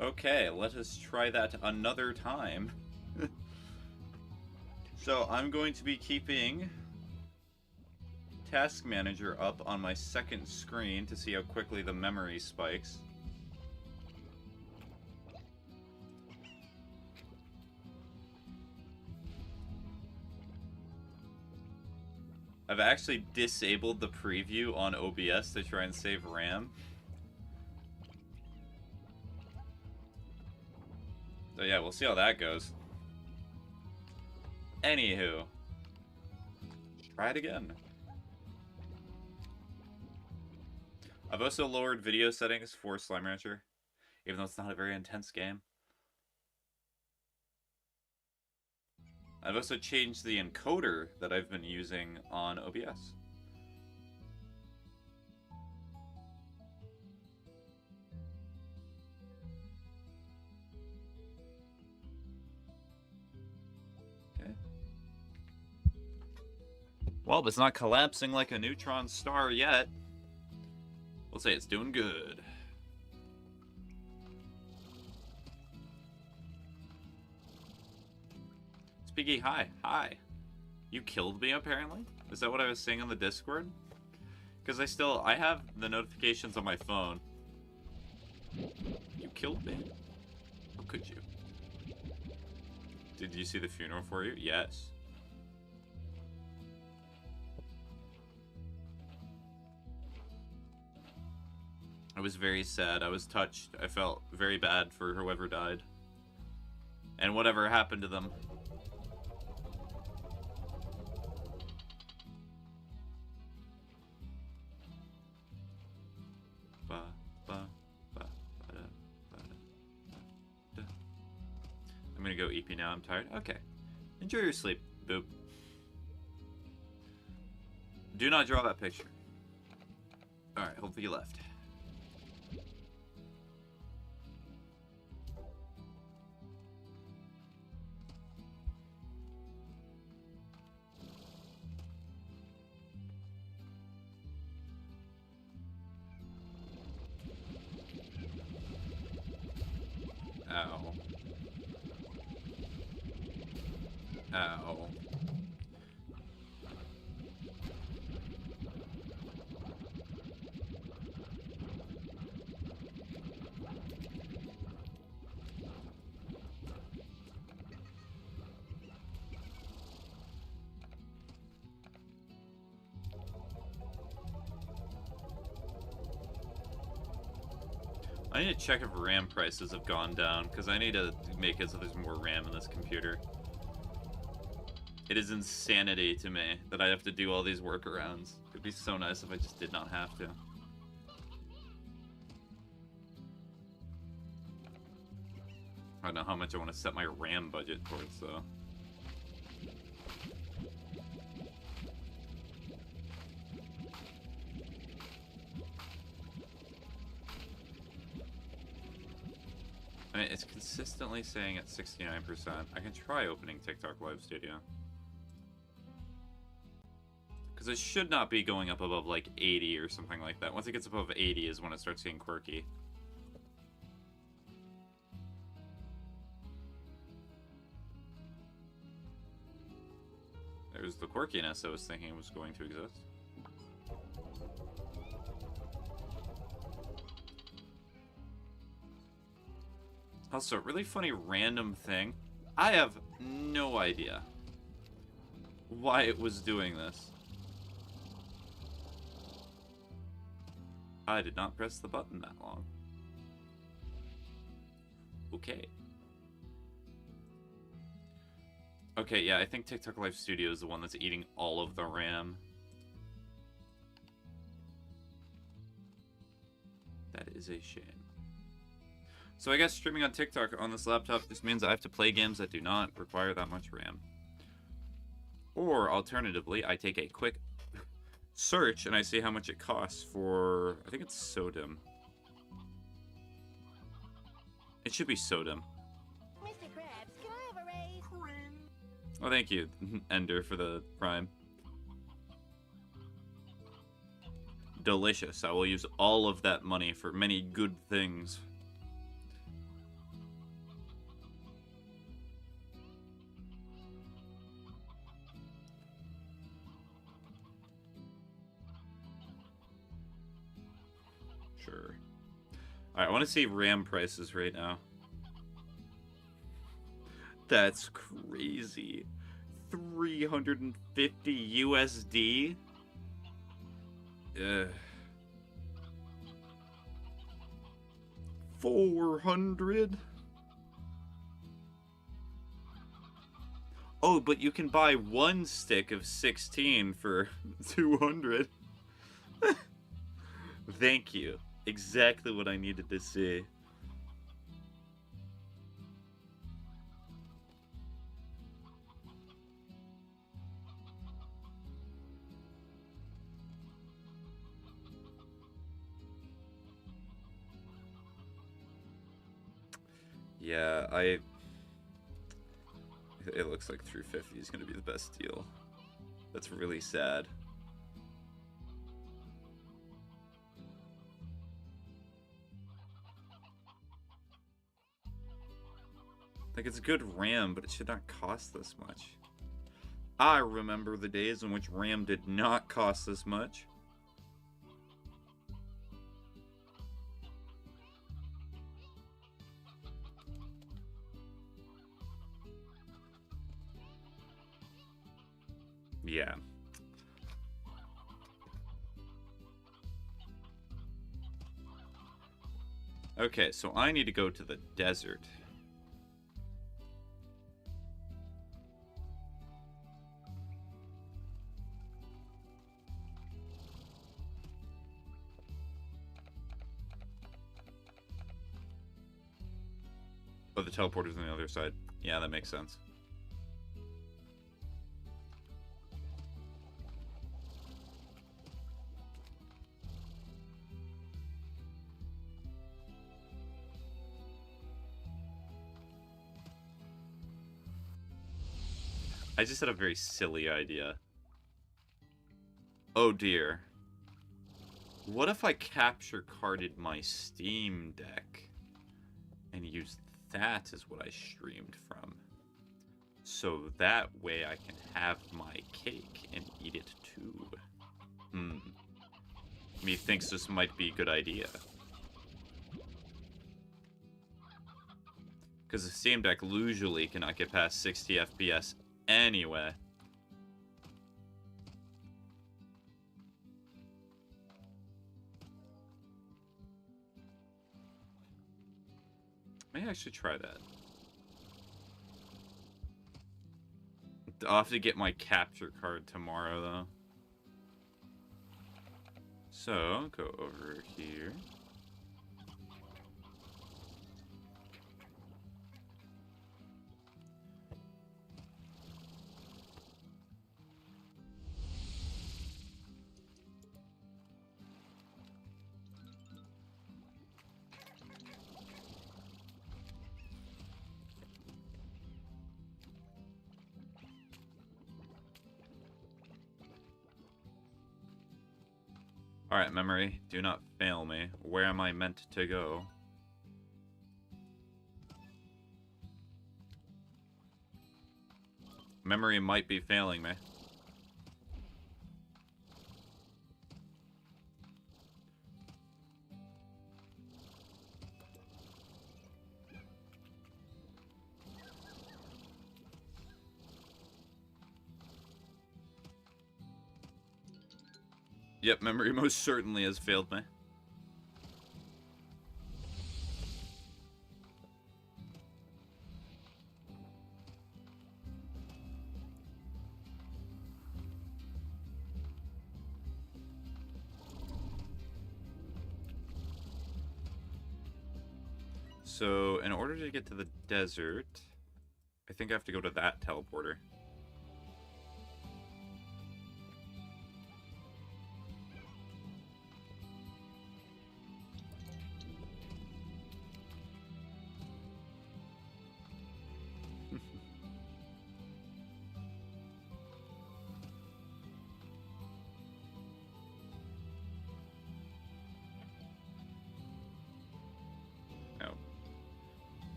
Okay, let us try that another time. So I'm going to be keeping Task Manager up on my second screen to see how quickly the memory spikes. I've actually disabled the preview on OBS to try and save RAM. So yeah, we'll see how that goes. Anywho. Try it again. I've also lowered video settings for Slime Rancher, even though it's not a very intense game. I've also changed the encoder that I've been using on OBS. Okay. Well, it's not collapsing like a neutron star yet. We'll say it's doing good. Spiggy, hi. Hi. You killed me, apparently? Is that what I was saying on the Discord? Because I have the notifications on my phone. You killed me? How could you? Did you see the funeral for you? Yes. I was very sad. I was touched. I felt very bad for whoever died. And whatever happened to them. I'm gonna go EP now. I'm tired. Okay. Enjoy your sleep, Boop. Do not draw that picture. Alright, hopefully you left. Ow. Ow. I need to check if RAM prices have gone down, because I need to make it so there's more RAM in this computer. It is insanity to me that I have to do all these workarounds. It'd be so nice if I just did not have to. I don't know how much I want to set my RAM budget towards, though. I mean, it's consistently saying at 69%. I can try opening TikTok Live Studio. Because it should not be going up above, like, 80 or something like that. Once it gets above 80 is when it starts getting quirky. There's the quirkiness I was thinking was going to exist. Also, really funny random thing. I have no idea why it was doing this. I did not press the button that long. Okay. Okay, yeah, I think TikTok Live Studio is the one that's eating all of the RAM. That is a shame. So I guess streaming on TikTok on this laptop just means I have to play games that do not require that much RAM. Or, alternatively, I take a quick search and I see how much it costs for... I think it's Sodom. It should be Sodom. Mr. Krabs, can I have a raise? Oh, thank you, Ender, for the Prime. Delicious. I will use all of that money for many good things. sure. Alright, I want to see RAM prices right now. That's crazy. 350 USD? Ugh. 400? Oh, but you can buy one stick of 16 for 200. Thank you. Exactly what I needed to see. Yeah, it looks like 350 is going to be the best deal. That's really sad. Like, it's a good RAM, but it should not cost this much. I remember the days in which RAM did not cost this much. Yeah. Okay, so I need to go to the desert. Oh, the teleporter's on the other side. Yeah, that makes sense. I just had a very silly idea. Oh dear. What if I capture carded my Steam Deck and used that as what I streamed from? So that way I can have my cake and eat it too. Methinks this might be a good idea. Because the Steam Deck usually cannot get past 60 FPS anyway. Maybe I should try that. I'll have to get my capture card tomorrow, though. So, go over here. Alright, memory, do not fail me. Where am I meant to go? Memory might be failing me. Yep, memory most certainly has failed me. So, in order to get to the desert, I think I have to go to that teleporter.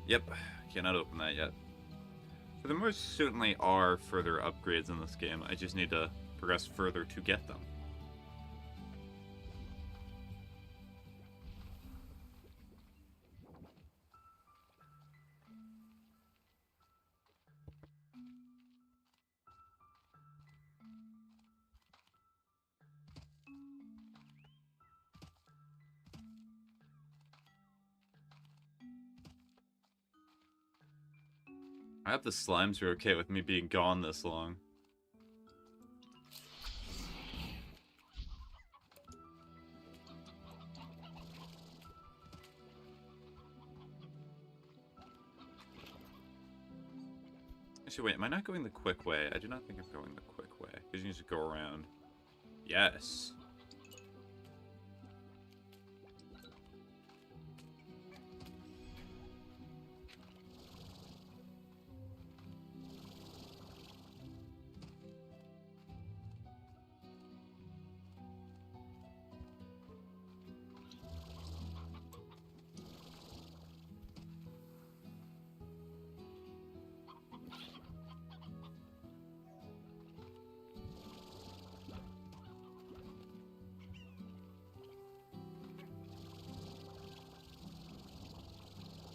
Yep, cannot open that yet. So there most certainly are further upgrades in this game. I just need to progress further to get them. I hope the slimes are okay with me being gone this long. Actually, wait, am I not going the quick way? I do not think I'm going the quick way. Because you need to go around. Yes.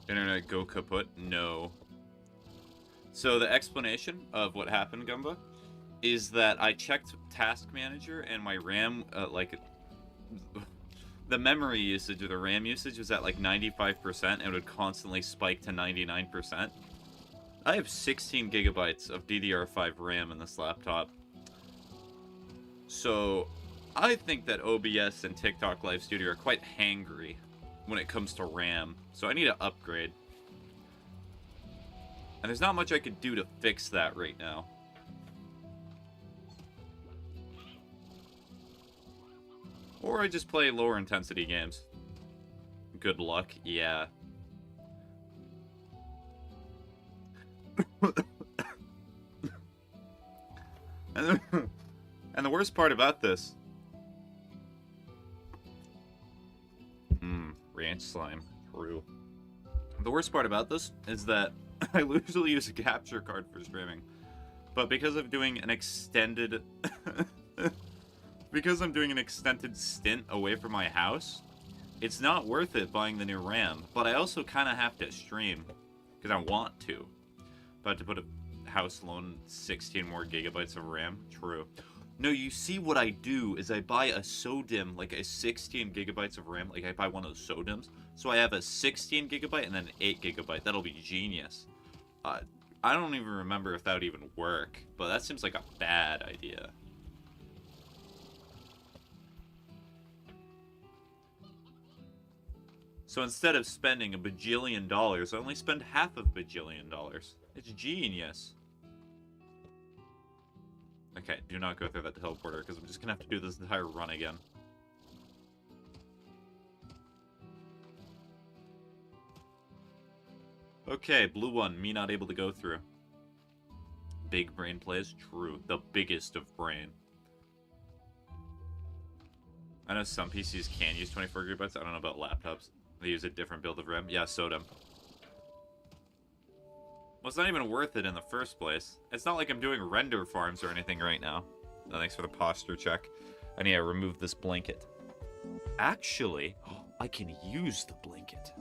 Internet go kaput? No. So the explanation of what happened, Gumba, is that I checked Task Manager and my RAM, the memory usage or the RAM usage was at like 95% and it would constantly spike to 99%. I have 16 gigabytes of DDR5 RAM in this laptop. So I think that OBS and TikTok Live Studio are quite hangry when it comes to RAM. So I need to upgrade. And there's not much I could do to fix that right now. Or I just play lower intensity games. Good luck, yeah. And the worst part about this... ranch slime. True. The worst part about this is that I usually use a capture card for streaming. But because I'm doing an extended... because I'm doing an extended stint away from my house, it's not worth it buying the new RAM. But I also kind of have to stream. Because I want to. But to put a house loan 16 more gigabytes of RAM? True. No, you see what I do is I buy a SODIMM, like a 16 gigabytes of RAM. Like I buy one of those SODIMMs. So I have a 16 gigabyte and then an 8 gigabyte. That'll be genius. I don't even remember if that would even work. But that seems like a bad idea. So instead of spending $1 bajillion, I only spend half of $1 bajillion. It's genius. Okay, do not go through that teleporter, because I'm just going to have to do this entire run again. Okay, blue one, me not able to go through. Big brain plays? True. The biggest of brain. I know some PCs can use 24 gigabytes. I don't know about laptops. They use a different build of RAM. Yeah, SODIMM. Well, it's not even worth it in the first place. It's not like I'm doing render farms or anything right now. No, thanks for the posture check. I need to remove this blanket. Actually, I can use the blanket.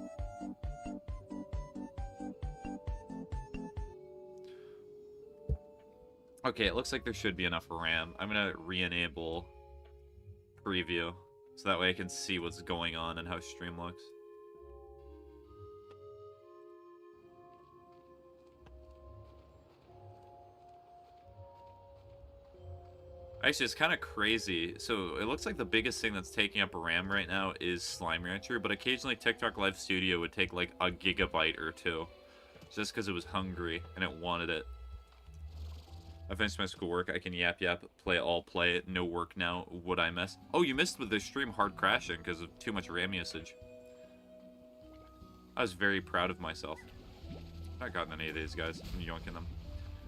Okay, it looks like there should be enough RAM. I'm going to re-enable preview, so that way I can see what's going on and how stream looks. Actually, it's kind of crazy. So it looks like the biggest thing that's taking up RAM right now is Slime Rancher, but occasionally TikTok Live Studio would take like a gigabyte or two, just because it was hungry and it wanted it. I finished my schoolwork. I can yap, play it. No work now. Would I miss? Oh, you missed with the stream hard crashing because of too much RAM usage. I was very proud of myself. I've not gotten any of these guys. I'm yoinking them.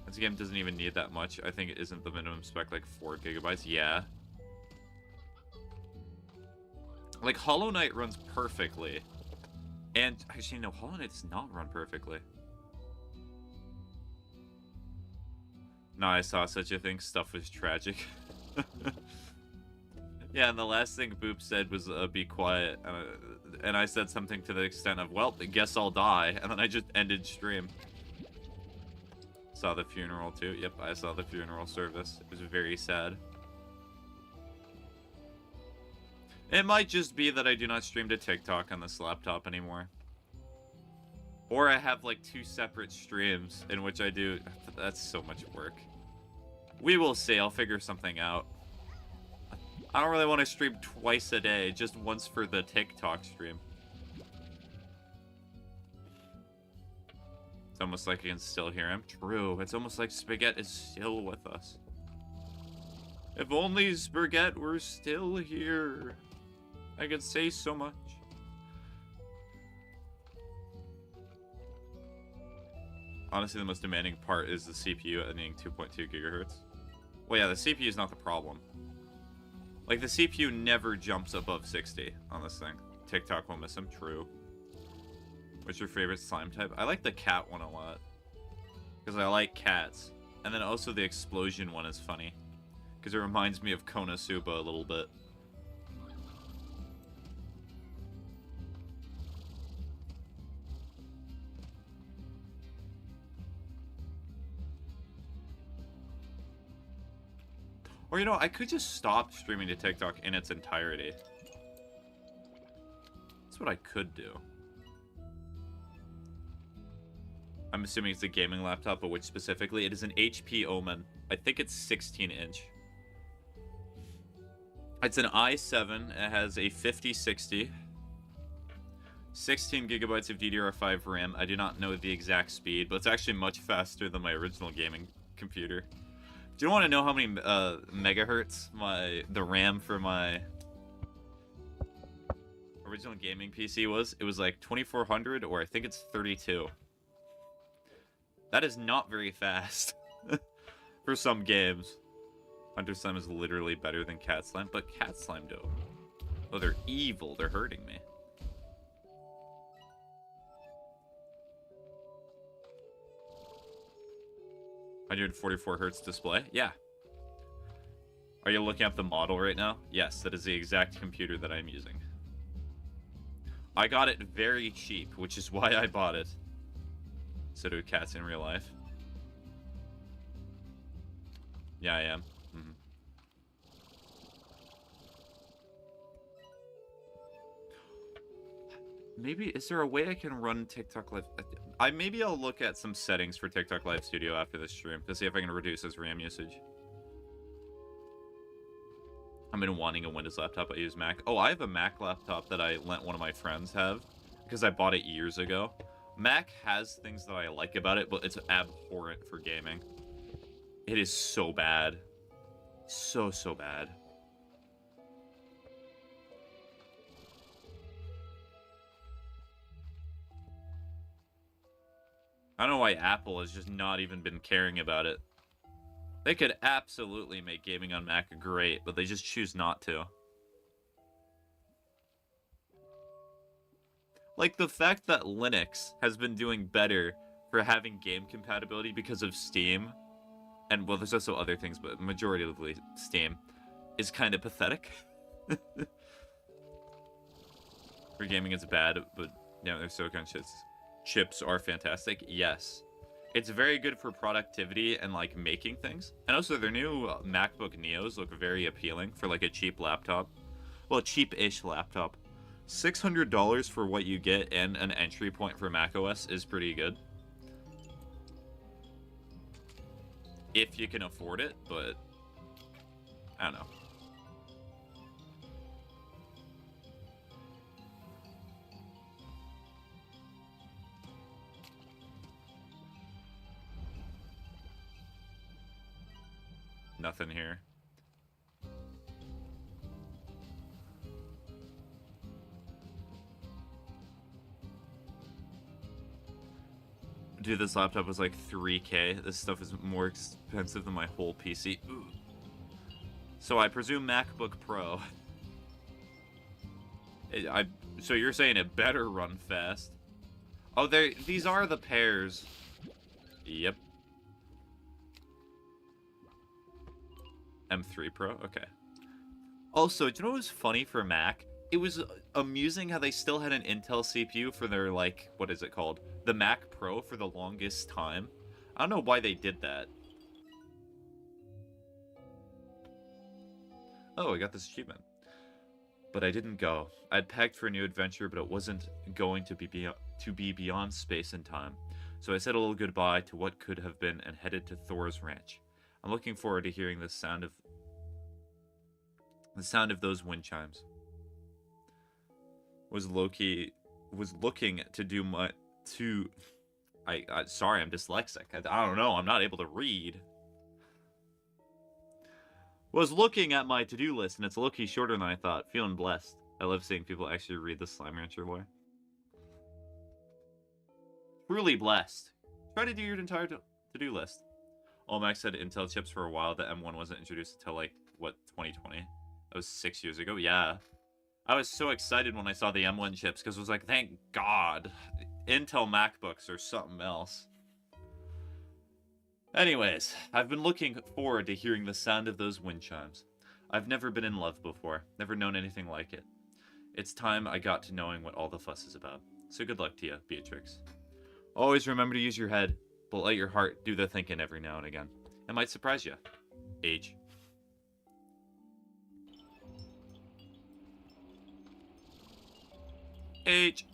This game doesn't even need that much. I think it isn't the minimum spec like 4 gigabytes. Yeah. Like, Hollow Knight runs perfectly. And, actually, no, Hollow Knight does not run perfectly. No, I saw such a thing. Stuff was tragic. Yeah, and the last thing Boop said was, be quiet. And I said something to the extent of, well, I guess I'll die. And then I just ended stream. Saw the funeral too. Yep, I saw the funeral service. It was very sad. It might just be that I do not stream to TikTok on this laptop anymore. Or I have like 2 separate streams in which I do... That's so much work. We will see. I'll figure something out. I don't really want to stream twice a day, just once for the TikTok stream. It's almost like I can still hear him. True. It's almost like Spaghetti is still with us. If only Spaghetti were still here. I could say so much. Honestly, the most demanding part is the CPU at needing 2.2 gigahertz. Well, yeah, the CPU is not the problem. Like, the CPU never jumps above 60 on this thing. TikTok will miss him. True. What's your favorite slime type? I like the cat one a lot. Because I like cats. And then also the explosion one is funny. Because it reminds me of Konosuba a little bit. Or, you know, I could just stop streaming to TikTok in its entirety. That's what I could do. I'm assuming it's a gaming laptop, but which specifically? It is an HP Omen. I think it's 16-inch. It's an i7. It has a 5060. 16 gigabytes of DDR5 RAM. I do not know the exact speed, but it's actually much faster than my original gaming computer. Do you want to know how many megahertz the RAM for my original gaming PC was? It was like 2400, or I think it's 32. That is not very fast for some games. Hunter Slime is literally better than Cat Slime, but Cat Slime do. Oh, they're evil. They're hurting me. $144 Hz display? Yeah. Are you looking up the model right now? Yes, that is the exact computer that I'm using. I got it very cheap, which is why I bought it. So do cats in real life. Yeah, I am. Mm-hmm. Maybe, is there a way I can run TikTok Live? Maybe I'll look at some settings for TikTok Live Studio after this stream to see if I can reduce his RAM usage. I've been wanting a Windows laptop. I use Mac. Oh, I have a Mac laptop that I let one of my friends have because I bought it years ago. Mac has things that I like about it, but it's abhorrent for gaming. It is so bad. So bad. I don't know why Apple has just not even been caring about it. They could absolutely make gaming on Mac great, but they just choose not to. Like, the fact that Linux has been doing better for having game compatibility because of Steam, and, well, there's also other things, but majoritively Steam, is kind of pathetic. For gaming, it's bad, but, you know, their silicon chips are fantastic. Yes. It's very good for productivity and, like, making things. And also, their new MacBook Neos look very appealing for, like, a cheap laptop. Well, a cheap-ish laptop. $600 for what you get and an entry point for macOS is pretty good. If you can afford it, but I don't know. Nothing here. Dude, this laptop was like $3K. This stuff is more expensive than my whole PC. Ooh. So I presume MacBook Pro. So you're saying it better run fast? Oh, these are the pairs. Yep. M3 Pro? Okay. Also, do you know what was funny for Mac? It was amusing how they still had an Intel CPU for their, like, what is it called? The Mac Pro for the longest time. I don't know why they did that. Oh, I got this achievement. But I didn't go. I'd packed for a new adventure, but it wasn't going to be beyond space and time. So I said a little goodbye to what could have been and headed to Thor's ranch. I'm looking forward to hearing the sound of those wind chimes. Was looking to do my sorry, I'm dyslexic. I don't know. I'm not able to read. Was looking at my to-do list, and it's low-key shorter than I thought. Feeling blessed. I love seeing people actually read the Slime Rancher boy. Truly blessed. Try to do your entire to-do list. Olmec said Intel chips for a while. The M1 wasn't introduced until, like, what, 2020? That was 6 years ago? Yeah. I was so excited when I saw the M1 chips, because I was like, thank God. Intel MacBooks or something else. Anyways, I've been looking forward to hearing the sound of those wind chimes. I've never been in love before, never known anything like it. It's time I got to knowing what all the fuss is about. So good luck to you, Beatrix. Always remember to use your head, but let your heart do the thinking every now and again. It might surprise you. H. H.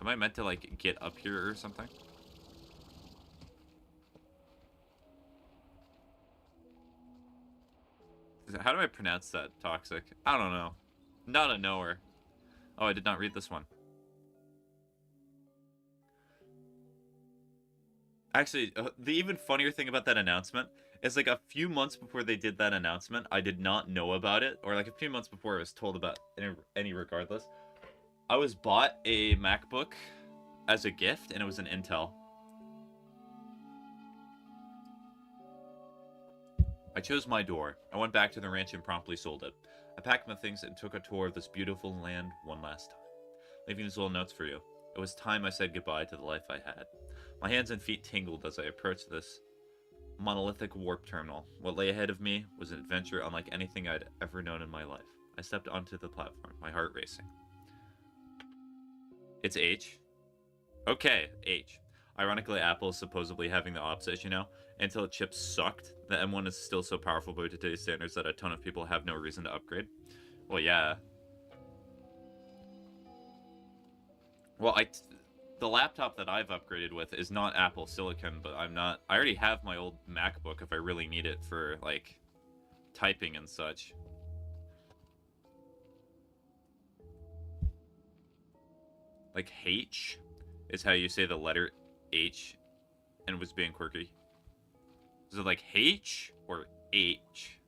Am I meant to, like, get up here or something? How do I pronounce that? Toxic? I don't know. Not a knower. Oh, I did not read this one. Actually, the even funnier thing about that announcement is, like, a few months before they did that announcement, I did not know about it. Or, like, a few months before I was told about any regardless. I was bought a MacBook as a gift, and it was an Intel. I chose my door. I went back to the ranch and promptly sold it. I packed my things and took a tour of this beautiful land one last time, leaving these little notes for you. It was time I said goodbye to the life I had. My hands and feet tingled as I approached this monolithic warp terminal. What lay ahead of me was an adventure unlike anything I'd ever known in my life. I stepped onto the platform, my heart racing. It's H. Okay, H. Ironically, Apple is supposedly having the opposite, you know? Until chips sucked, the M1 is still so powerful by today's standards that a ton of people have no reason to upgrade. Well, yeah. Well, the laptop that I've upgraded with is not Apple Silicon, but I already have my old MacBook if I really need it for, like, typing and such. Like, H is how you say the letter H and was being quirky. Is it like H or H?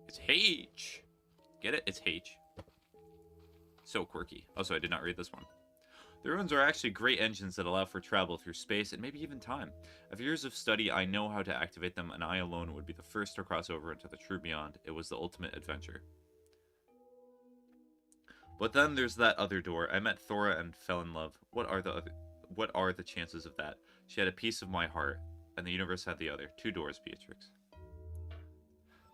It's H. Get it? It's H. So quirky. Also, I did not read this one. The ruins are actually great engines that allow for travel through space and maybe even time. After years of study, I know how to activate them, and I alone would be the first to cross over into the true beyond. It was the ultimate adventure. But then there's that other door. I met Thora and fell in love. What are the chances of that? She had a piece of my heart, and the universe had the other. 2 doors, Beatrix.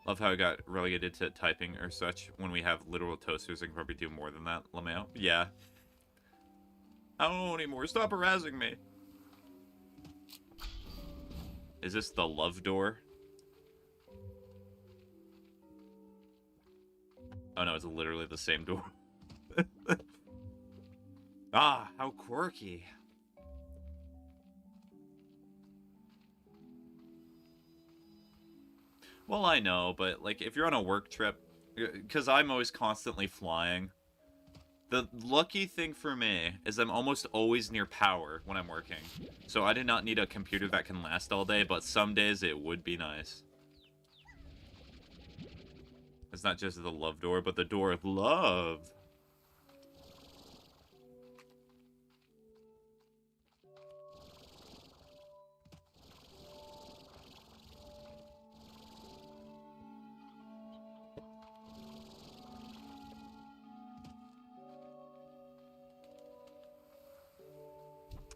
Love how I got relegated to typing or such. When we have literal toasters, I can probably do more than that. Lameo? Yeah. I don't know anymore. Stop harassing me. Is this the love door? Oh no, it's literally the same door. Ah, how quirky. Well, I know, but, like, if you're on a work trip, because I'm always constantly flying, the lucky thing for me is I'm almost always near power when I'm working. So I did not need a computer that can last all day, but some days it would be nice. It's not just the love door, but the door of love.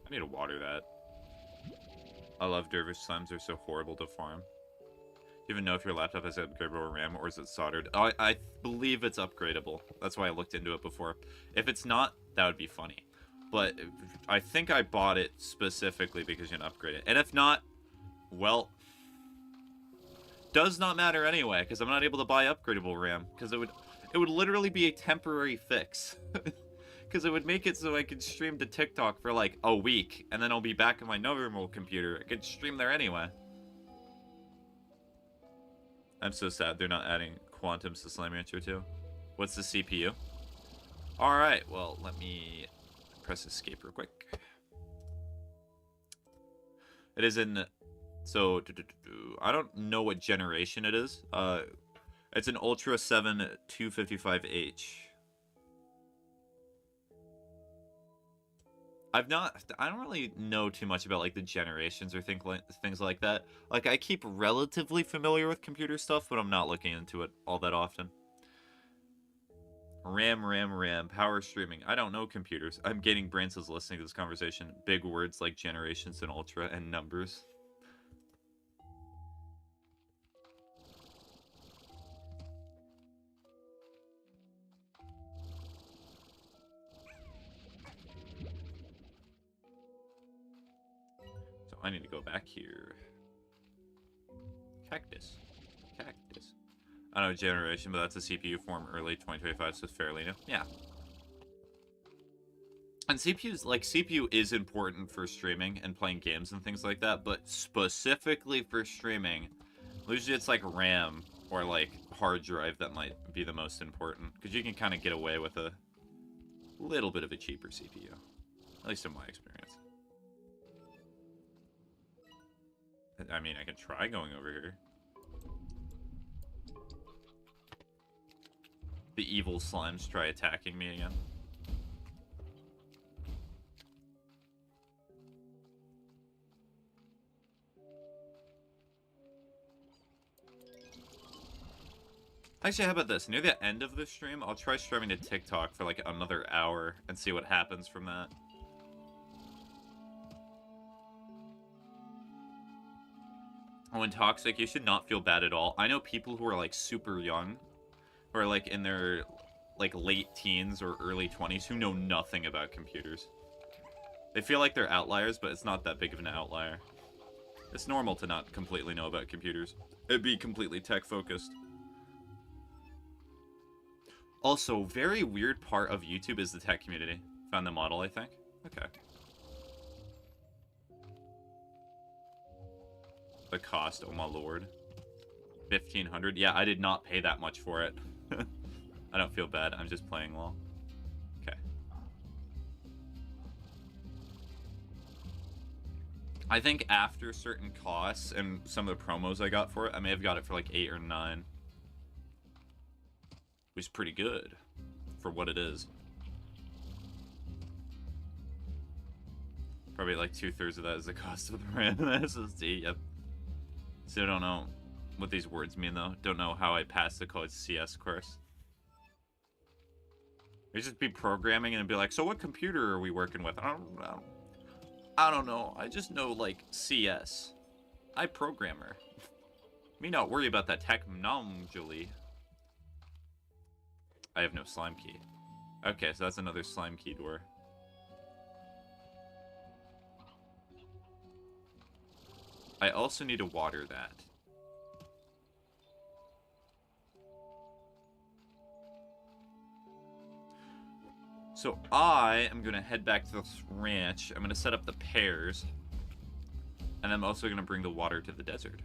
I need to water that. I love dervish slimes. They're so horrible to farm. Do you even know if your laptop has upgradable RAM or is it soldered? I believe it's upgradable. That's why I looked into it before. If it's not, that would be funny. But I think I bought it specifically because you can upgrade it. And if not, well, does not matter anyway, because I'm not able to buy upgradable RAM, because it would literally be a temporary fix. Because it would make it so I could stream to TikTok for like a week, and then I'll be back on my normal computer. I could stream there anyway. I'm so sad they're not adding quantums to Slime Rancher 2. What's the CPU? Alright, well, let me press escape real quick. It is in... So, I don't know what generation it is. It's an Ultra 7 255H. I don't really know too much about, like, the generations or things like that. Like, I keep relatively familiar with computer stuff, but I'm not looking into it all that often. RAM, power streaming. I don't know computers. I'm getting brain cells listening to this conversation. Big words like generations and ultra and numbers. I need to go back here. Cactus. I don't know generation, but that's a CPU form early 2025, so it's fairly new. Yeah. And CPU is important for streaming and playing games and things like that, but specifically for streaming, usually it's like RAM or like hard drive that might be the most important, because you can kind of get away with a little bit of a cheaper CPU, at least in my experience. I mean, I can try going over here. The evil slimes try attacking me again. Actually, how about this? Near the end of the stream, I'll try streaming to TikTok for like another hour and see what happens from that. When toxic, you should not feel bad at all. I know people who are like super young, who are like in their like late teens or early 20s who know nothing about computers. They feel like they're outliers, but it's not that big of an outlier. It's normal to not completely know about computers. It'd be completely tech focused. Also, very weird part of YouTube is the tech community. Found the model, I think. Okay. The cost, oh my lord. 1,500. Yeah, I did not pay that much for it. I don't feel bad. I'm just playing well. Okay. I think after certain costs and some of the promos I got for it, I may have got it for like 8 or 9. Which is pretty good for what it is. Probably like 2/3 of that is the cost of the RAM and SSD. Yep. So I don't know what these words mean though. Don't know how I passed the college CS course. I just be programming and be like, so what computer are we working with? I don't know. I just know like CS. I programmer. Me not worry about that technology. I have no slime key. Okay, so that's another slime key door. I also need to water that. So I am going to head back to this ranch. I'm going to set up the pears. And I'm also going to bring the water to the desert.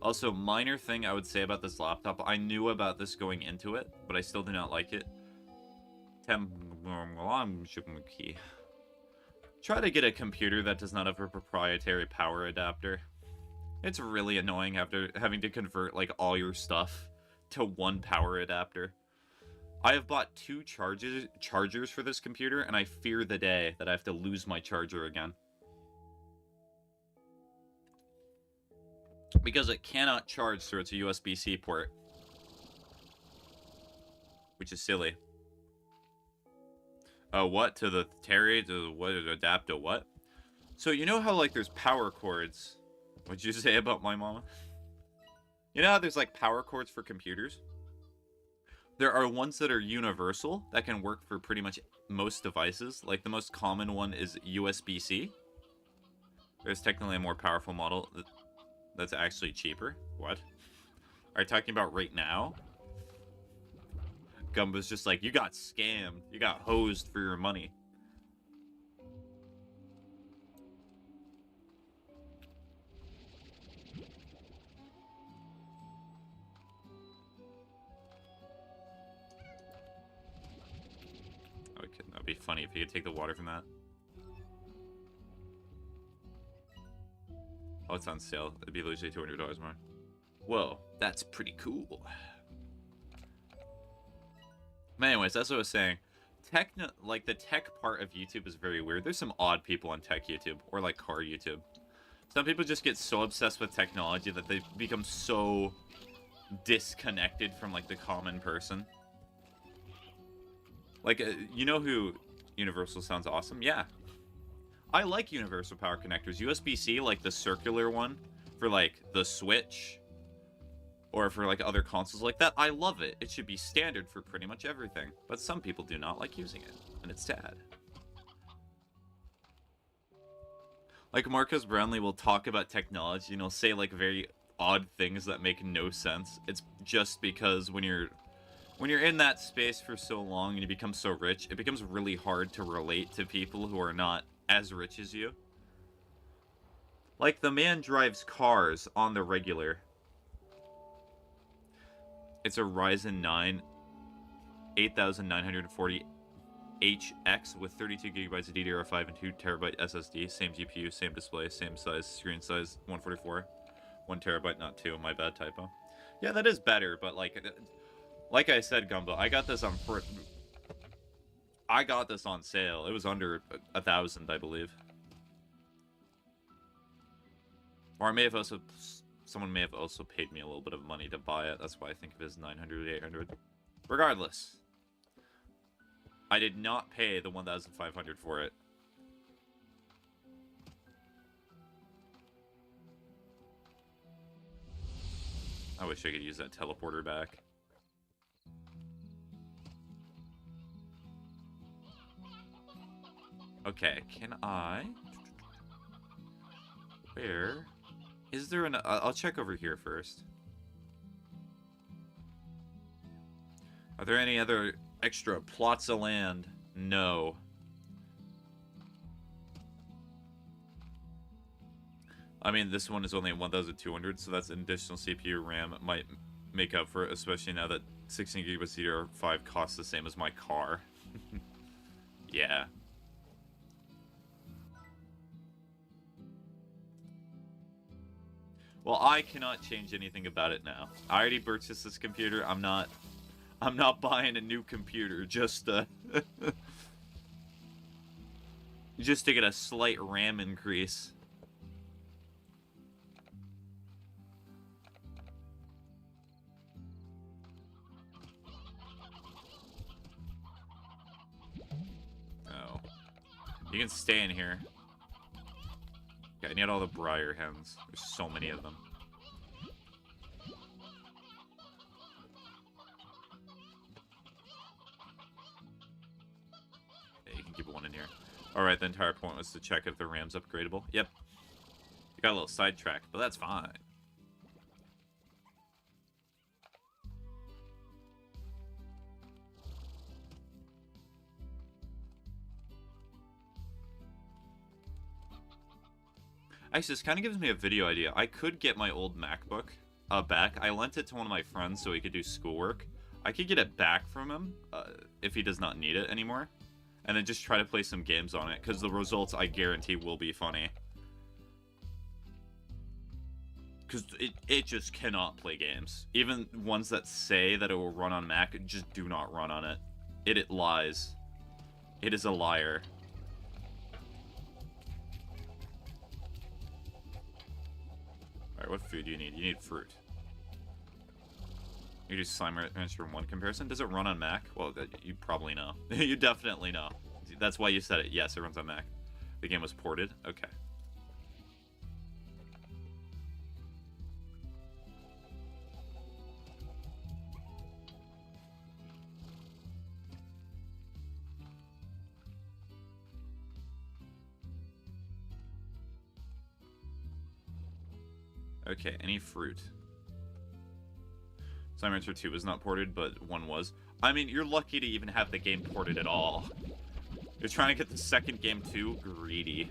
Also, minor thing I would say about this laptop. I knew about this going into it, but I still do not like it. Try to get a computer that does not have a proprietary power adapter. It's really annoying after having to convert like all your stuff to one power adapter. I have bought 2 chargers for this computer, and I fear the day that I have to lose my charger again. Because it cannot charge through its USB-C port. Which is silly. What? To the Terry? To what? Adapt to what? So you know how like there's power cords? What'd you say about my mama? You know how there's like power cords for computers? There are ones that are universal that can work for pretty much most devices. Like the most common one is USB-C. There's technically a more powerful model that's actually cheaper. What? Are you talking about right now? Gumba's just like, you got scammed. You got hosed for your money. That'd be funny if you could take the water from that. Oh, it's on sale. It'd be literally $200 more. Whoa, that's pretty cool. But anyways, that's what I was saying. Like, the tech part of YouTube is very weird. There's some odd people on tech YouTube, or like car YouTube. Some people just get so obsessed with technology that they become so disconnected from, like, the common person. Like, you know who Universal sounds awesome? Yeah. I like universal power connectors. USB-C, like the circular one, for, like, the Switch, or for, like, other consoles like that, I love it. It should be standard for pretty much everything. But some people do not like using it, and it's sad. Like, Marcus Brownlee will talk about technology, and he'll say, like, very odd things that make no sense. It's just because when you're in that space for so long and you become so rich, it becomes really hard to relate to people who are not as rich as you. Like, the man drives cars on the regular. It's a Ryzen 9 8940 HX with 32 gigabytes of DDR5 and 2 terabyte SSD. Same GPU, same display, same size, screen size, 144. 1 terabyte, not 2. My bad, typo. Yeah, that is better, but like I said, Gumbo, I got this on sale. It was under 1,000, I believe. Or I may have also, someone may have also paid me a little bit of money to buy it. That's why I think it is 900, 800. Regardless, I did not pay the 1,500 for it. I wish I could use that teleporter back. Okay, can I? Where? Is there an... I'll check over here first. Are there any other extra plots of land? No. I mean, this one is only 1,200, so that's an additional CPU RAM. It might make up for it, especially now that 16 GB DDR5 costs the same as my car. Yeah. Well, I cannot change anything about it now. I already purchased this computer. I'm not buying a new computer just just to get a slight RAM increase. Oh. You can stay in here. Okay, I need all the briar hens. There's so many of them. Yeah, you can keep one in here. Alright, the entire point was to check if the RAM's upgradable. Yep. You got a little sidetracked, but that's fine. Actually, this kind of gives me a video idea. I could get my old MacBook back. I lent it to one of my friends so he could do schoolwork. I could get it back from him if he does not need it anymore. And then just try to play some games on it, because the results, I guarantee, will be funny. Because it just cannot play games. Even ones that say that it will run on Mac just do not run on it. It lies. It is a liar. Alright, what food do you need? You need fruit. You do slime rancher in one comparison? Does it run on Mac? Well, you probably know. You definitely know. That's why you said it. Yes, it runs on Mac. The game was ported? Okay. Okay, any fruit. Slime Rancher 2 was not ported, but 1 was. I mean, you're lucky to even have the game ported at all. You're trying to get the second game too? Greedy.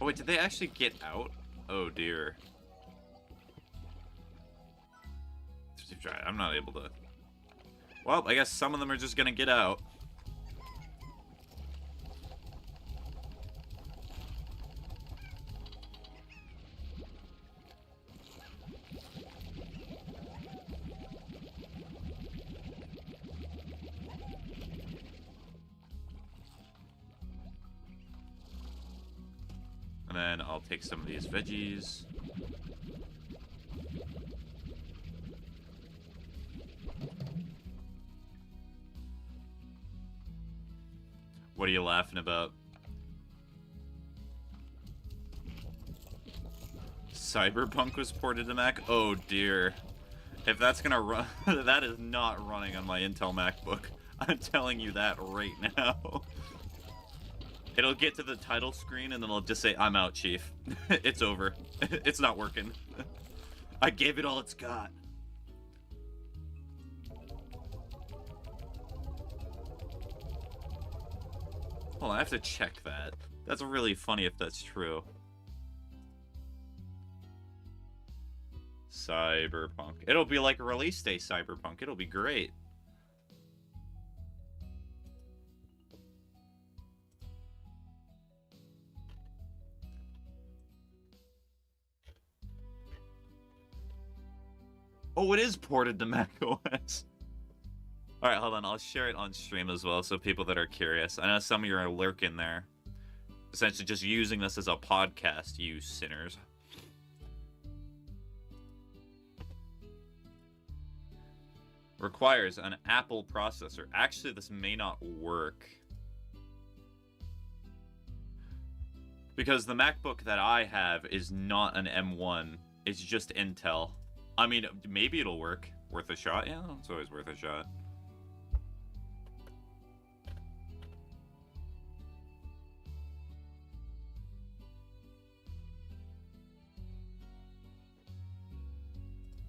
Oh wait, did they actually get out? Oh dear. I'm not able to... Well, I guess some of them are just gonna get out. And then I'll take some of these veggies. What are you laughing about? Cyberpunk was ported to Mac? Oh dear. If that's gonna run, that is not running on my Intel MacBook. I'm telling you that right now. It'll get to the title screen and then it'll just say, "I'm out, Chief." It's over. It's not working. I gave it all it's got. Hold on, I have to check that. That's really funny if that's true. Cyberpunk. It'll be like a release day Cyberpunk. It'll be great. Oh, it is ported to macOS. Alright, hold on. I'll share it on stream as well, so people that are curious. I know some of you are lurking there. Essentially just using this as a podcast, you sinners. Requires an Apple processor. Actually, this may not work. Because the MacBook that I have is not an M1. It's just Intel. I mean, maybe it'll work. Worth a shot? Yeah, it's always worth a shot.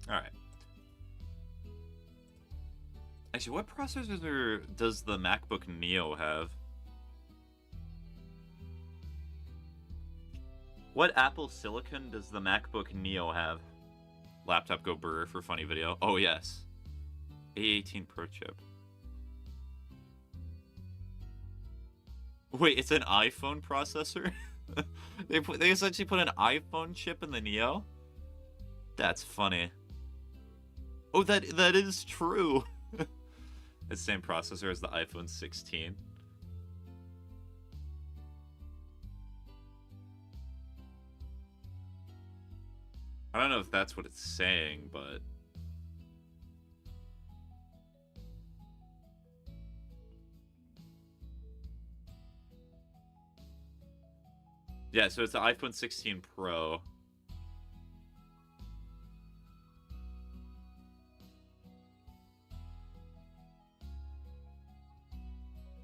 Alright. Actually, what processor does the MacBook Neo have? What Apple Silicon does the MacBook Neo have? Laptop go burr for funny video. Oh, yes. A18 Pro chip. Wait, it's an iPhone processor? They essentially put an iPhone chip in the Neo? That's funny. Oh, that is true. It's the same processor as the iPhone 16. I don't know if that's what it's saying, but... Yeah, so it's the iPhone 16 Pro.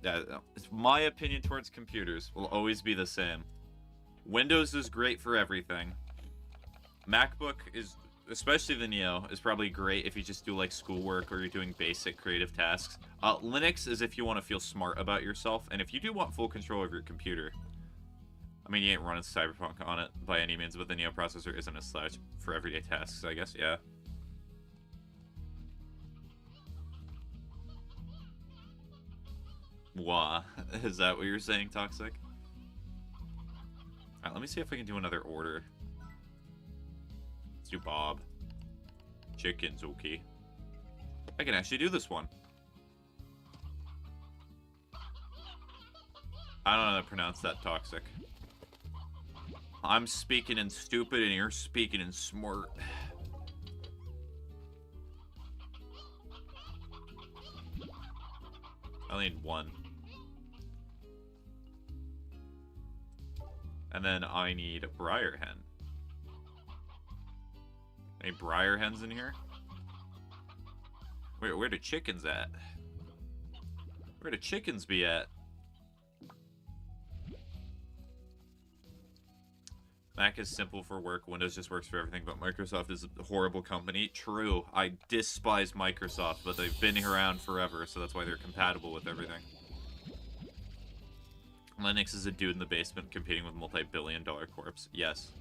Yeah, it's my opinion towards computers will always be the same. Windows is great for everything. MacBook is, especially the Neo, is probably great if you just do like schoolwork or you're doing basic creative tasks. Linux is if you want to feel smart about yourself, and if you do want full control of your computer. I mean, you ain't running Cyberpunk on it by any means, but the Neo processor isn't as such for everyday tasks, I guess, yeah. Wah. Is that what you're saying, Toxic? Alright, let me see if I can do another order. Let's do Bob. Chicken's okay. I can actually do this one. I don't know how to pronounce that, Toxic. I'm speaking in stupid and you're speaking in smart. I only need one. And then I need a briar hen. Any briar hens in here? Where the chickens at? Where the chickens be at? Mac is simple for work. Windows just works for everything, but Microsoft is a horrible company. True. I despise Microsoft, but they've been around forever, so that's why they're compatible with everything. Linux is a dude in the basement competing with multi-billion-dollar corps. Yes.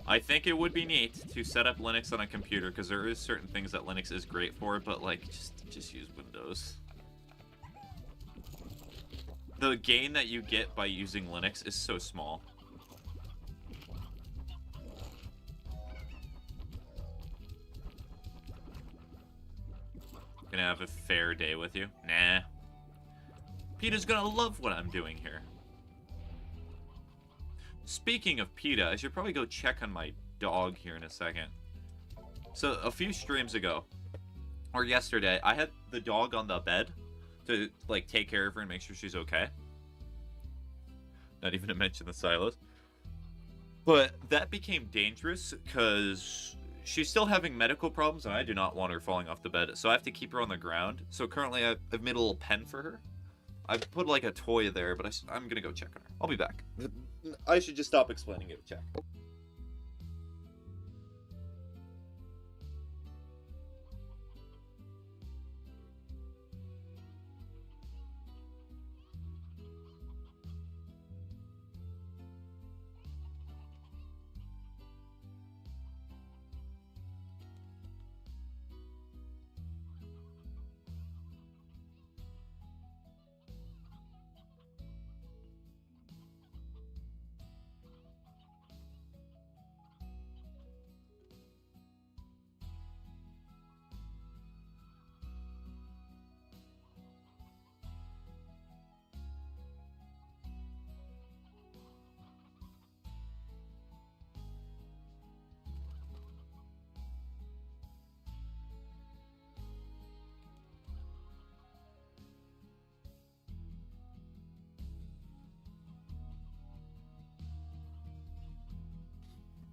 I think it would be neat to set up Linux on a computer, because there is certain things that Linux is great for, but, like, just use Windows. The gain that you get by using Linux is so small. Gonna have a fair day with you? Nah. PETA's gonna love what I'm doing here. Speaking of PETA, I should probably go check on my dog here in a second. So, a few streams ago, or yesterday, I had the dog on the bed to, like, take care of her and make sure she's okay. Not even to mention the silos. But that became dangerous because she's still having medical problems and I do not want her falling off the bed. So I have to keep her on the ground. So currently I've made a little pen for her. I've put like a toy there, but I'm going to go check on her. I'll be back. I should just stop explaining it. Check.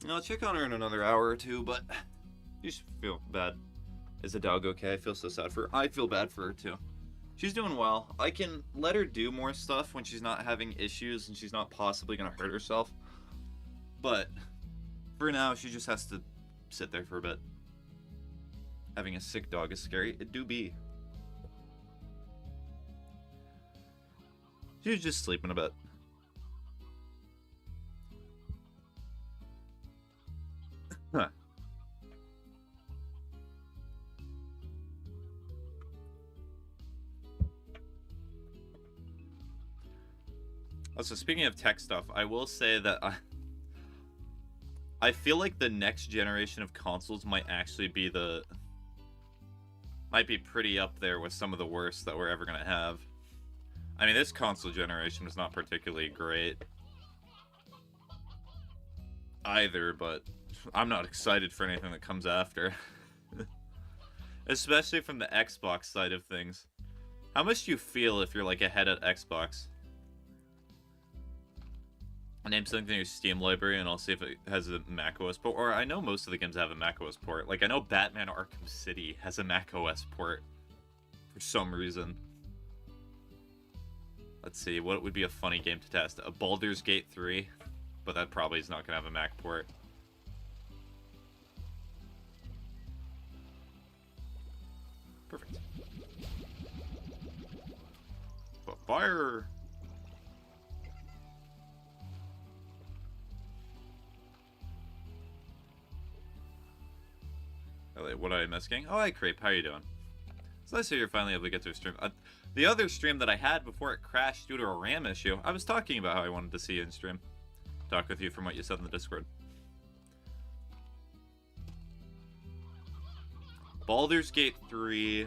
I'll check on her in another hour or two, but you should feel bad. Is the dog okay? I feel so sad for her. I feel bad for her too. She's doing well. I can let her do more stuff when she's not having issues and she's not possibly going to hurt herself. But for now, she just has to sit there for a bit. Having a sick dog is scary. It do be. She was just sleeping a bit. Huh. Also, speaking of tech stuff, I will say that I feel like the next generation of consoles might actually be might be pretty up there with some of the worst that we're ever gonna have. I mean, this console generation was not particularly great either, but I'm not excited for anything that comes after. Especially from the Xbox side of things. How much do you feel if you're like ahead at Xbox? Name something in your Steam library and I'll see if it has a macOS port. Or I know most of the games have a macOS port. Like I know Batman Arkham City has a macOS port for some reason. Let's see, what would be a funny game to test? A Baldur's Gate 3, but that probably is not going to have a Mac port. Perfect. But fire! What am I missing? Oh, hi, Crepe. How are you doing? It's nice that you're finally able to get to a stream. The other stream that I had before it crashed due to a RAM issue, I was talking about how I wanted to see you in stream. Talk with you from what you said in the Discord. Baldur's Gate 3...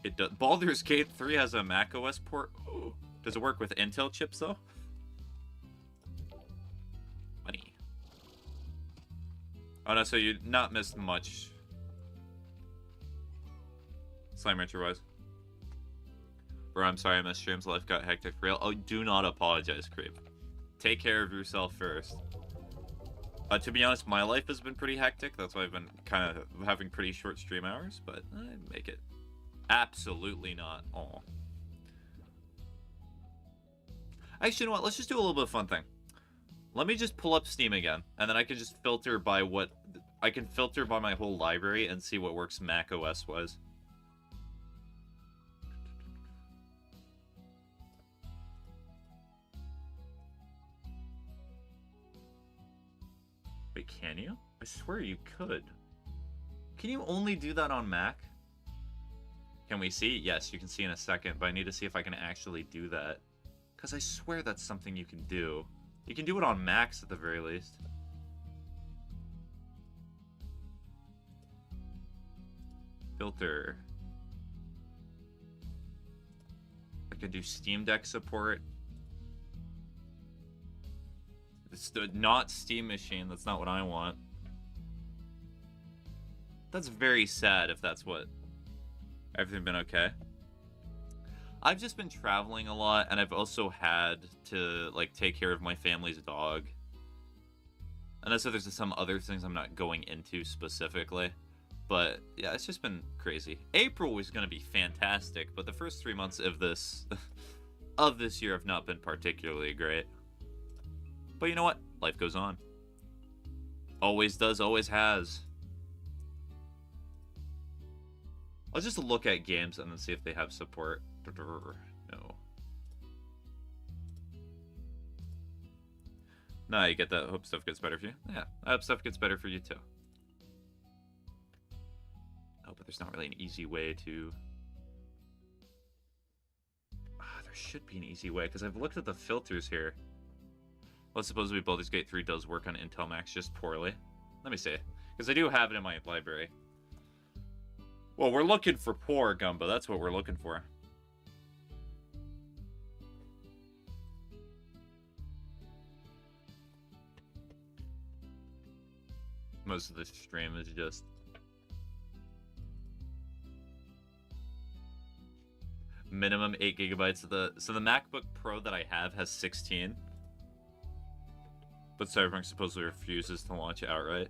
It does. Baldur's Gate 3 has a macOS port. Ooh. Does it work with Intel chips, though? Money. Oh, no, so you not missed much. Slime Rancher-wise. Bro, I'm sorry I missed streams. Life got hectic for real. Oh, do not apologize, Creep. Take care of yourself first. To be honest, my life has been pretty hectic. That's why I've been kind of having pretty short stream hours, but I make it. Absolutely not. Aw. Actually, you know what? Let's just do a little bit of fun thing. Let me just pull up Steam again, and then I can just filter by what... I can filter by my whole library and see what works Mac OS-wise. Wait, can you? I swear you could. Can you only do that on Mac? Can we see? Yes, you can see in a second, but I need to see if I can actually do that. Because I swear that's something you can do. You can do it on Macs at the very least. Filter. I could do Steam Deck support. It's not Steam Machine. That's not what I want. That's very sad if that's what... Everything been okay? I've just been traveling a lot, and I've also had to, like, take care of my family's dog. And so there's some other things I'm not going into specifically. But, yeah, it's just been crazy. April was going to be fantastic, but the first 3 months of this... of this year have not been particularly great. But you know what? Life goes on. Always does, always has. I'll just look at games and then see if they have support. No. Nah, you get that. Hope stuff gets better for you. Yeah, I hope stuff gets better for you too. Oh, but there's not really an easy way to... there should be an easy way, because I've looked at the filters here. Well, supposedly Baldur's Gate 3 does work on Intel Macs just poorly. Let me see. Because I do have it in my library. Well, we're looking for poor, Gumbo. That's what we're looking for. Most of the stream is just... minimum 8 gigabytes. So the MacBook Pro that I have has 16. But Cyberpunk supposedly refuses to launch outright.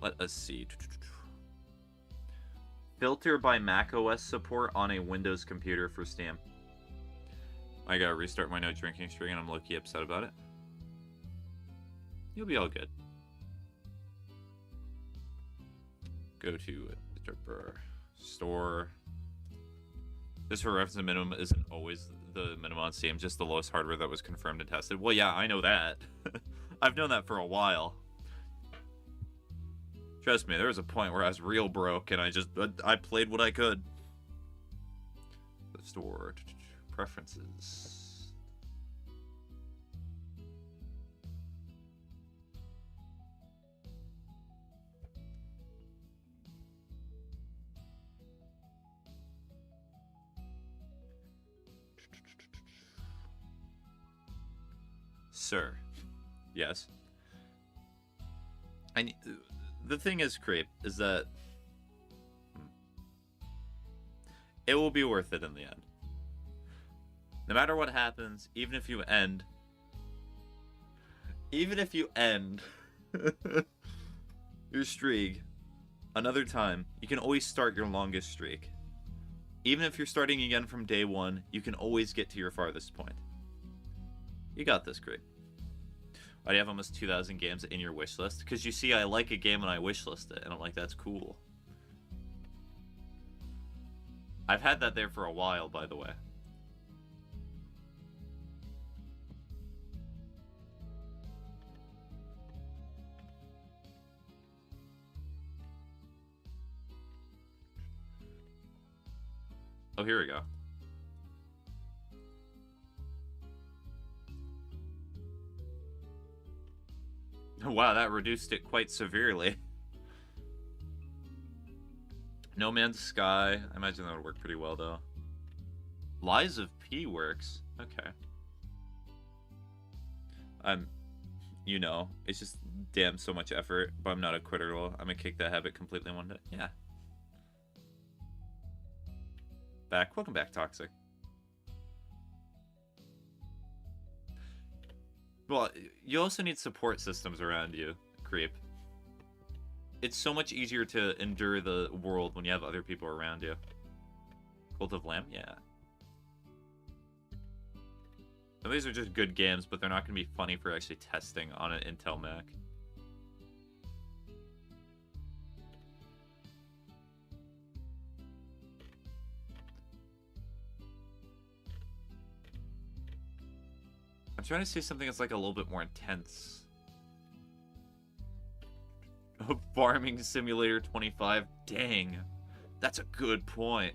Let us see. Filter by macOS support on a Windows computer for Steam. I gotta restart my no drinking streak and I'm low-key upset about it. You'll be all good. Go to store. Just for reference, the minimum isn't always the minimum on Steam, just the lowest hardware that was confirmed and tested. Well, yeah, I know that. I've known that for a while. Trust me, there was a point where I was real broke and I played what I could. The store. Preferences. Sir. Yes. The thing is, Creep, is that it will be worth it in the end. No matter what happens, even if you end your streak another time, you can always start your longest streak. Even if you're starting again from day one, you can always get to your farthest point. You got this, Creep. Why do you have almost 2,000 games in your wish list? Because you see, I like a game and I wish list it, and I'm like, that's cool. I've had that there for a while, by the way. Oh, here we go. Wow, that reduced it quite severely. No Man's Sky. I imagine that would work pretty well, though. Lies of P works. Okay. I'm, you know, it's just damn so much effort, but I'm not a quitter. I'm gonna kick that habit completely one day. Yeah. Back. Welcome back, Toxic. Well, you also need support systems around you, Creep. It's so much easier to endure the world when you have other people around you. Cult of Lamb? Yeah. Some of these are just good games, but they're not going to be funny for actually testing on an Intel Mac. I'm trying to say something that's like a little bit more intense. Farming Simulator 25. Dang. That's a good point.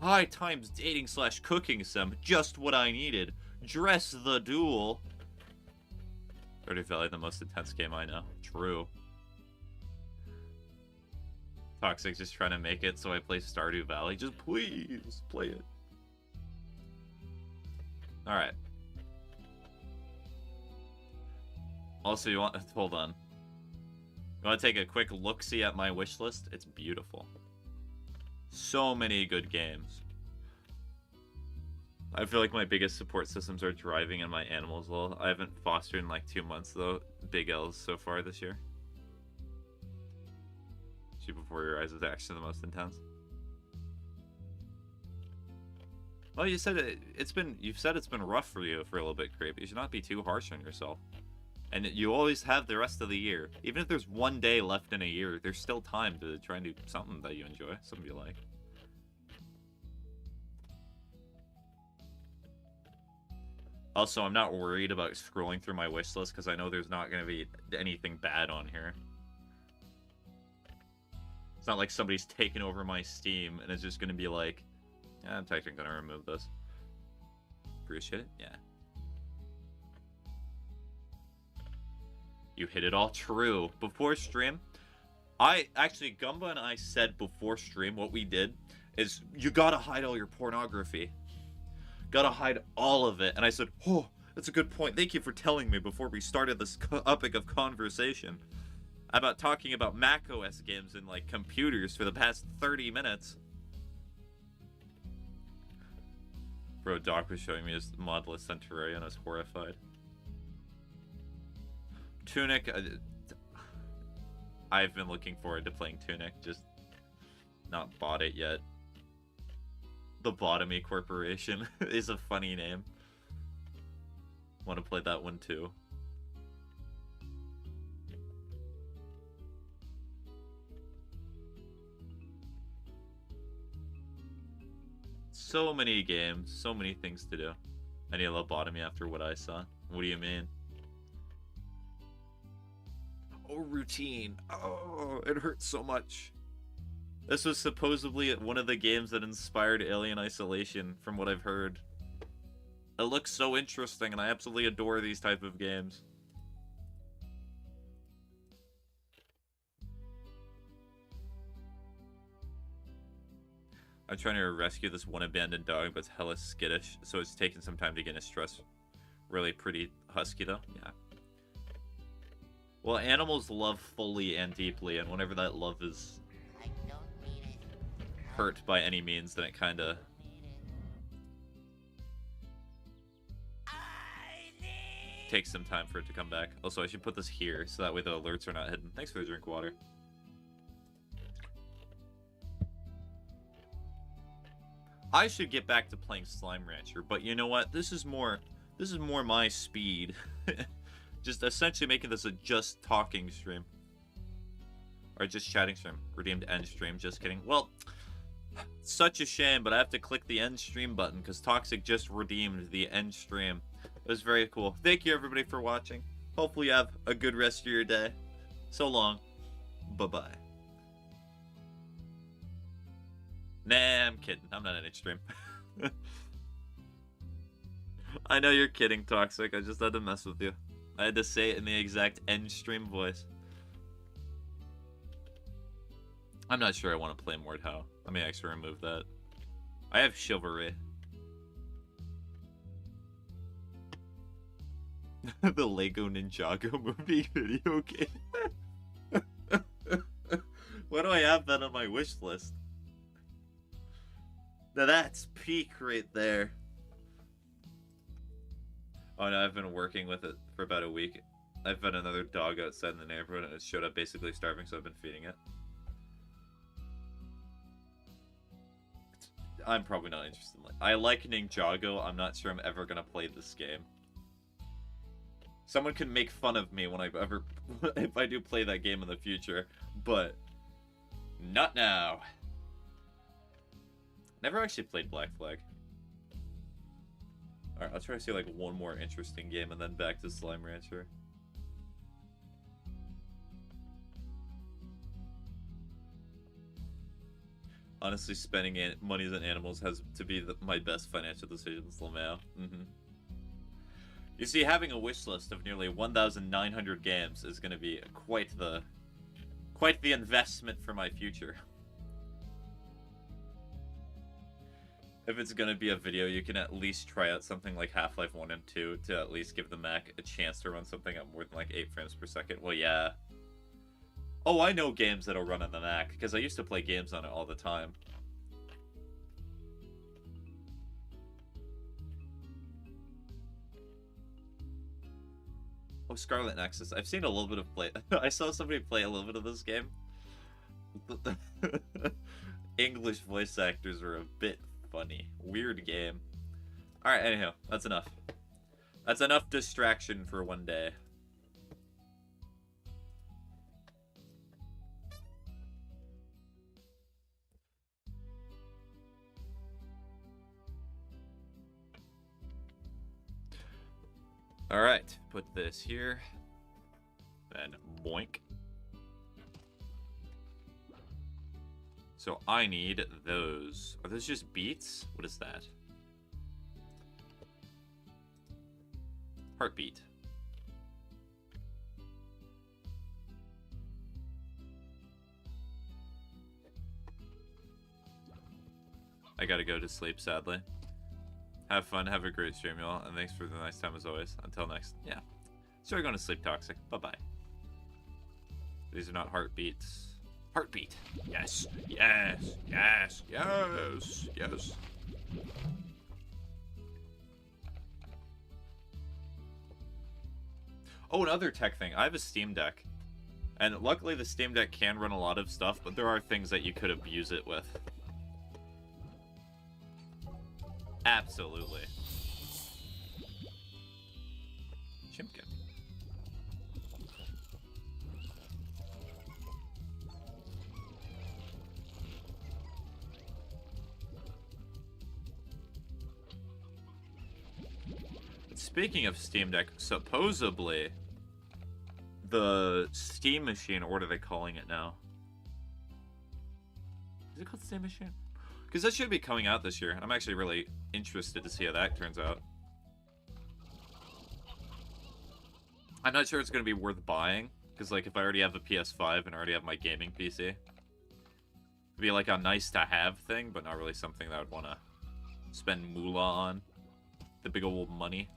High Times Dating / Cooking Sim. Just what I needed. Dress the Duel. Stardew Valley, the most intense game I know. True. Toxic just trying to make it so I play Stardew Valley. Just please play it. Alright. Also, you want... Hold on. You want to take a quick look-see at my wish list? It's beautiful. So many good games. I feel like my biggest support systems are driving and my animals. Well, I haven't fostered in like 2 months, though. Big L's so far this year. Shoot Before Your Eyes is actually the most intense. Well, you said you've said it's been rough for you for a little bit, Creep. You should not be too harsh on yourself. And you always have the rest of the year. Even if there's one day left in a year, there's still time to try and do something that you enjoy, something you like. Also, I'm not worried about scrolling through my wish list because I know there's not going to be anything bad on here. It's not like somebody's taken over my Steam and it's just going to be like, I'm technically going to remove this. Appreciate it? Yeah. You hit it all true. Before stream, Gumba and I said before stream what we did is you gotta hide all your pornography. Gotta hide all of it. And I said, oh, that's a good point. Thank you for telling me before we started this epic of conversation about talking about macOS games and like computers for the past 30 minutes. Bro, Doc was showing me his modless Centurion and I was horrified. Tunic, I've been looking forward to playing Tunic, just not bought it yet. The Botomy Corporation is a funny name. Want to play that one too. So many games, so many things to do. I need a lobotomy after what I saw. What do you mean? Oh, routine. Oh, it hurts so much. This was supposedly one of the games that inspired Alien Isolation, from what I've heard. It looks so interesting, and I absolutely adore these type of games. I'm trying to rescue this one abandoned dog, but it's hella skittish, so it's taking some time to get his stress. Really pretty husky, though. Yeah. Well, animals love fully and deeply, and whenever that love is hurt by any means, then it kind of... takes some time for it to come back. Also, I should put this here, so that way the alerts are not hidden. Thanks for the drink water. I should get back to playing Slime Rancher, but you know what? This is more my speed. Just essentially making this a just talking stream. Or just chatting stream. Redeemed end stream, just kidding. Well, such a shame, but I have to click the end stream button because Toxic just redeemed the end stream. It was very cool. Thank you everybody for watching. Hopefully you have a good rest of your day. So long. Bye-bye. Nah, I'm kidding. I'm not in end stream. I know you're kidding, Toxic. I just had to mess with you. I had to say it in the exact end stream voice. I'm not sure I want to play Mordhau. Let me actually remove that. I have Chivalry. The Lego Ninjago movie video game. Why do I have that on my wish list? Now that's peak right there. Oh no, I've been working with it for about a week. I've found another dog outside in the neighborhood and it showed up basically starving, so I've been feeding it. I'm probably not interested in it. I like Ninjago. I'm not sure I'm ever gonna play this game. Someone can make fun of me when if I do play that game in the future, but not now. Never actually played Black Flag. Alright, I'll try to see like one more interesting game and then back to Slime Rancher. Honestly, spending money on animals has to be my best financial decisions, Lamau. You see, having a wish list of nearly 1,900 games is going to be quite the investment for my future. If it's going to be a video, you can at least try out something like Half-Life 1 and 2 to at least give the Mac a chance to run something at more than like 8 frames per second. Well, yeah. Oh, I know games that'll run on the Mac, because I used to play games on it all the time. Oh, Scarlet Nexus. I've seen a little bit of play. I saw somebody play a little bit of this game. English voice actors are a bit funny. Weird game. Alright, anyhow, that's enough. That's enough distraction for one day. Alright, put this here. Then boink. So I need those. Are those just beats? What is that? Heartbeat. I gotta go to sleep, sadly. Have fun, have a great stream, y'all, and thanks for the nice time as always. Until next, yeah. Sorry, going to sleep, Toxic. Bye-bye. These are not heartbeats. Heartbeat. Yes, yes, yes, yes, yes. Oh, another tech thing. I have a Steam Deck. And luckily the Steam Deck can run a lot of stuff, but there are things that you could abuse it with. Absolutely. Chimkin. Speaking of Steam Deck, supposedly the Steam Machine, or what are they calling it now? Is it called Steam Machine? Because that should be coming out this year, and I'm actually really interested to see how that turns out. I'm not sure it's going to be worth buying, because like if I already have a PS5 and already have my gaming PC, it'd be like a nice-to-have thing, but not really something that I would want to spend moolah on. The big old money.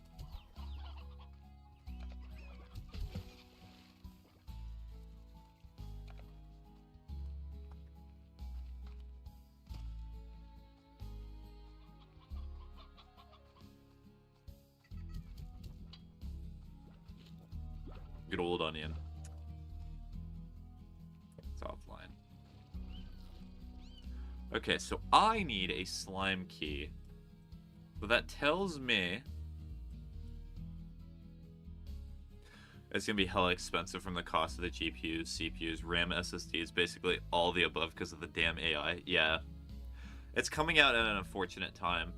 Good old onion. It's offline. Okay, so I need a slime key. So that tells me it's going to be hella expensive from the cost of the GPUs, CPUs, RAM, SSDs, basically all the above because of the damn AI. Yeah. It's coming out at an unfortunate time.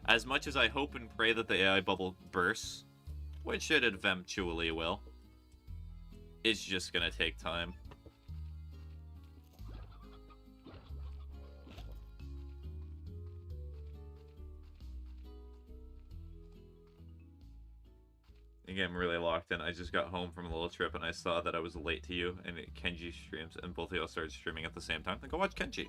As much as I hope and pray that the AI bubble bursts, which it eventually will, it's just going to take time. Again, I'm really locked in. I just got home from a little trip and I saw that I was late to you and Kenji streams, and both of y'all started streaming at the same time. Then go watch Kenji.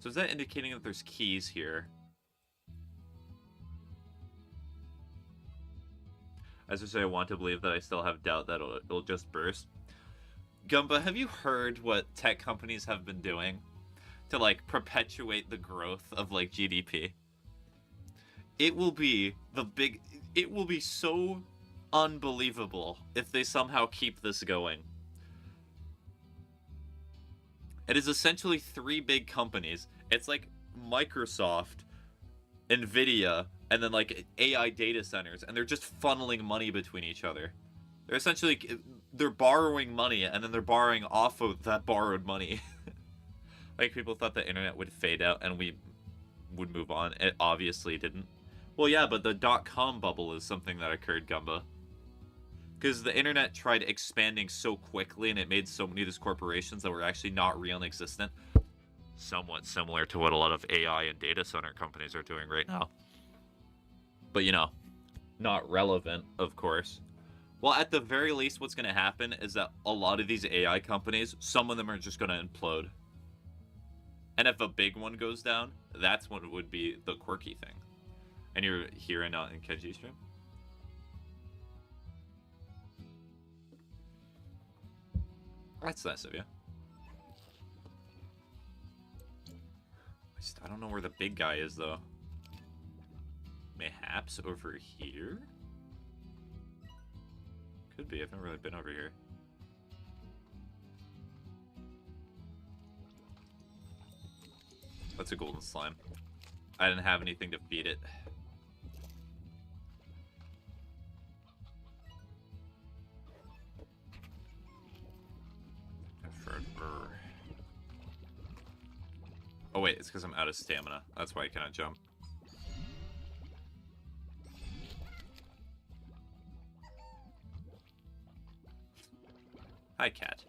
So is that indicating that there's keys here? As I say, I want to believe that I still have doubt that it'll just burst. Gumba, have you heard what tech companies have been doing to, like, perpetuate the growth of, like, GDP? It will be it will be so unbelievable if they somehow keep this going. It is essentially 3 big companies. It's like Microsoft, Nvidia, and then like AI data centers, and they're just funneling money between each other. They're essentially borrowing money, and then they're borrowing off of that borrowed money. Like, people thought the internet would fade out and we would move on. It obviously didn't. Well, yeah, but the .com bubble is something that occurred, Gumba. Because the internet tried expanding so quickly, and it made so many of these corporations that were actually not real and existent. Somewhat similar to what a lot of AI and data center companies are doing right now. But, you know, not relevant, of course. Well, at the very least, what's going to happen is that a lot of these AI companies, some of them are just going to implode. And if a big one goes down, that's what would be the quirky thing. And you're here and not in Kenji's stream? That's nice of you. I don't know where the big guy is, though. Mayhaps over here? Could be. I've never really been over here. That's a golden slime. I didn't have anything to feed it. Oh wait, it's because I'm out of stamina. That's why I cannot jump. Hi, cat.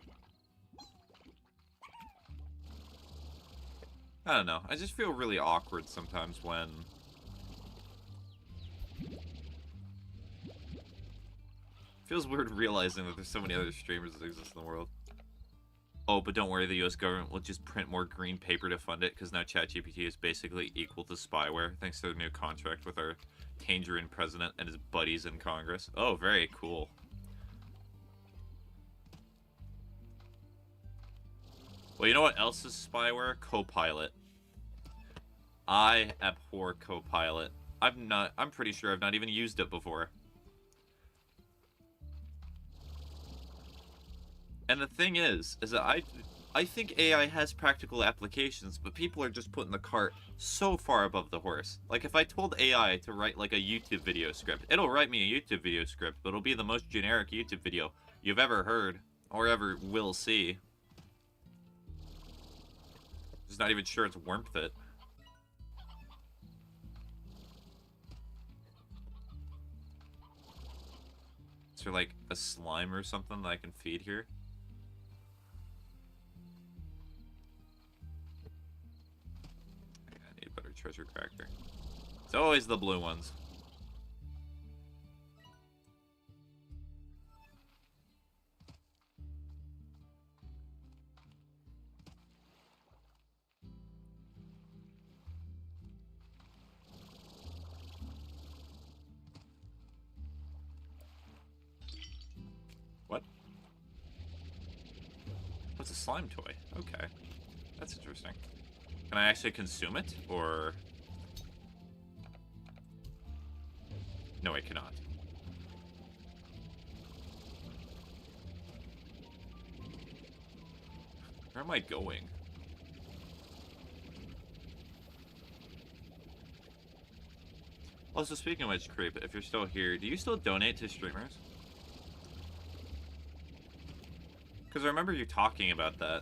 I don't know. I just feel really awkward sometimes when... Feels weird realizing that there's so many other streamers that exist in the world. Oh, but don't worry, the US government will just print more green paper to fund it, because now ChatGPT is basically equal to spyware, thanks to the new contract with our Tangerine president and his buddies in Congress. Oh, very cool. Well, you know what else is spyware? Copilot. I abhor Copilot. I'm pretty sure I've not even used it before. And the thing is that I think AI has practical applications, but people are just putting the cart so far above the horse. Like, if I told AI to write, like, a YouTube video script, it'll write me a YouTube video script, but it'll be the most generic YouTube video you've ever heard, or ever will see. Just not even sure it's worth it. Is there, like, a slime or something that I can feed here? Treasure cracker. It's always the blue ones. What? What's a slime toy? Okay. That's interesting. Can I actually consume it, or... No, I cannot. Where am I going? Also, speaking of which, Creep, if you're still here, do you still donate to streamers? Because I remember you talking about that.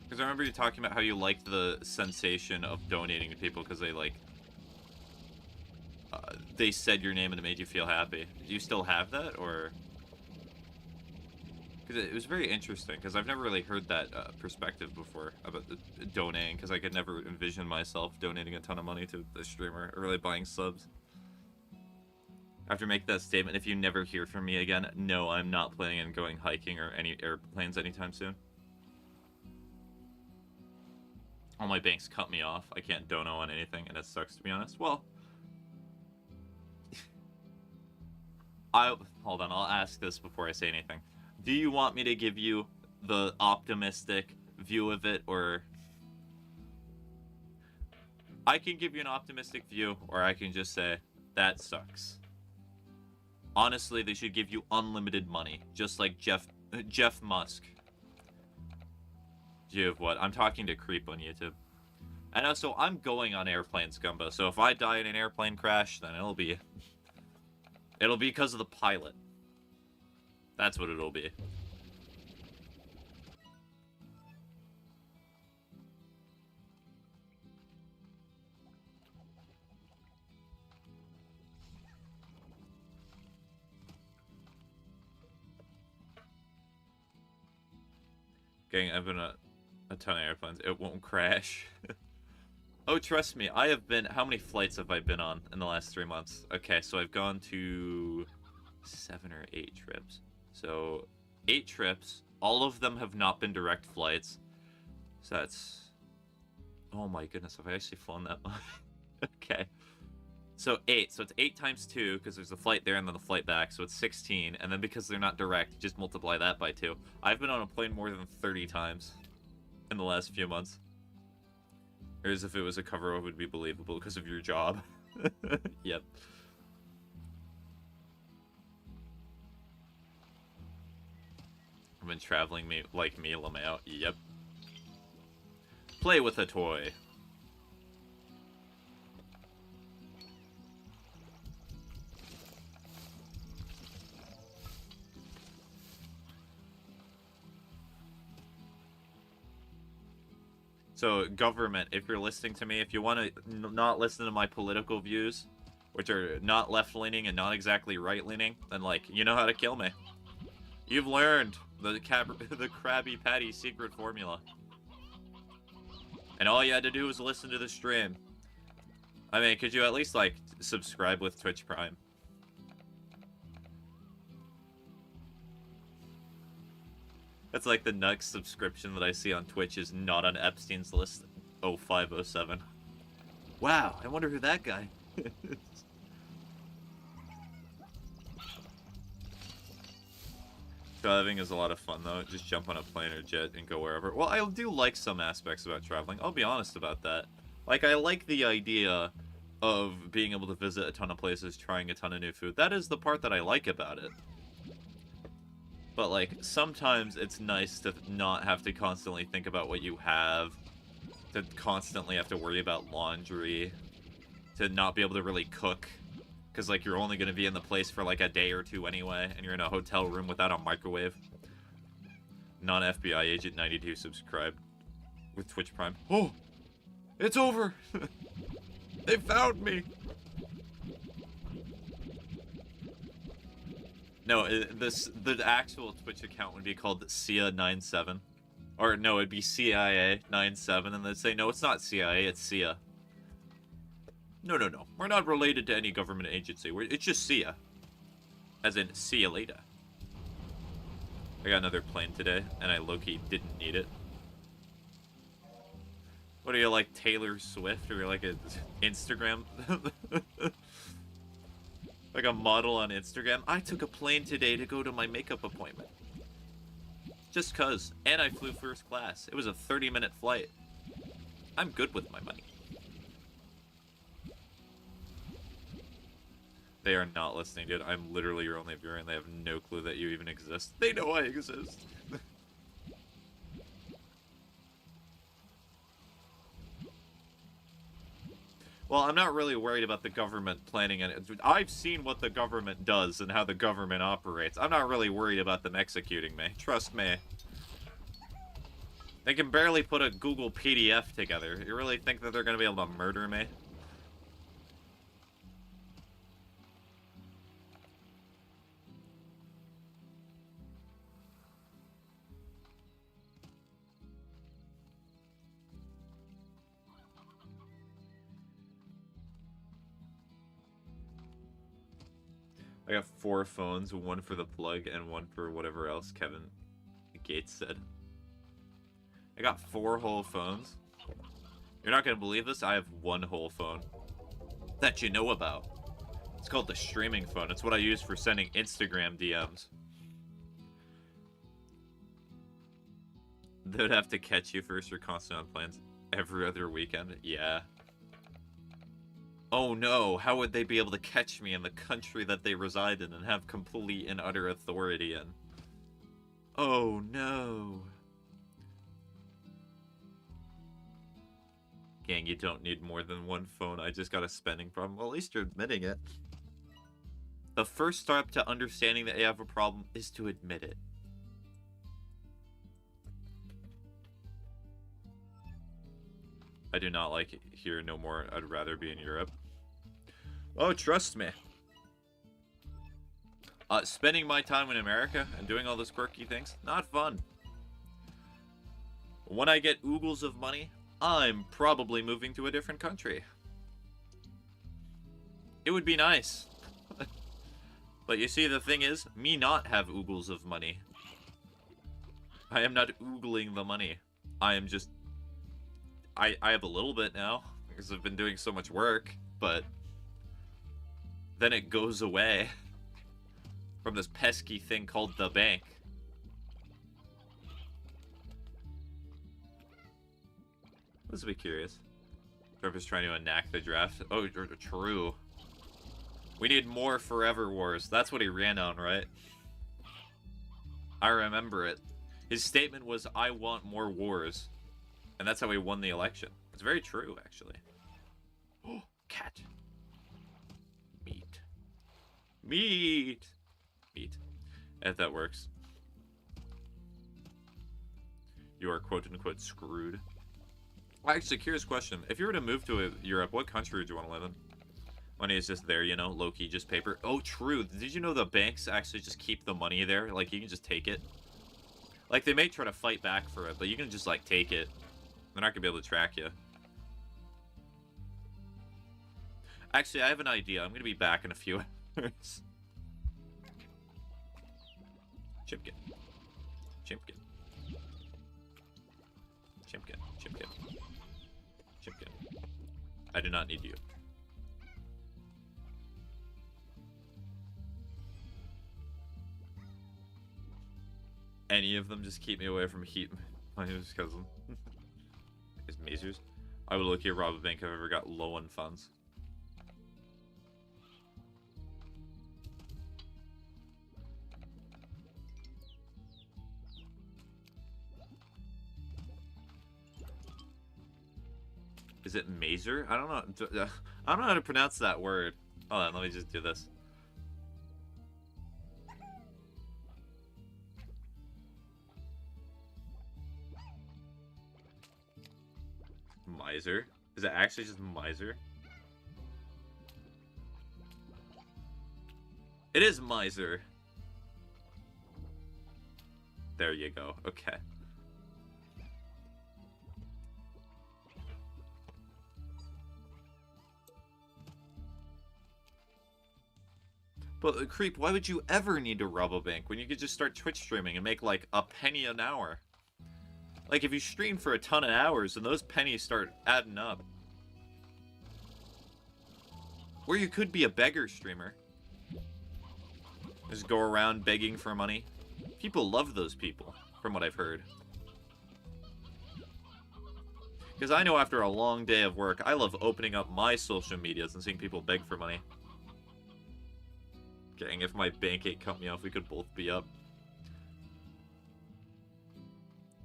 Because I remember you talking about how you liked the sensation of donating to people because they, like, they said your name and it made you feel happy. Do you still have that, or? Because it was very interesting, because I've never really heard that perspective before about the donating, because I could never envision myself donating a ton of money to the streamer, or really buying subs. After making that statement, if you never hear from me again, no, I'm not planning on going hiking or any airplanes anytime soon. All my banks cut me off. I can't dono on anything, and it sucks, to be honest. Well, hold on, I'll ask this before I say anything. Do you want me to give you the optimistic view of it, or... I can give you an optimistic view, or I can just say, that sucks. Honestly, they should give you unlimited money, just like Jeff Musk. You have what? I'm talking to Creep on YouTube. And also, I'm going on airplanes, Gumbo, so if I die in an airplane crash, then it'll be because of the pilot. That's what it'll be. Gang, I've been a ton of airplanes. It won't crash. Oh, trust me, I have been... How many flights have I been on in the last 3 months? Okay, so I've gone to 7 or 8 trips. So, 8 trips. All of them have not been direct flights. So that's... Oh my goodness, have I actually flown that much? Okay. So 8. So it's 8 times 2, because there's a flight there and then the flight back. So it's 16. And then because they're not direct, just multiply that by 2. I've been on a plane more than 30 times in the last few months. Or as if it was a cover, it would be believable because of your job. Yep. I've been traveling like me, LeMayo. Yep. Play with a toy. So, government, if you're listening to me, if you want to not listen to my political views, which are not left-leaning and not exactly right-leaning, then, like, you know how to kill me. You've learned the Krabby Patty secret formula. And all you had to do was listen to the stream. I mean, could you at least, like, subscribe with Twitch Prime? That's like the next subscription that I see on Twitch is not on Epstein's list 0507. Wow, I wonder who that guy is. Driving is a lot of fun though. Just jump on a plane or jet and go wherever. Well, I do like some aspects about traveling. I'll be honest about that. Like, I like the idea of being able to visit a ton of places, trying a ton of new food. That is the part that I like about it. But, like, sometimes it's nice to not have to constantly think about what you have, to constantly have to worry about laundry, to not be able to really cook, because, like, you're only going to be in the place for, like, a day or two anyway, and you're in a hotel room without a microwave. Non-FBI Agent 92 subscribed with Twitch Prime. Oh! It's over! They found me! No, the actual Twitch account would be called CIA97. Or, no, it'd be CIA97, and they'd say, no, it's not CIA, it's CIA. No. We're not related to any government agency. It's just CIA. As in, see you later. I got another plane today, and I low-key didn't need it. What are you, like, Taylor Swift? Or you're like an Instagram... like a model on Instagram? I took a plane today to go to my makeup appointment. Just cuz. And I flew first class. It was a 30-minute flight. I'm good with my money. They are not listening, dude. I'm literally your only viewer, and they have no clue that you even exist. They know I exist. Well, I'm not really worried about the government planning it. I've seen what the government does and how the government operates. I'm not really worried about them executing me. Trust me. They can barely put a Google PDF together. You really think that they're going to be able to murder me? I got 4 phones, one for the plug and one for whatever else Kevin Gates said. I got 4 whole phones. You're not gonna believe this, I have 1 whole phone. That you know about. It's called the streaming phone. It's what I use for sending Instagram DMs. They'd have to catch you first. You're constantly on planes every other weekend. Yeah. Oh no, how would they be able to catch me in the country that they reside in and have complete and utter authority in? Oh no. Gang, you don't need more than 1 phone. I just got a spending problem. Well, at least you're admitting it. The first step to understanding that you have a problem is to admit it. I do not like it here no more. I'd rather be in Europe. Oh, trust me. Spending my time in America and doing all those quirky things, not fun. When I get oogles of money, I'm probably moving to a different country. It would be nice. But you see, the thing is, me not have oogles of money. I am not oogling the money. I am just... I have a little bit now, because I've been doing so much work, but... then it goes away. From this pesky thing called the bank. Let's be curious. Trevor's trying to enact the draft. Oh, true. We need more Forever Wars. That's what he ran on, right? I remember it. His statement was, I want more wars. And that's how he won the election. It's very true, actually. Oh, cat. Meat. Meat! Meat. If that works. You are quote-unquote screwed. Actually, curious question. If you were to move to Europe, what country would you want to live in? Money is just there, you know? Low-key, just paper. Oh, true. Did you know the banks actually just keep the money there? Like, you can just take it. Like, they may try to fight back for it, but you can just, like, take it. They're not going to be able to track you. Actually, I have an idea. I'm going to be back in a few hours. Chimpkin. Chimpkin. Chimpkin. Chimpkin. Chimpkin. I do not need you. Any of them just keep me away from heat. My name is cousin. Is Mazers. I would look here, rob a bank if I ever got low on funds. Is it Mazer? I don't know. I don't know how to pronounce that word. Hold on, let me just do this. Miser? Is it actually just Miser? It is Miser. There you go. Okay. But, Creep, why would you ever need to rob a bank when you could just start Twitch streaming and make, like, a penny an hour? Like, if you stream for a ton of hours and those pennies start adding up. Or you could be a beggar streamer. Just go around begging for money. People love those people, from what I've heard. Because I know after a long day of work, I love opening up my social medias and seeing people beg for money. Gang, if my bank ain't cut me off, we could both be up.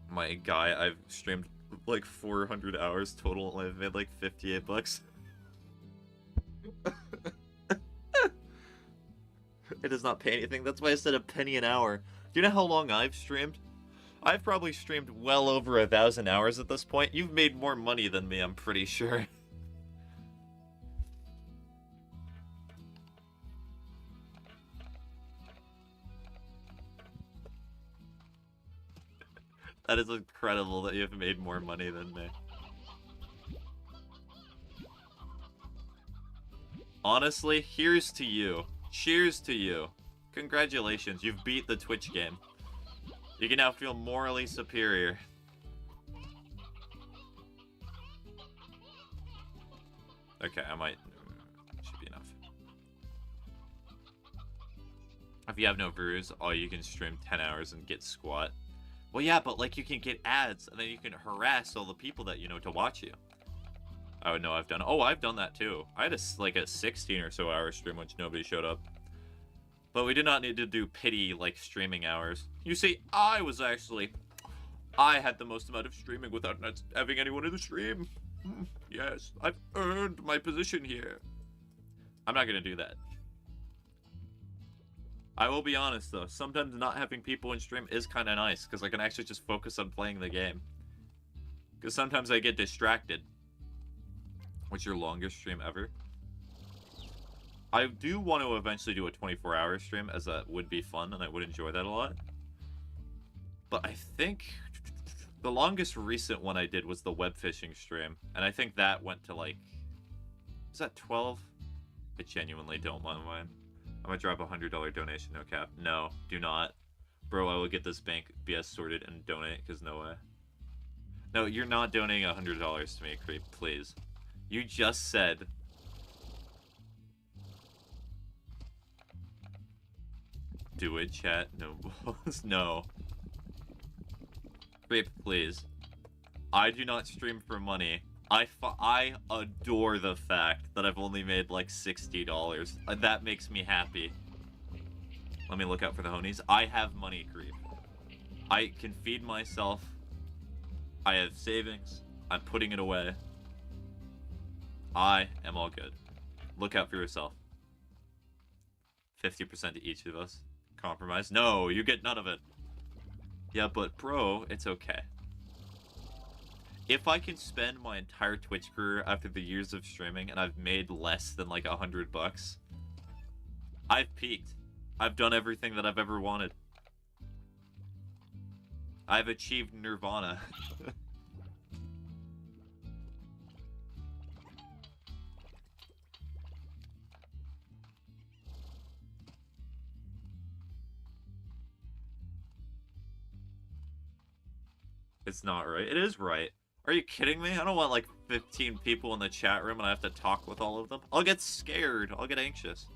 My guy, I've streamed like 400 hours total and I've made like 58 bucks. It does not pay anything. That's why I said a penny an hour. Do you know how long I've streamed? I've probably streamed well over 1,000 hours at this point. You've made more money than me, I'm pretty sure. That is incredible that you've made more money than me. Honestly, here's to you. Cheers to you. Congratulations, you've beat the Twitch game. You can now feel morally superior. Okay, I might... should be enough. If you have no viewers, you can stream 10 hours and get squat. Well, yeah, but, like, you can get ads, and then you can harass all the people that you know to watch you. I would know I've done... Oh, I've done that, too. I had, like, a 16 or so hour stream which nobody showed up. But we did not need to do pity, like, streaming hours. You see, I had the most amount of streaming without not having anyone in the stream. Yes, I've earned my position here. I'm not gonna do that. I will be honest, though. Sometimes not having people in stream is kind of nice, because I can actually just focus on playing the game. Because sometimes I get distracted. What's your longest stream ever? I do want to eventually do a 24-hour stream, as that would be fun, and I would enjoy that a lot. But I think the longest recent one I did was the web fishing stream, and I think that went to, like... Is that 12? I genuinely don't want mine. I'm gonna drop a $100 donation, no cap. No, do not. Bro, I will get this bank BS sorted and donate, because no way. No, you're not donating $100 to me, creep, please. You just said... Do it, chat. No, no. Creep, please. I do not stream for money. I adore the fact that I've only made like $60. That makes me happy. Let me look out for the honies. I have money, creep. I can feed myself. I have savings. I'm putting it away. I am all good. Look out for yourself. 50% to each of us. Compromise? No, you get none of it. Yeah, but bro, it's okay. If I can spend my entire Twitch career after the years of streaming and I've made less than like $100, I've peaked. I've done everything that I've ever wanted. I've achieved nirvana. It's not right. It is right. Are you kidding me? I don't want like 15 people in the chat room and I have to talk with all of them. I'll get scared. I'll get anxious.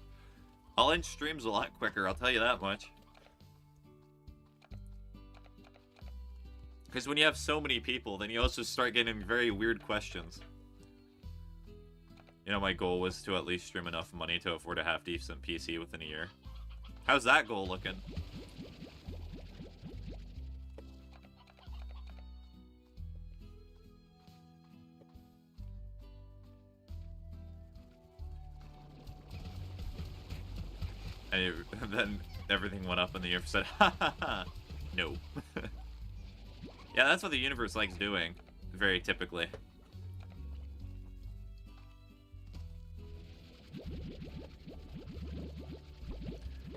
I'll end streams a lot quicker, I'll tell you that much. Because when you have so many people, then you also start getting very weird questions. You know, my goal was to at least stream enough money to afford a half-decent PC within a year. How's that goal looking? And then everything went up and the universe said, ha ha ha, no. Yeah, that's what the universe likes doing, very typically.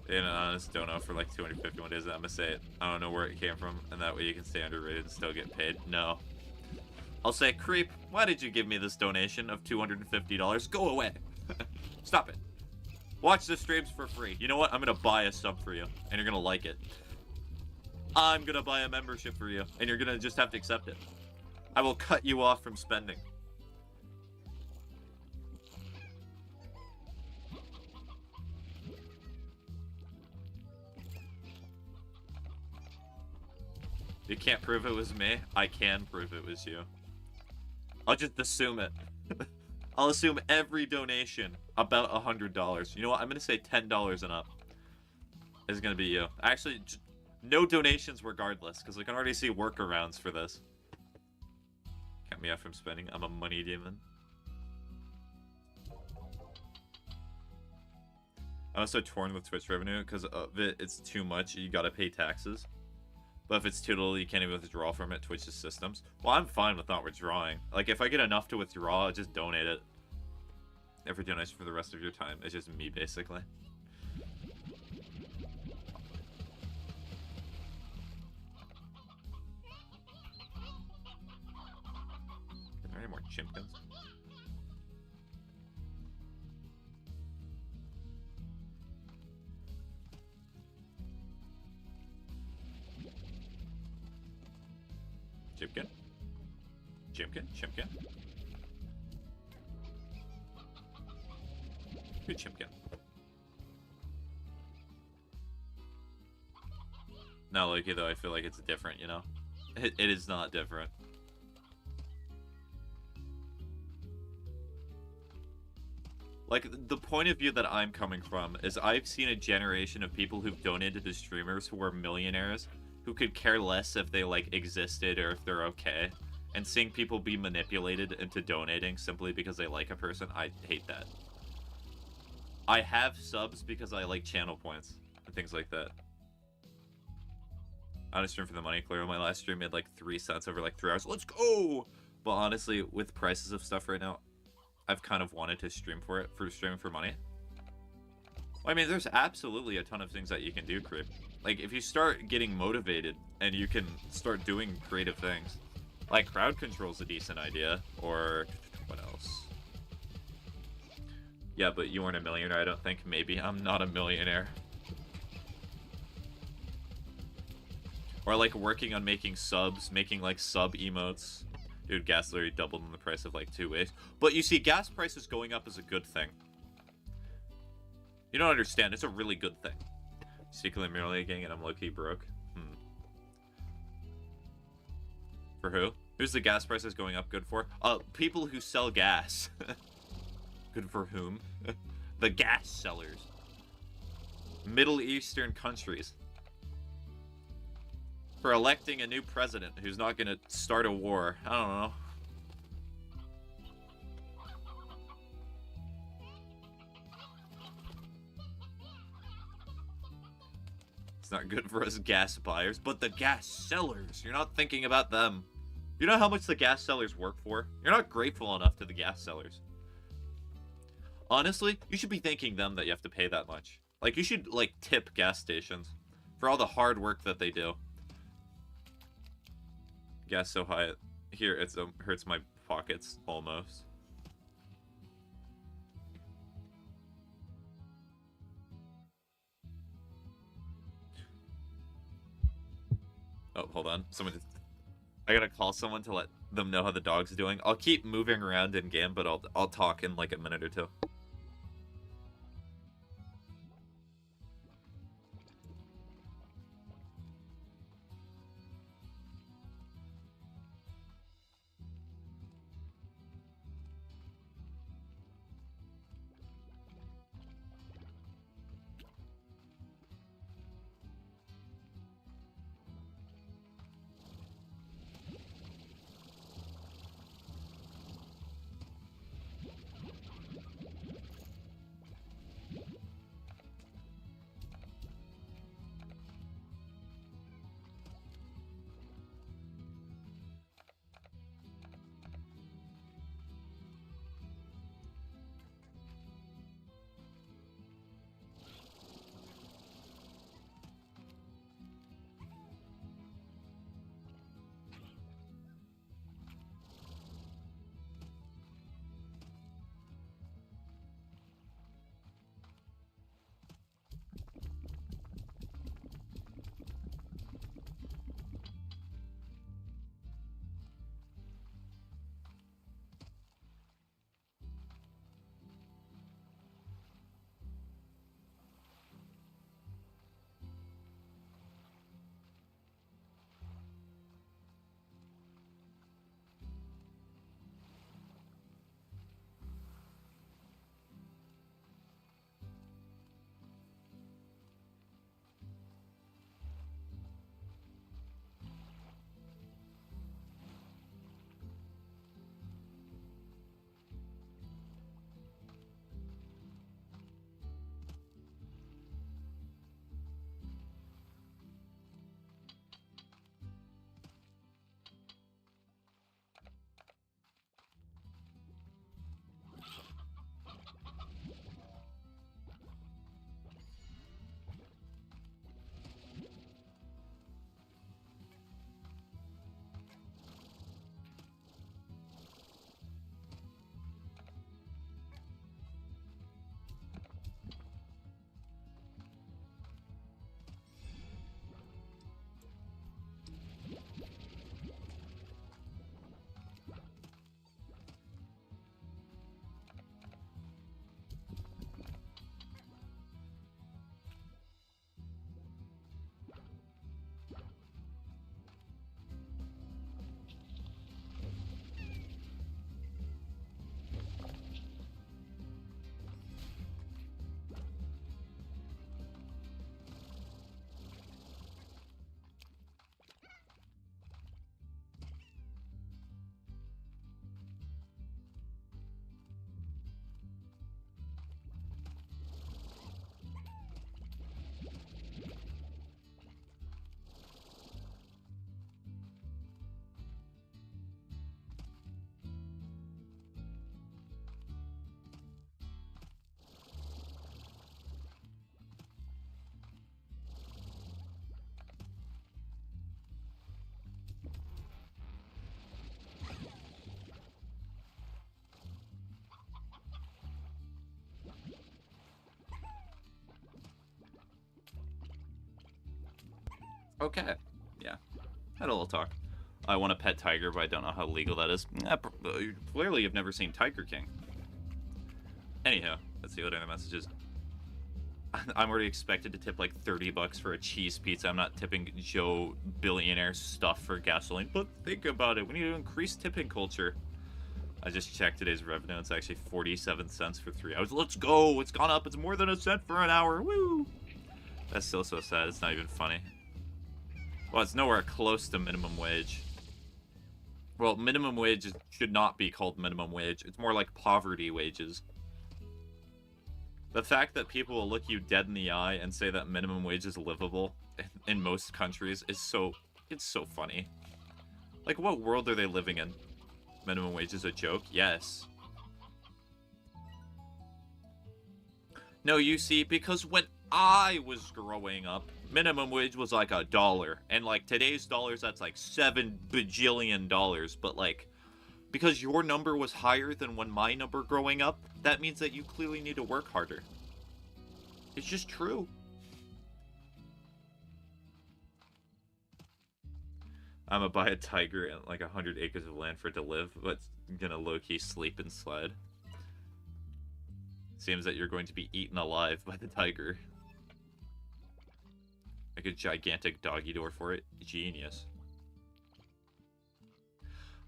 In an honest dono for like 251 days, I'm gonna say it. I don't know where it came from, and that way you can stay underrated and still get paid. No. I'll say, creep, why did you give me this donation of $250? Go away. Stop it. Watch the streams for free. You know what? I'm gonna buy a sub for you, and you're gonna like it. I'm gonna buy a membership for you, and you're gonna just have to accept it. I will cut you off from spending. You can't prove it was me. I can prove it was you. I'll just assume it. I'll assume every donation about $100. You know what? I'm gonna say $10 and up is gonna be you. Actually, no donations regardless, because I can already see workarounds for this. Cut me off from spending. I'm a money demon. I'm also torn with Twitch revenue because of it's too much. You gotta pay taxes. But if it's too little, you can't even withdraw from it. Twitch's systems. Well, I'm fine with not withdrawing. Like, if I get enough to withdraw, I'll just donate it. Every donation for the rest of your time. It's just me, basically. Are there any more chimkins? Chimkin, Chimkin. Good Chimkin. Not Loki though, I feel like it's different, you know? It is not different. Like, the point of view that I'm coming from is I've seen a generation of people who've donated to streamers who are millionaires, who could care less if they, like, existed or if they're okay. And seeing people be manipulated into donating simply because they like a person, I hate that. I have subs because I like channel points and things like that. I don't stream for the money. Clearly, my last stream made like 3 cents over like 3 hours. Let's go! But honestly, with prices of stuff right now, I've kind of wanted to stream for it, for streaming for money. Well, I mean, there's absolutely a ton of things that you can do, Creep. Like, if you start getting motivated and you can start doing creative things, like crowd control's a decent idea, or what else? Yeah, but you weren't a millionaire, I don't think. Maybe I'm not a millionaire. Or like working on making subs, making like sub emotes. Dude, gas literally doubled in the price of like 2 weeks. But you see, gas prices going up is a good thing. You don't understand, it's a really good thing. Secretly merely gang and I'm low-key broke. For who? Who's the gas prices going up good for? People who sell gas. Good for whom? The gas sellers. Middle Eastern countries. For electing a new president who's not gonna start a war. I don't know. It's not good for us gas buyers, but the gas sellers. You're not thinking about them. You know how much the gas sellers work for? You're not grateful enough to the gas sellers. Honestly, you should be thanking them that you have to pay that much. Like, you should, like, tip gas stations for all the hard work that they do. Gas so high here it hurts my pockets almost. Oh, hold on. I gotta call someone to let them know how the dog's doing. I'll keep moving around in game, but I'll talk in like a minute or two. Okay. Yeah. Had a little talk. I want a pet tiger, but I don't know how legal that is. Clearly, you've never seen Tiger King. Anyhow, let's see what other messages. I'm already expected to tip like $30 for a cheese pizza. I'm not tipping Joe billionaire stuff for gasoline. But think about it. We need to increase tipping culture. I just checked today's revenue. It's actually 47 cents for 3 hours. Let's go. It's gone up. It's more than a cent for an hour. Woo. That's still so sad. It's not even funny. Well, it's nowhere close to minimum wage. Well, minimum wage should not be called minimum wage. It's more like poverty wages. The fact that people will look you dead in the eye and say that minimum wage is livable in most countries is so... It's so funny. Like, what world are they living in? Minimum wage is a joke? Yes. No, you see, because when I was growing up, minimum wage was like $1. And, like, today's dollars, that's like $7 bajillion. But, like, because your number was higher than when my number growing up, that means that you clearly need to work harder. It's just true. I'm gonna buy a tiger and like 100 acres of land for it to live, but gonna low-key sleep and sled. Seems that you're going to be eaten alive by the tiger. Make a gigantic doggy door for it. Genius.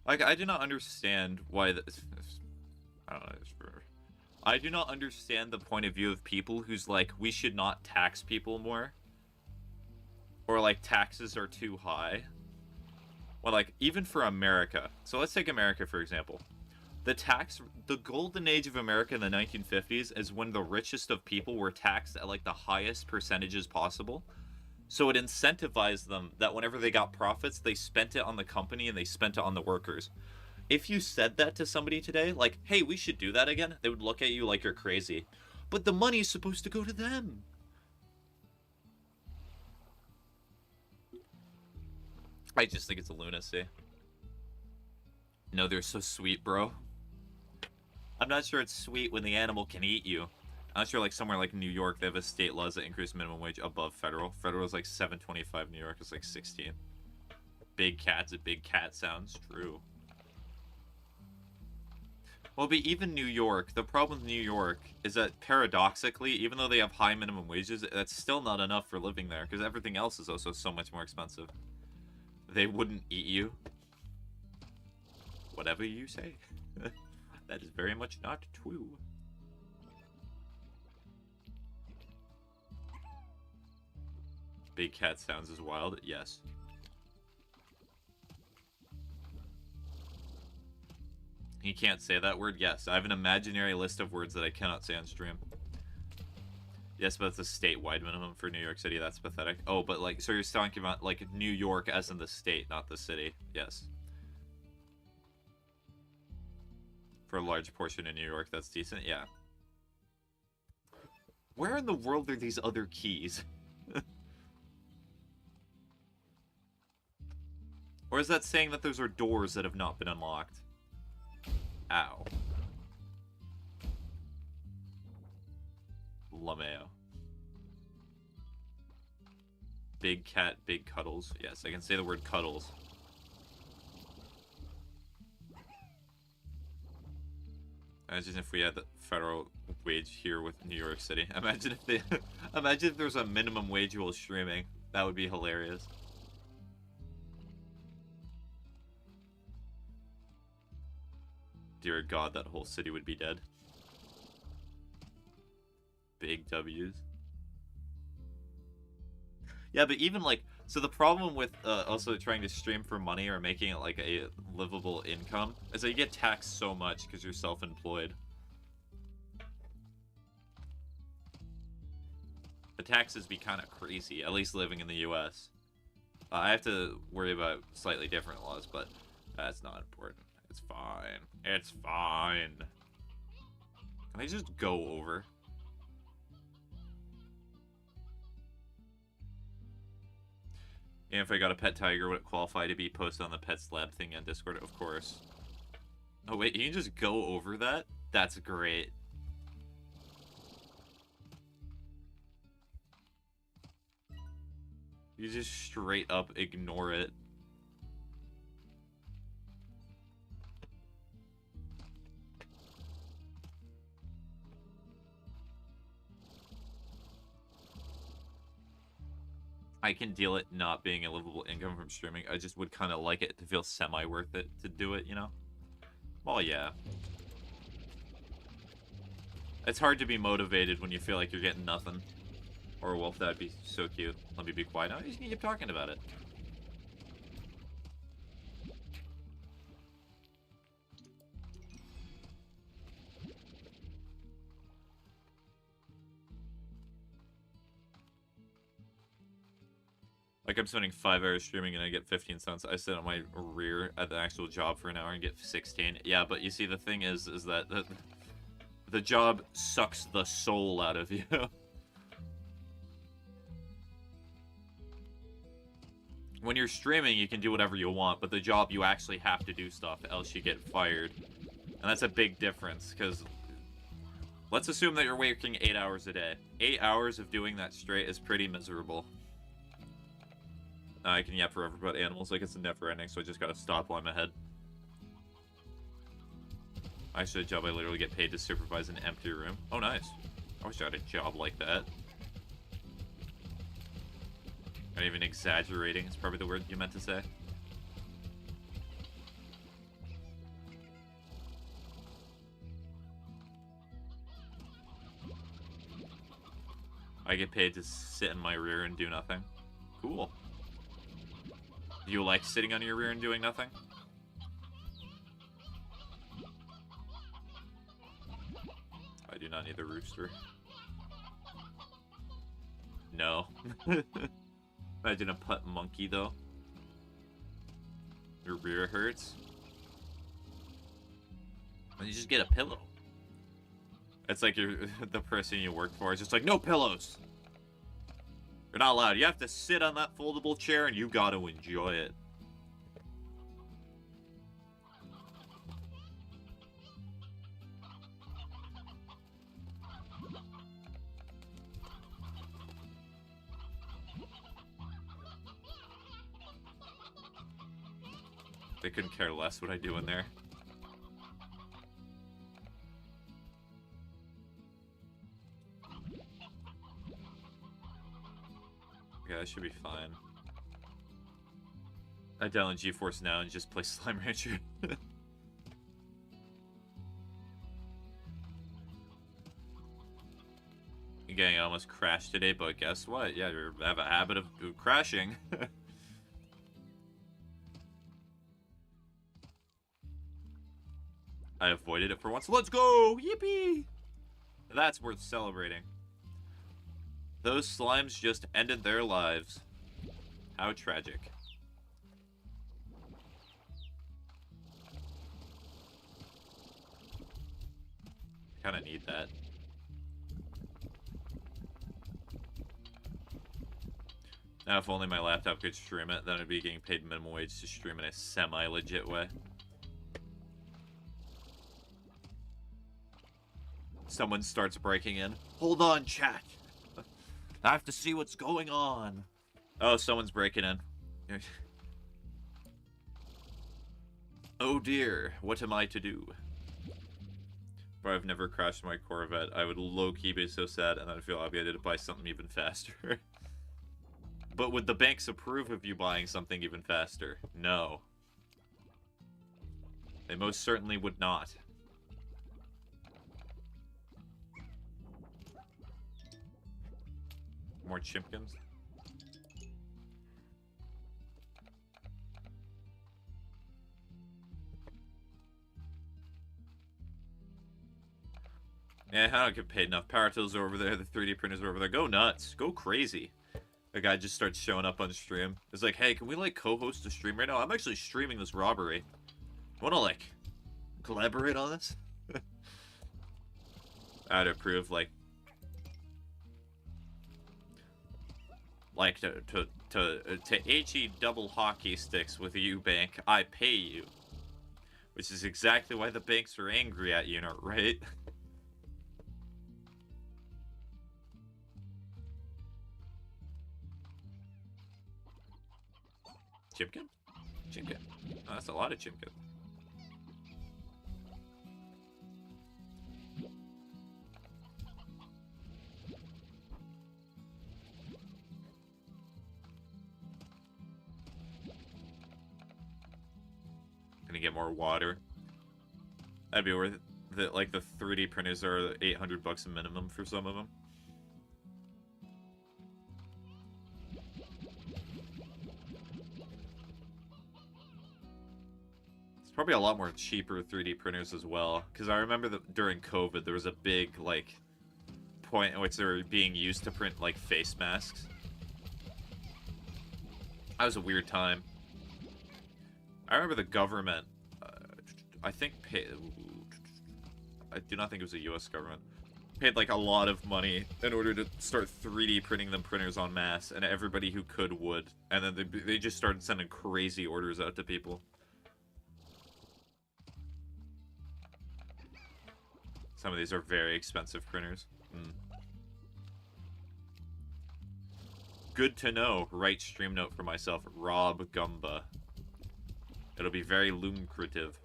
Like, I do not understand why this... I don't know. I do not understand the point of view of people who's like, we should not tax people more. Or like, taxes are too high. Well, like, even for America. So let's take America, for example. The golden age of America in the 1950s is when the richest of people were taxed at, like, the highest percentages possible. So it incentivized them that whenever they got profits, they spent it on the company and they spent it on the workers. If you said that to somebody today, like, hey, we should do that again, they would look at you like you're crazy. But the money's supposed to go to them. I just think it's a lunacy. No, they're so sweet, bro. I'm not sure it's sweet when the animal can eat you. I'm not sure, like, somewhere like New York, they have a state laws that increase minimum wage above federal. Federal is like $7.25. New York is like 16. Big cat's a big cat sounds true. Well, but even New York, the problem with New York is that paradoxically, even though they have high minimum wages, that's still not enough for living there because everything else is also so much more expensive. They wouldn't eat you. Whatever you say. That is very much not true. Big cat sounds as wild. Yes. You can't say that word? Yes. I have an imaginary list of words that I cannot say on stream. Yes, but it's a statewide minimum for New York City. That's pathetic. Oh, but like, so you're talking about like New York as in the state, not the city. Yes. For a large portion of New York, that's decent. Yeah. Where in the world are these other keys? Or is that saying that those are doors that have not been unlocked? Ow. LaMayo. Big cat, big cuddles. Yes, I can say the word cuddles. Imagine if we had the federal wage here with New York City. Imagine if they imagine if there's a minimum wage while streaming. That would be hilarious. Dear God, that whole city would be dead. Big W's. Yeah, but even like, so the problem with also trying to stream for money or making it like a livable income is that you get taxed so much because you're self-employed. The taxes be kind of crazy, at least living in the US. I have to worry about slightly different laws, but that's not important. It's fine. It's fine. Can I just go over? And if I got a pet tiger, would it qualify to be posted on the Pets Lab thing on Discord? Of course. Oh wait, you can just go over that? That's great. You just straight up ignore it. I can deal it not being a livable income from streaming. I just would kind of like it to feel semi-worth it to do it, you know? Well, yeah. It's hard to be motivated when you feel like you're getting nothing. Or, Wolf, that'd be so cute. Let me be quiet. No, you can keep talking about it. Like, I'm spending 5 hours streaming and I get 15 cents. I sit on my rear at the actual job for an hour and get 16. Yeah, but you see, the thing is that the job sucks the soul out of you. When you're streaming, you can do whatever you want, but the job, you actually have to do stuff, else you get fired. And that's a big difference, because let's assume that you're working 8 hours a day. 8 hours of doing that straight is pretty miserable. I can yap forever about animals, like it's never ending, so I just gotta stop while I'm ahead. Actually, a job I literally get paid to supervise an empty room. Oh, nice. I wish I had a job like that. Not even exaggerating is probably the word you meant to say. I get paid to sit in my rear and do nothing. Cool. Do you like sitting on your rear and doing nothing? I do not need the rooster. No. Imagine a pet monkey, though. Your rear hurts. And you just get a pillow. It's like you're the person you work for is just like, no pillows! You're not allowed. You have to sit on that foldable chair and you gotta enjoy it. They couldn't care less what I do in there. Yeah, that should be fine. I download GeForce now and just play Slime Rancher. Again, I almost crashed today, but guess what? Yeah, you have a habit of crashing. I avoided it for once. Let's go! Yippee! That's worth celebrating. Those slimes just ended their lives. How tragic. Kinda need that. Now, if only my laptop could stream it, then I'd be getting paid minimum wage to stream in a semi-legit way. Someone starts breaking in. Hold on, chat. I have to see what's going on. Oh, someone's breaking in. Oh dear, what am I to do? But I've never crashed my Corvette. I would low-key be so sad, and I'd feel obligated to buy something even faster. But would the banks approve of you buying something even faster? No. They most certainly would not. More chimpkins. Yeah, I don't get paid enough. Power tools are over there. The 3D printers are over there. Go nuts. Go crazy. A guy just starts showing up on stream. It's like, hey, can we, like, co-host a stream right now? I'm actually streaming this robbery. Wanna, like, collaborate on this? I'd approve, like to HE double hockey sticks with you, bank. I pay you. Which is exactly why the banks are angry at you, right? Chimkin? Chimkin. Oh, that's a lot of chimkin. Gonna get more water. That'd be worth it. Like the 3D printers are $800 a minimum for some of them. It's probably a lot more cheaper 3D printers as well, because I remember that during COVID there was a big like point in which they were being used to print like face masks. That was a weird time. I remember the government, I think, I do not think it was the U.S. government, paid like a lot of money in order to start 3D printing them printers en masse, and everybody who could would. And then they just started sending crazy orders out to people. Some of these are very expensive printers. Good to know. Write stream note for myself, Rob Gumba. It'll be very lucrative.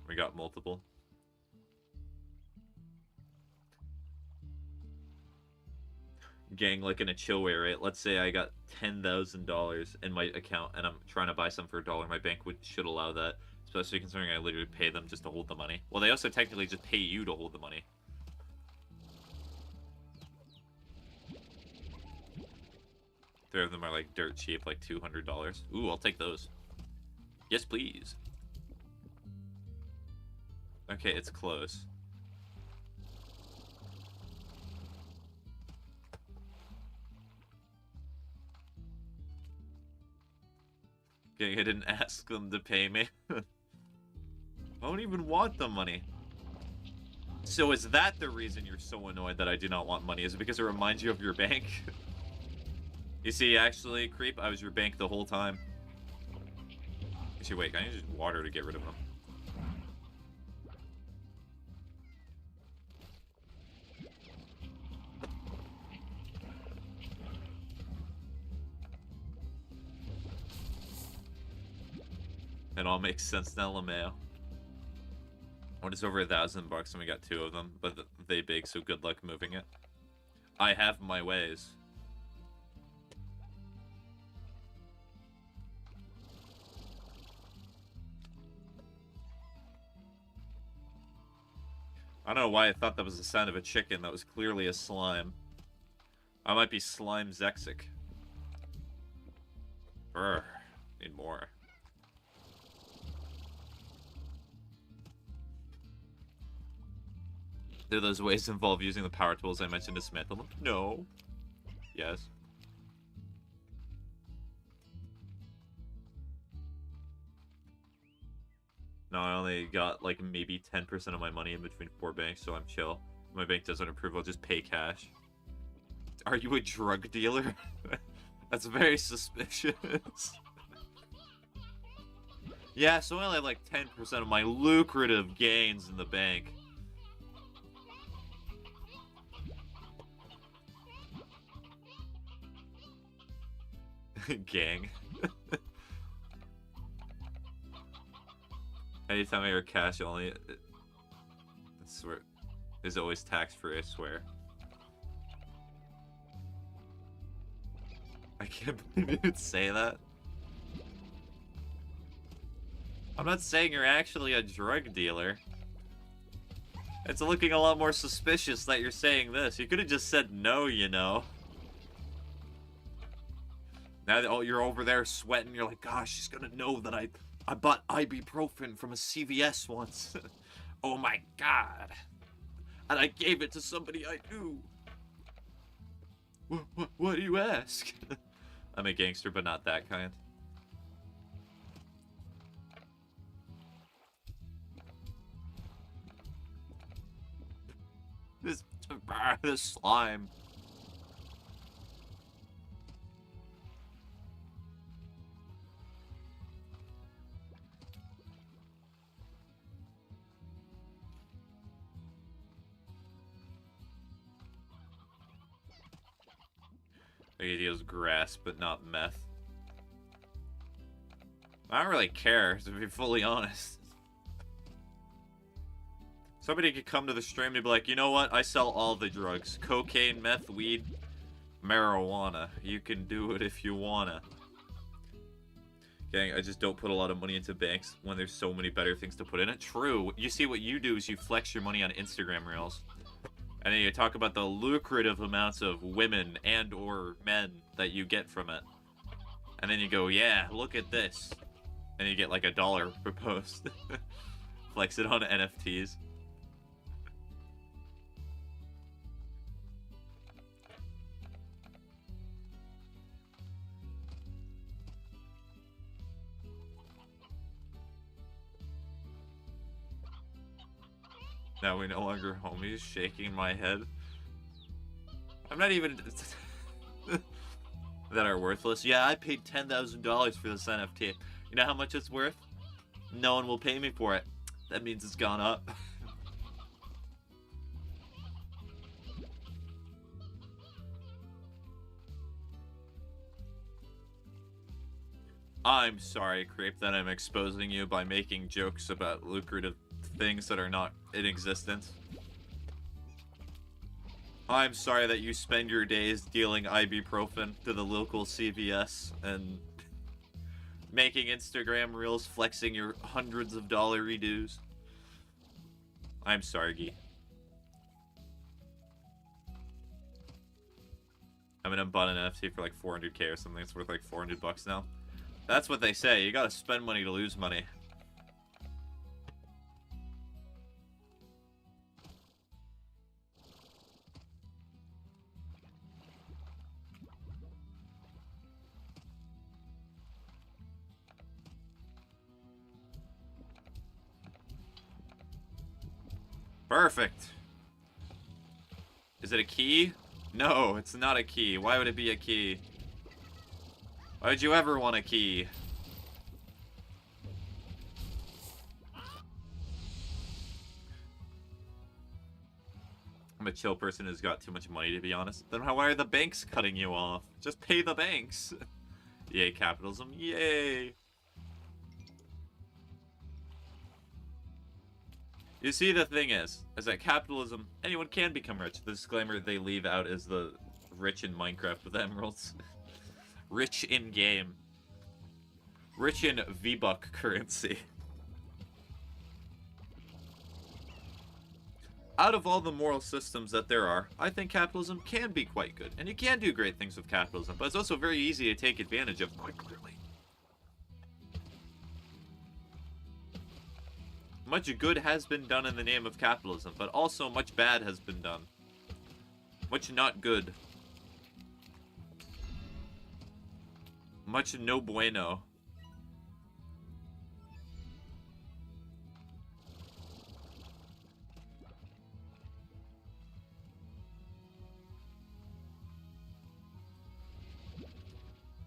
We got multiple. Gang, like in a chill way, right? Let's say I got $10,000 in my account and I'm trying to buy some for $1. My bank should allow that, especially considering I literally pay them just to hold the money. Well, they also technically just pay you to hold the money. Three of them are like dirt cheap, like $200. Ooh, I'll take those. Yes, please. Okay, it's close. Okay, I didn't ask them to pay me. I don't even want the money. So is that the reason you're so annoyed that I do not want money? Is it because it reminds you of your bank? You see, actually, creep, I was your bank the whole time. Actually, wait, can I use water to get rid of them? It all makes sense now, LeMayo. What is over $1,000 and we got 2 of them, but they big, so good luck moving it. I have my ways. I don't know why I thought that was the sound of a chicken. That was clearly a slime. I might be slime zexic. Brr. Need more. Do those ways involve using the power tools I mentioned to dismantle them? No. Yes. No, I only got like maybe 10% of my money in between 4 banks, so I'm chill. If my bank doesn't approve, I'll just pay cash. Are you a drug dealer? That's very suspicious. Yeah, so I only have like 10% of my lucrative gains in the bank. Gang. Anytime I hear cash only, I swear, is always tax-free, I swear. I can't believe you would say that. I'm not saying you're actually a drug dealer. It's looking a lot more suspicious that you're saying this. You could have just said no, you know. Now that you're over there sweating, you're like, gosh, she's gonna know that I bought ibuprofen from a CVS once. Oh my god. And I gave it to somebody I knew. What do you ask? I'm a gangster, but not that kind. This slime. He deals grass, but not meth. I don't really care, to be fully honest. Somebody could come to the stream and be like, you know what? I sell all the drugs. Cocaine, meth, weed, marijuana. You can do it if you wanna. Gang, I just don't put a lot of money into banks when there's so many better things to put in it. True. You see, what you do is you flex your money on Instagram Reels. And then you talk about the lucrative amounts of women and or men that you get from it. And then you go, yeah, look at this. And you get like $1 per post. Flex it on NFTs. Now we no longer homies, shaking my head. I'm not even... that are worthless. Yeah, I paid $10,000 for this NFT. You know how much it's worth? No one will pay me for it. That means it's gone up. I'm sorry, Creep, that I'm exposing you by making jokes about lucrative things that are not in existence. I'm sorry that you spend your days dealing ibuprofen to the local CVS and making Instagram Reels flexing your hundreds of dollar redos. I'm sorry, Gee. I'm gonna buy an NFT for like 400k or something. It's worth like 400 bucks now. That's what they say. You gotta spend money to lose money. Perfect. Is it a key? No, it's not a key. Why would it be a key? Why would you ever want a key? I'm a chill person who's got too much money, to be honest. Then why are the banks cutting you off? Just pay the banks. Yay, capitalism. Yay. You see, the thing is that capitalism, anyone can become rich. The disclaimer they leave out is the rich in Minecraft with emeralds. Rich in game. Rich in V-Buck currency. Out of all the moral systems that there are, I think capitalism can be quite good. And you can do great things with capitalism, but it's also very easy to take advantage of quite clearly. Much good has been done in the name of capitalism, but also much bad has been done. Much not good. Much no bueno.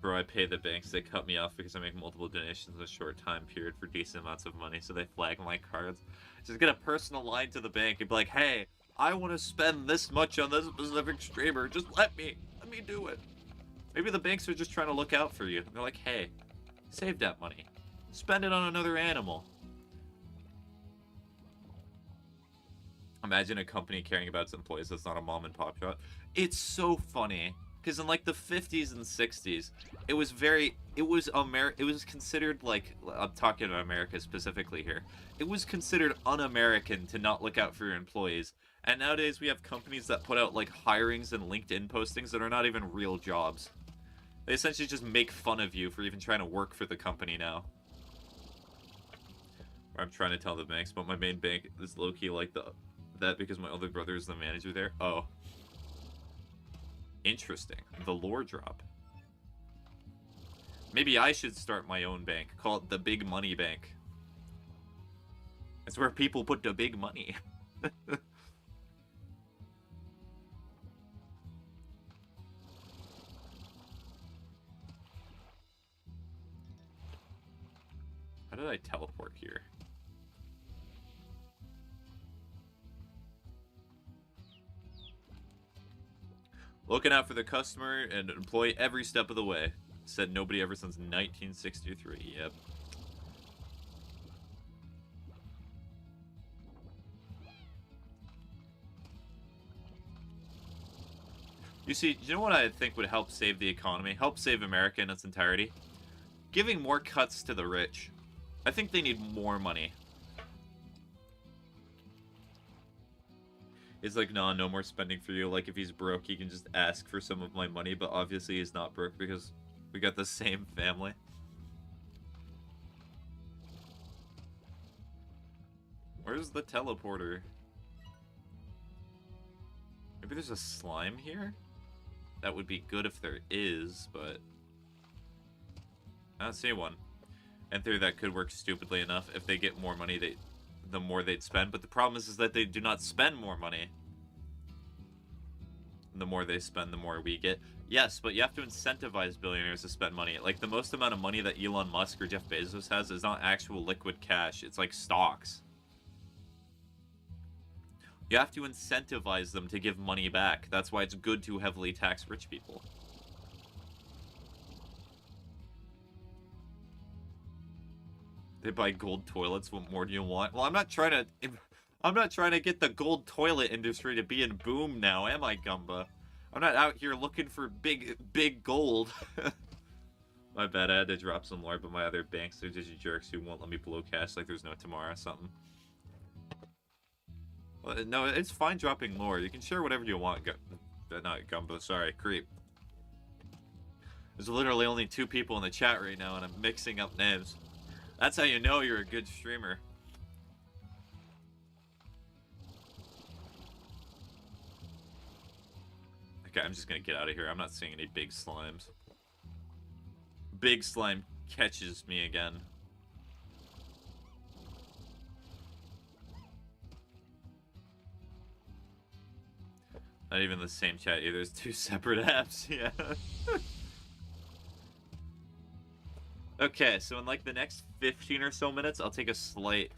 Bro, I pay the banks. They cut me off because I make multiple donations in a short time period for decent amounts of money, so they flag my cards. Just get a personal line to the bank and be like, hey, I want to spend this much on this specific streamer. Just let me do it. Maybe the banks are just trying to look out for you. They're like, hey, save that money. Spend it on another animal. Imagine a company caring about its employees that's not a mom and pop shop. It's so funny. Because in like the 50s and 60s, it was considered like, I'm talking about America specifically here, it was considered un-American to not look out for your employees. And nowadays we have companies that put out like hirings and LinkedIn postings that are not even real jobs. They essentially just make fun of you for even trying to work for the company now. I'm trying to tell the banks, but my main bank is low-key like that because my older brother is the manager there. Oh. Interesting. The lore drop. Maybe I should start my own bank. Call it the Big Money Bank. It's where people put the big money. How did I teleport here? Looking out for the customer and employee every step of the way. Said nobody ever since 1963. Yep. You see, you know what I think would help save the economy? Help save America in its entirety? Giving more cuts to the rich. I think they need more money. It's like, nah, no more spending for you. Like, if he's broke, he can just ask for some of my money, but obviously he's not broke because we got the same family. Where's the teleporter? Maybe there's a slime here? That would be good if there is, but I don't see one. In theory, that could work stupidly enough. If they get more money, the more they'd spend. But the problem is that they do not spend more money. The more they spend, the more we get. Yes, but you have to incentivize billionaires to spend money. Like, the most amount of money that Elon Musk or Jeff Bezos has is not actual liquid cash. It's like stocks. You have to incentivize them to give money back. That's why it's good to heavily tax rich people. They buy gold toilets. What more do you want? Well, I'm not trying to get the gold toilet industry to be in boom now, am I, Gumba? I'm not out here looking for big gold. My bad, I had to drop some lore, but my other banks, they're just jerks who won't let me blow cash like there's no tomorrow or something. Well, no, it's fine dropping lore. You can share whatever you want. Not Gumbo, sorry, Creep. There's literally only 2 people in the chat right now, and I'm mixing up names. That's how you know you're a good streamer. Okay, I'm just gonna get out of here. I'm not seeing any big slimes. Big slime catches me again. Not even the same chat either. There's 2 separate apps, yeah. Okay, so in like the next 15 or so minutes, I'll take a slight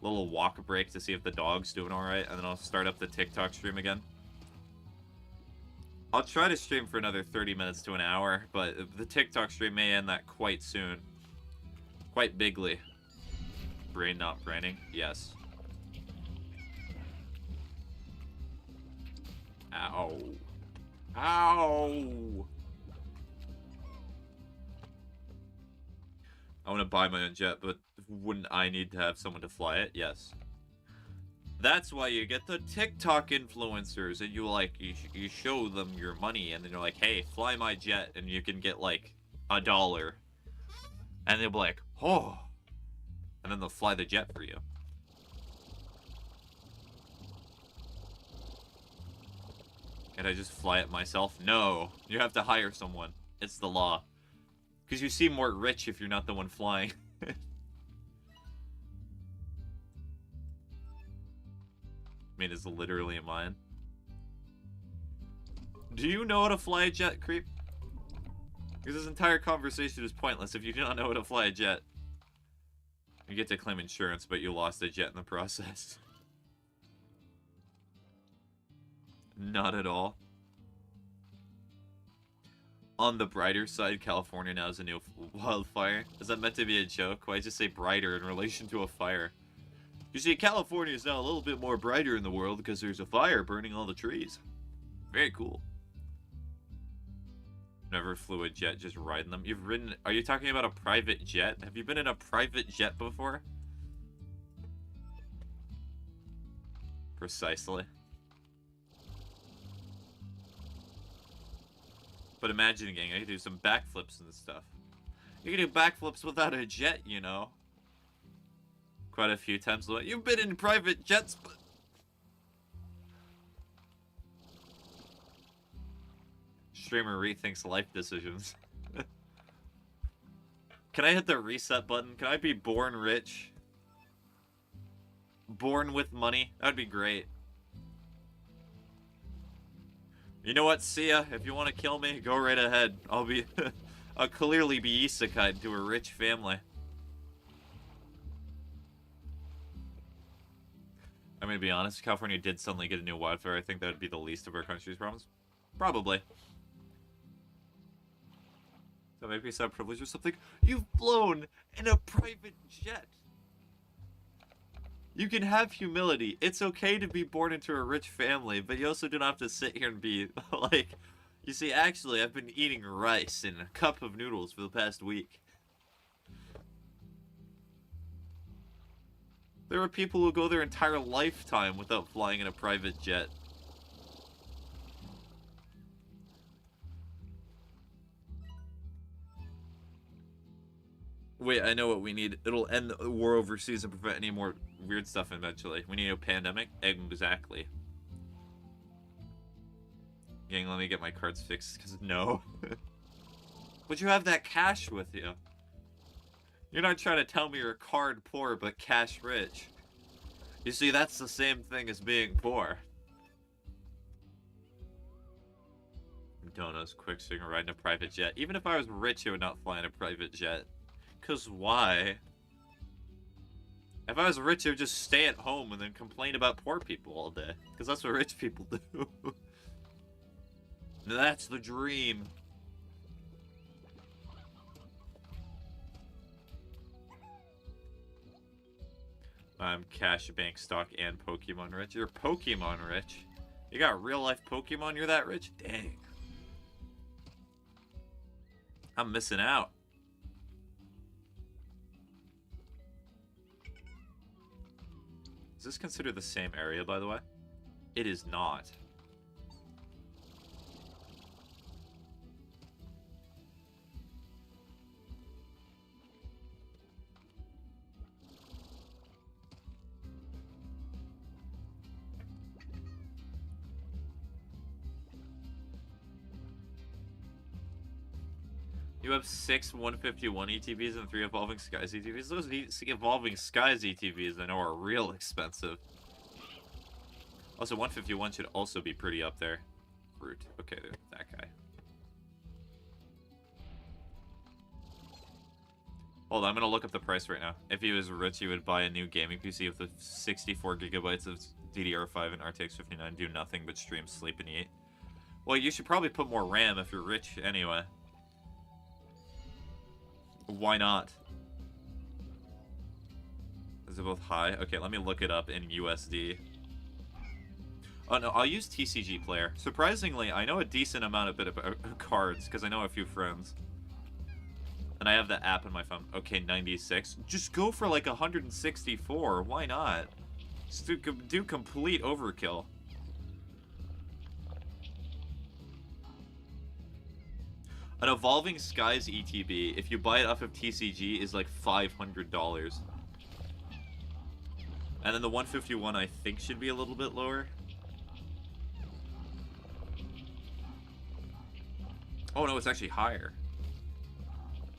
little walk break to see if the dog's doing alright, and then I'll start up the TikTok stream again. I'll try to stream for another 30 minutes to an hour, but the TikTok stream may end that quite soon. Quite bigly. Brain not braining? Yes. Ow. Ow! I want to buy my own jet, but wouldn't I need to have someone to fly it? Yes. That's why you get the TikTok influencers, and you show them your money, and then you're like, hey, fly my jet, and you can get like $1. And they'll be like, oh. And then they'll fly the jet for you. Can I just fly it myself? No. You have to hire someone. It's the law. Because you seem more rich if you're not the one flying. I mean, it's literally mine. Do you know how to fly a jet, Creep? Because this entire conversation is pointless if you do not know how to fly a jet. You get to claim insurance, but you lost a jet in the process. Not at all. On the brighter side, California now is a new wildfire. Is that meant to be a joke? Why just say brighter in relation to a fire? You see, California is now a little bit more brighter in the world because there's a fire burning all the trees. Very cool. Never flew a jet, just riding them. You've ridden... Are you talking about a private jet? Have you been in a private jet before? Precisely. But imagine again, I could do some backflips and stuff. You can do backflips without a jet, you know. Quite a few times. You've been in private jets, but... Streamer rethinks life decisions. Can I hit the reset button? Can I be born rich? Born with money? That'd be great. You know what, see ya. If you want to kill me, go right ahead. I'll clearly be isekai'd to a rich family. I'm gonna be honest, if California did suddenly get a new wildfire, I think that would be the least of our country's problems. Probably. So maybe it's not privilege or something. You've flown in a private jet. You can have humility. It's okay to be born into a rich family, but you also do not have to sit here and be like, You see, actually, I've been eating rice and a cup of noodles for the past week. There are people who go their entire lifetime without flying in a private jet. Wait, I know what we need. It'll end the war overseas and prevent any more weird stuff eventually. We need a pandemic? Exactly. Gang, let me get my cards fixed, because no. But you have that cash with you. You're not trying to tell me you're card poor, but cash rich. You see, that's the same thing as being poor. Donuts, quick so you can ride in a private jet. Even if I was rich, I would not fly in a private jet. Because why? If I was rich, I would just stay at home and then complain about poor people all day. Because that's what rich people do. That's the dream. I'm cash, bank, stock, and Pokemon rich. You're Pokemon rich? You got real life Pokemon, you're that rich? Dang. I'm missing out. Is this considered the same area, by the way? It is not. You have 6 151 ETBs and 3 Evolving Skies ETBs. Those Evolving Skies ETBs I know are real expensive. Also, 151 should also be pretty up there. Fruit. Okay, that guy. Hold on, I'm gonna look up the price right now. If he was rich, he would buy a new gaming PC with the 64 gigabytes of DDR5 and RTX 59, do nothing but stream, sleep, and eat. Well, you should probably put more RAM if you're rich anyway. Why not? Is it both high? Okay, let me look it up in USD. Oh no, I'll use TCG Player. Surprisingly, I know a decent amount of cards, because I know a few friends. And I have the app on my phone. Okay, 96. Just go for like 164. Why not? Just do complete overkill. An Evolving Skies ETB, if you buy it off of TCG, is like $500. And then the 151, I think, should be a little bit lower. Oh, no, it's actually higher.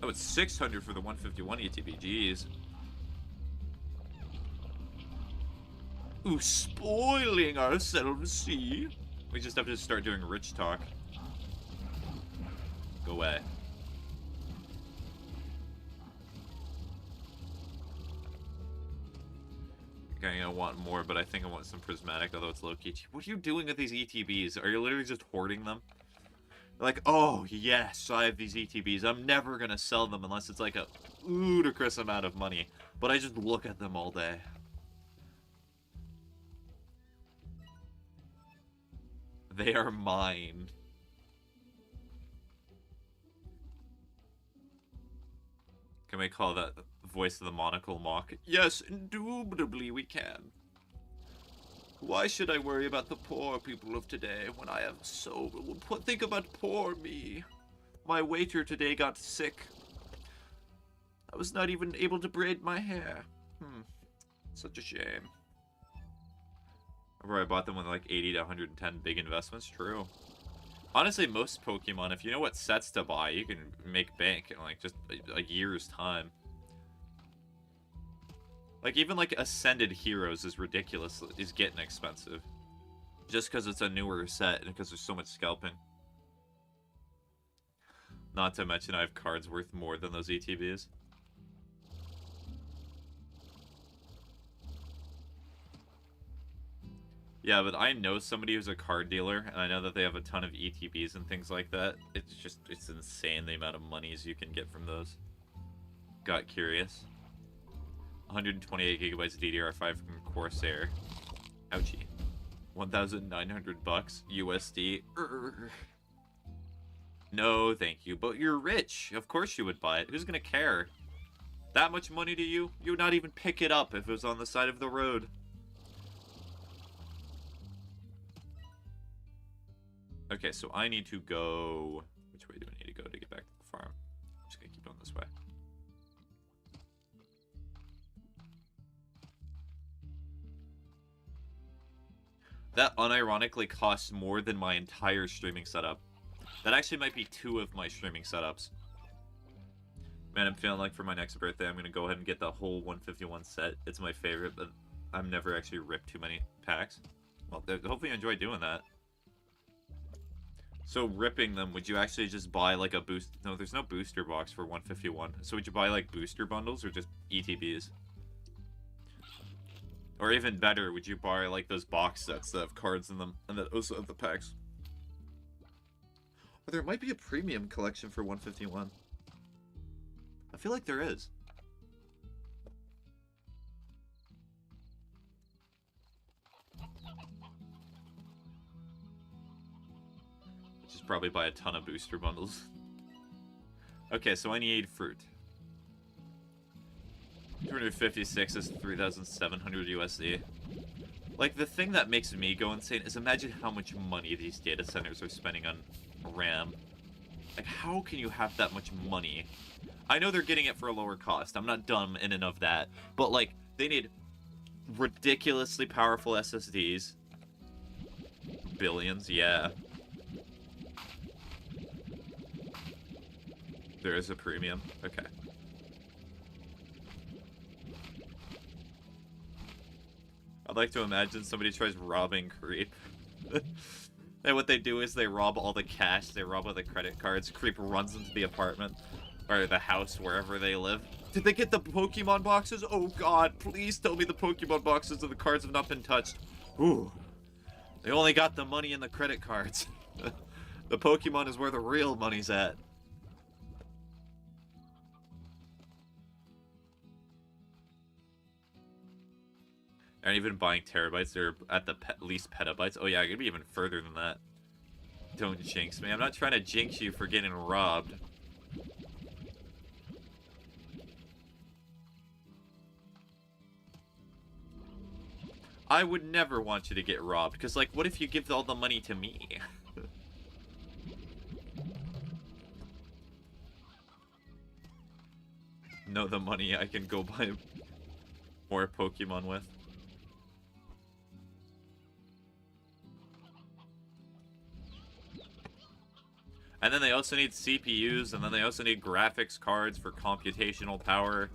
Oh, it's 600 for the 151 ETB. Jeez. Ooh, spoiling ourselves, see? We just have to start doing rich talk. Go away. Okay, I want more, but I think I want some prismatic, although it's low-key. What are you doing with these ETBs? Are you literally just hoarding them? Like, oh, yes, I have these ETBs. I'm never gonna sell them unless it's like a ludicrous amount of money. But I just look at them all day. They are mine. Can we call that voice of the monocle mock? Yes, indubitably we can. Why should I worry about the poor people of today when I have so... Think about poor me. My waiter today got sick. I was not even able to braid my hair. Such a shame. Remember I bought them with like 80 to 110 big investments? True. Honestly, most Pokemon, if you know what sets to buy, you can make bank in like just a year's time. Like even like Ascended Heroes is ridiculous, is getting expensive. Just because it's a newer set and because there's so much scalping. Not to mention I have cards worth more than those ETBs. Yeah, but I know somebody who's a card dealer, and I know that they have a ton of ETBs and things like that. It's insane the amount of monies you can get from those. Got curious. 128 gigabytes of DDR5 from Corsair. Ouchie. 1,900 bucks USD. No, thank you. But you're rich. Of course you would buy it. Who's gonna care? That much money to you? You would not even pick it up if it was on the side of the road. Okay, so I need to go... Which way do I need to go to get back to the farm? I'm just gonna keep going this way. That unironically costs more than my entire streaming setup. That actually might be 2 of my streaming setups. Man, I'm feeling like for my next birthday, I'm going to go ahead and get the whole 151 set. It's my favorite, but I've never actually ripped too many packs. Well, hopefully you enjoy doing that. So ripping them, would you actually just buy like a boost? No, there's no booster box for 151. So would you buy like booster bundles or just ETBs? Or even better, would you buy like those box sets that have cards in them and that also have the packs? Or there might be a premium collection for 151. I feel like there is. Just probably buy a ton of booster bundles. Okay, so I need fruit. 256 is 3,700 USD. Like, the thing that makes me go insane is imagine how much money these data centers are spending on RAM. Like, how can you have that much money? I know they're getting it for a lower cost. I'm not dumb in and of that. But, like, they need ridiculously powerful SSDs. Billions, yeah. There is a premium. Okay. I'd like to imagine somebody tries robbing Creep. And what they do is they rob all the cash, they rob all the credit cards. Creep runs into the apartment, or the house, wherever they live. Did they get the Pokemon boxes? Oh god, please tell me the Pokemon boxes and the cards have not been touched. Ooh. They only got the money and the credit cards. The Pokemon is where the real money's at. Aren't even buying terabytes, they're at the least petabytes. Oh yeah, I could be even further than that. Don't jinx me. I'm not trying to jinx you for getting robbed. I would never want you to get robbed, because, like, what if you give all the money to me? No, the money I can go buy more Pokemon with. And then they also need CPUs, and then they also need graphics cards for computational power.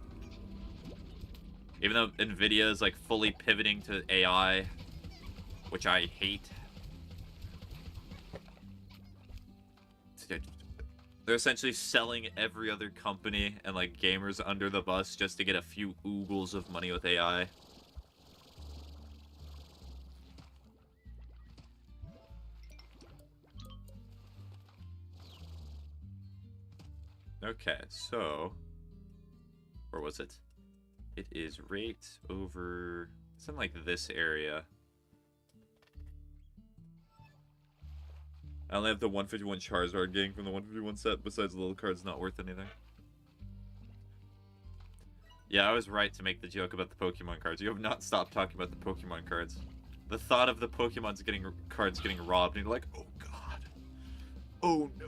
Even though NVIDIA is like fully pivoting to AI, which I hate. They're essentially selling every other company and like gamers under the bus just to get a few oogles of money with AI. Okay, so... Where was it? It is right over... It's in, like, this area. I only have the 151 Charizard getting from the 151 set, besides the little card's not worth anything. Yeah, I was right to make the joke about the Pokemon cards. You have not stopped talking about the Pokemon cards. The thought of the Pokemon's cards getting robbed, and you're like, oh god. Oh no.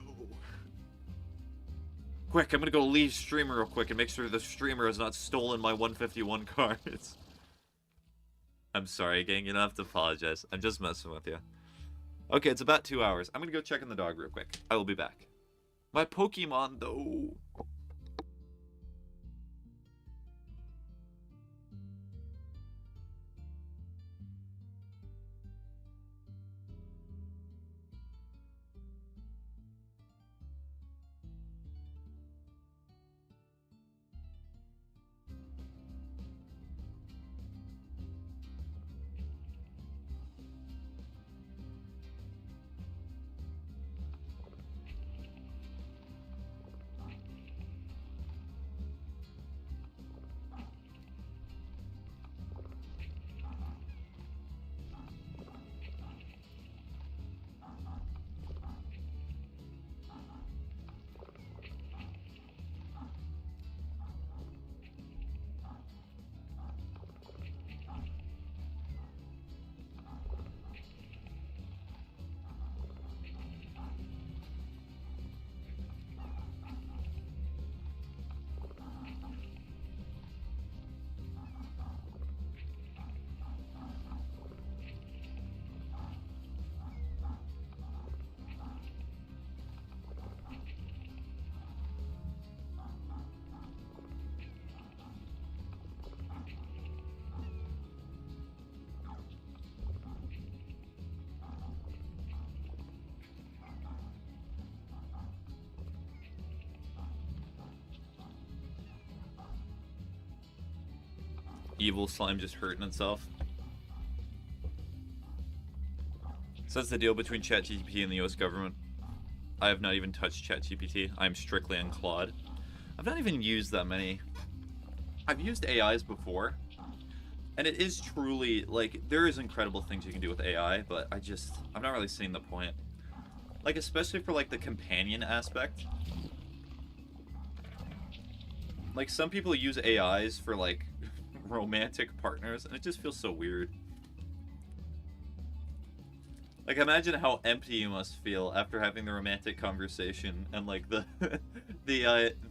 Quick, I'm gonna go leave streamer real quick and make sure the streamer has not stolen my 151 cards. I'm sorry, gang, you don't have to apologize. I'm just messing with you. Okay, it's about 2 hours. I'm gonna go check on the dog real quick. I will be back. My Pokemon, though. evil slime just hurting itself. So that's the deal between ChatGPT and the US government. I have not even touched ChatGPT. I'm strictly on Claude. I've not even used that many. I've used AIs before. And it is truly, like, there is incredible things you can do with AI, but I'm not really seeing the point. Like, especially for, like, the companion aspect. Like, some people use AIs for, like, romantic partners, and it just feels so weird. Like, imagine how empty you must feel after having the romantic conversation, and, like, the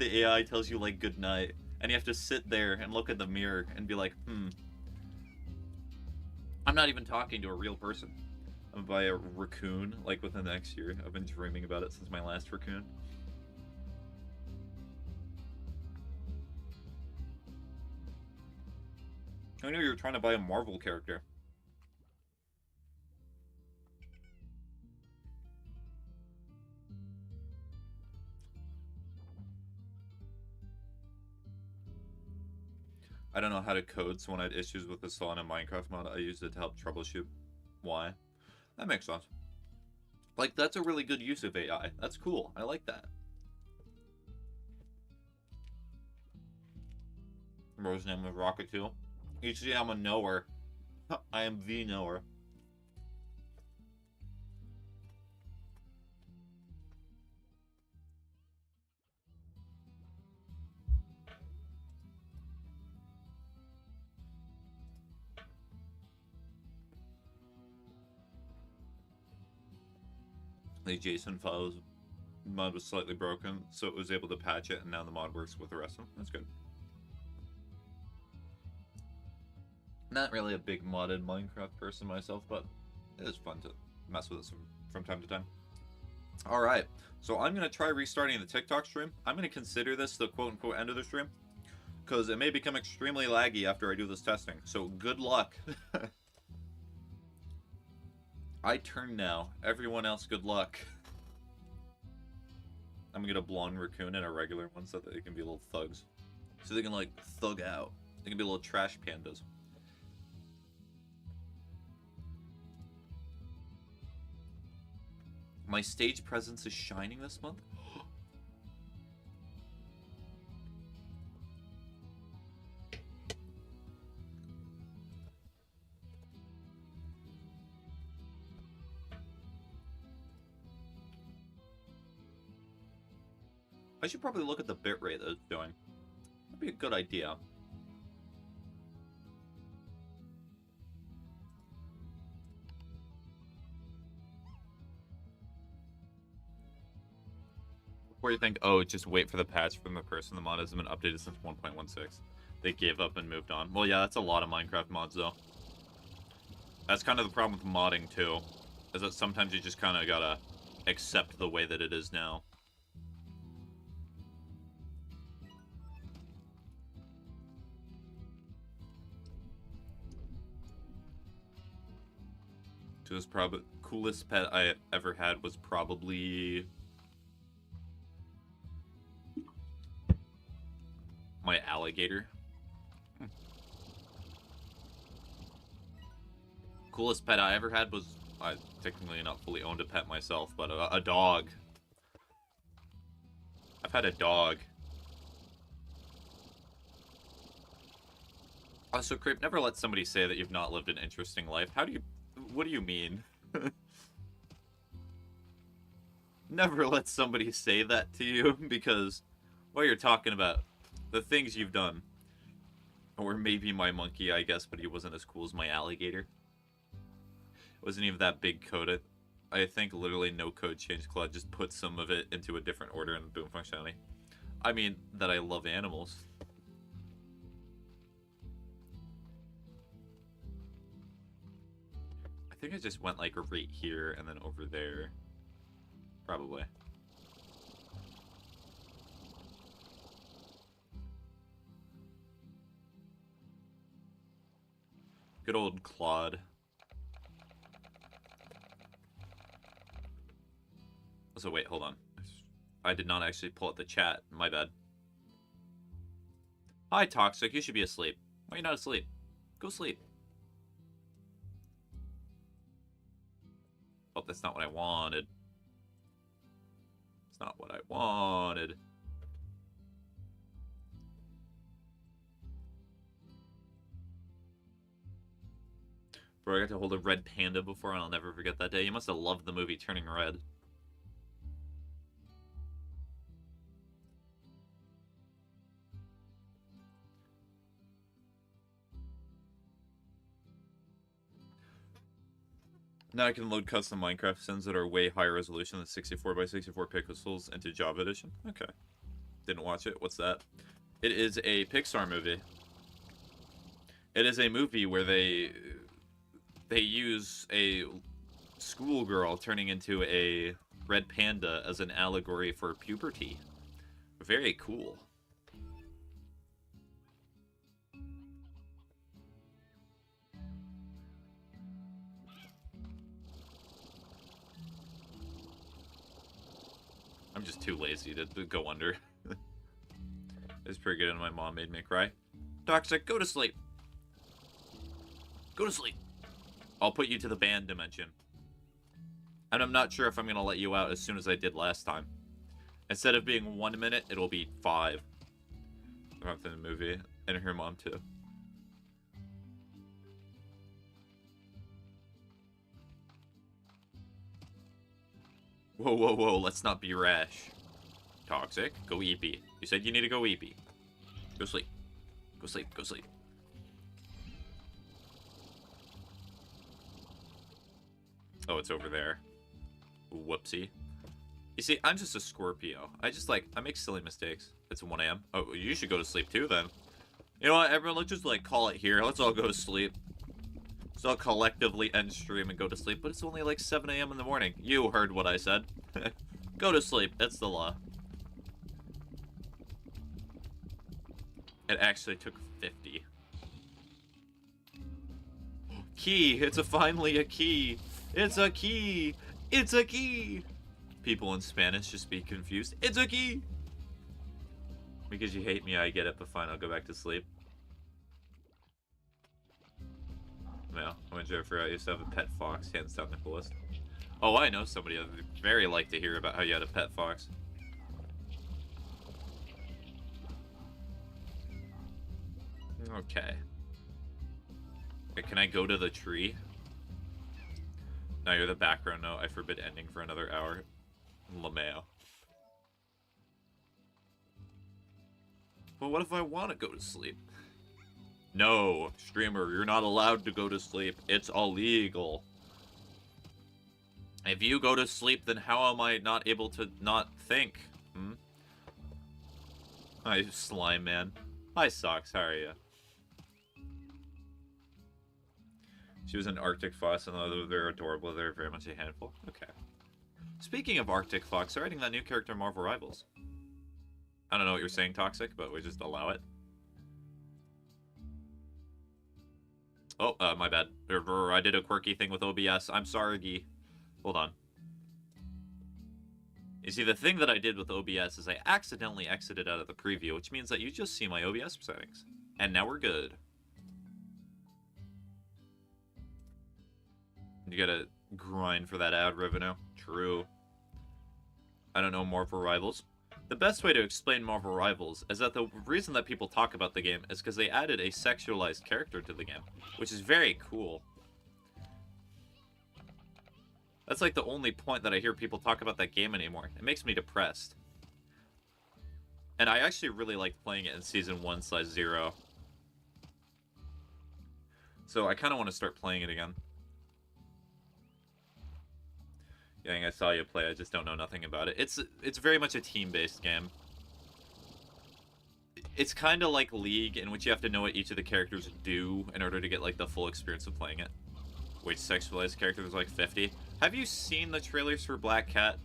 AI tells you, like, good night, and you have to sit there and look at the mirror and be like, I'm not even talking to a real person. I'm gonna buy a raccoon, like, within the next year. I've been dreaming about it since my last raccoon. I knew you were trying to buy a Marvel character. I don't know how to code, so when I had issues with the Solana Minecraft mod, I used it to help troubleshoot. Why? That makes sense. Like, that's a really good use of AI. That's cool. I like that. Bro's name is Rocket 2. You see, I'm a knower. I am the knower. The JSON files mod was slightly broken, so it was able to patch it, and now the mod works with the rest of them. That's good. Not really a big modded Minecraft person myself, but it is fun to mess with it from time to time. Alright, so I'm going to try restarting the TikTok stream. I'm going to consider this the quote-unquote end of the stream, because it may become extremely laggy after I do this testing, so good luck. I turn now. Everyone else, good luck. I'm gonna get a blonde raccoon and a regular one so that they can be little thugs. So they can, like, thug out. They can be little trash pandas. My stage presence is shining this month? I should probably look at the bitrate that it's doing. That'd be a good idea. Before you think, oh, just wait for the patch from the person. The mod hasn't been updated since 1.16. They gave up and moved on. Well, yeah, that's a lot of Minecraft mods, though. That's kind of the problem with modding, too. Is that sometimes you just kind of gotta accept the way that it is now. So this probably coolest pet I ever had was probably my alligator. Coolest pet I ever had was, I technically not fully owned a pet myself, but a dog. I've had a dog. Also, Creep, never let somebody say that you've not lived an interesting life. What do you mean? Never let somebody say that to you, because while you're talking about the things you've done, or maybe my monkey, I guess, but he wasn't as cool as my alligator. It wasn't even that big coded. I think literally no code change. Claude just put some of it into a different order in the boom functionality. I mean, that I love animals. I think I just went like right here and then over there. Probably. Good old Claude. So wait, hold on. I did not actually pull up the chat. My bad. Hi, Toxic. You should be asleep. Why are you not asleep? Go sleep. Oh, that's not what I wanted. It's not what I wanted. Bro, I got to hold a red panda before, and I'll never forget that day. You must have loved the movie Turning Red. Now I can load custom Minecraft scenes that are way higher resolution than 64 by 64 pixels into Java Edition. Okay. Didn't watch it. What's that? It is a Pixar movie. It is a movie where they use a schoolgirl turning into a red panda as an allegory for puberty. Very cool. I'm just too lazy to go under. It's pretty good, and my mom made me cry. Toxic, go to sleep. Go to sleep. I'll put you to the band dimension. And I'm not sure if I'm going to let you out as soon as I did last time. Instead of being 1 minute, it'll be 5. After the movie. And her mom, too. Whoa, whoa, whoa. Let's not be rash. Toxic, go eepy. You said you need to go eepy. Go sleep. Go sleep. Go sleep. Oh, it's over there. Whoopsie. You see, I'm just a Scorpio. I make silly mistakes. It's 1 a.m. Oh, you should go to sleep too, then. You know what, everyone, let's just, call it here. Let's all go to sleep. Let's all collectively end stream and go to sleep. But it's only, 7 a.m. in the morning. You heard what I said. Go to sleep. It's the law. It actually took 50. Key! It's finally a key! It's a key! It's a key! People in Spanish just be confused. It's a key! Because you hate me, I get it, but fine, I'll go back to sleep. No, I went Jennifer, I used to have a pet fox, hands down the coolest. Oh, I know somebody that would very like to hear about how you had a pet fox. Okay. Can I go to the tree? No, you're the background note. I forbid ending for another hour. LeMayo. Well, what if I want to go to sleep? No, streamer, you're not allowed to go to sleep. It's illegal. If you go to sleep, then how am I not able to not think? Hmm? Hi, Slime Man. Hi, Socks. How are you? She was an Arctic Fox, and although they're adorable, they're very much a handful. Okay. Speaking of Arctic Fox, they're writing that new character in Marvel Rivals. I don't know what you're saying, Toxic, but we just allow it. Oh, my bad. I did a quirky thing with OBS. I'm sorry, Gee. Hold on. You see, the thing that I did with OBS is I accidentally exited out of the preview, which means that you just see my OBS settings. And now we're good. You gotta grind for that ad revenue. True. I don't know Marvel Rivals. The best way to explain Marvel Rivals is that the reason that people talk about the game is because they added a sexualized character to the game, which is very cool. That's the only point that I hear people talk about that game anymore. It makes me depressed. And I actually really liked playing it in Season 1/0. So I kind of want to start playing it again. Gang, I saw you play, I just don't know nothing about it. It's very much a team-based game. It's kind of like League, in which you have to know what each of the characters do in order to get, the full experience of playing it. Which sexualized characters 50. Have you seen the trailers for Black Cat?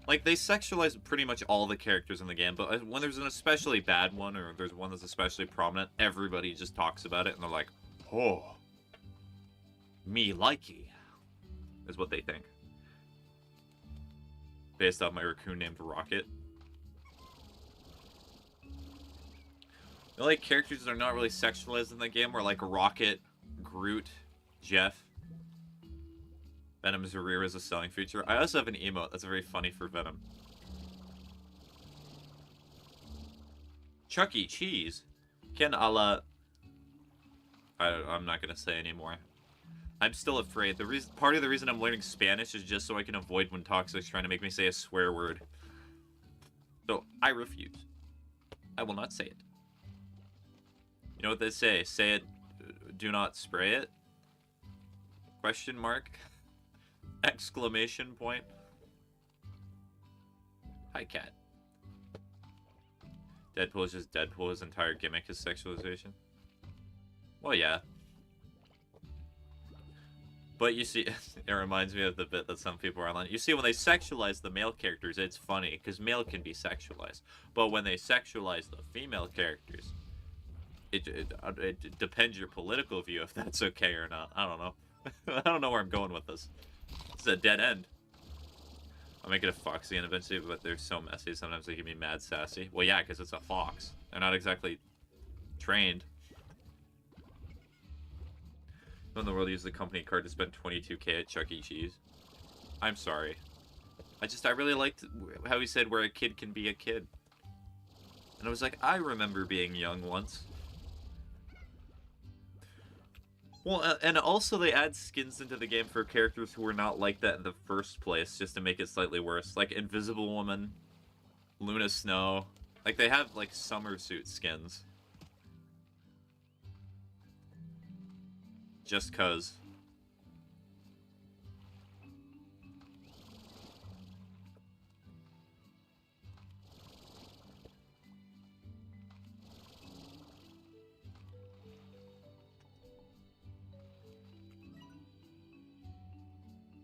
They sexualize pretty much all the characters in the game, but when there's an especially bad one, or there's one that's especially prominent, everybody just talks about it, and they're like, oh, me likey. Is what they think. Based off my raccoon named Rocket. The only characters that are not really sexualized in the game were like Rocket, Groot, Jeff. Venom's rear is a selling feature. I also have an emote that's very funny for Venom. Chuck E. Cheese. Ken a la... I'm not gonna say anymore. I'm still afraid. Part of the reason I'm learning Spanish is just so I can avoid when Toxic's trying to make me say a swear word. So, I refuse. I will not say it. You know what they say? Say it, do not spray it? Question mark? Exclamation point? Hi, cat. Deadpool is just Deadpool. His entire gimmick is sexualization. Well, yeah. But you see, it reminds me of the bit that some people are online. You see, when they sexualize the male characters, it's funny, because male can be sexualized. But when they sexualize the female characters, it depends your political view if that's okay or not. I don't know. I don't know where I'm going with this. It's a dead end. I'll make it a Foxy eventually, but they're so messy. Sometimes they can be mad sassy. Well, yeah, because it's a fox. They're not exactly trained. Who in the world used the company card to spend $22K at Chuck E. Cheese? I'm sorry. I really liked how he said where a kid can be a kid. And I was like, I remember being young once. Well, and also they add skins into the game for characters who were not like that in the first place, just to make it slightly worse. Like Invisible Woman, Luna Snow. Like, they have, like, summer suit skins. Just cuz.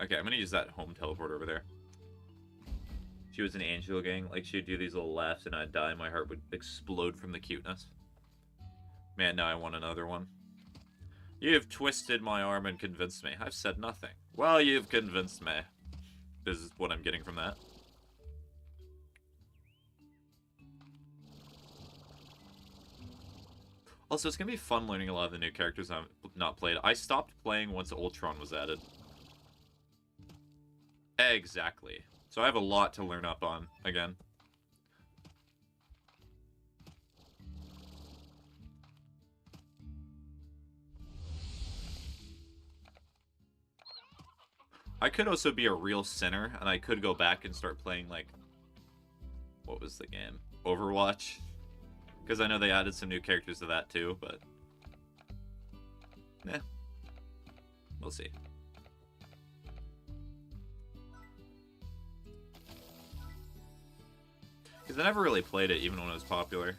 Okay, I'm gonna use that home teleport over there. She was an angel gang, like she'd do these little laughs and I'd die, my heart would explode from the cuteness. Man, now I want another one. You have twisted my arm and convinced me. I've said nothing. Well, you've convinced me. This is what I'm getting from that. Also, it's gonna be fun learning a lot of the new characters I've not played. I stopped playing once Ultron was added. Exactly. So I have a lot to learn up on, again. I could also be a real sinner, and I could go back and start playing, like... What was the game? Overwatch? Because I know they added some new characters to that, too, but... Eh. We'll see. Because I never really played it, even when it was popular.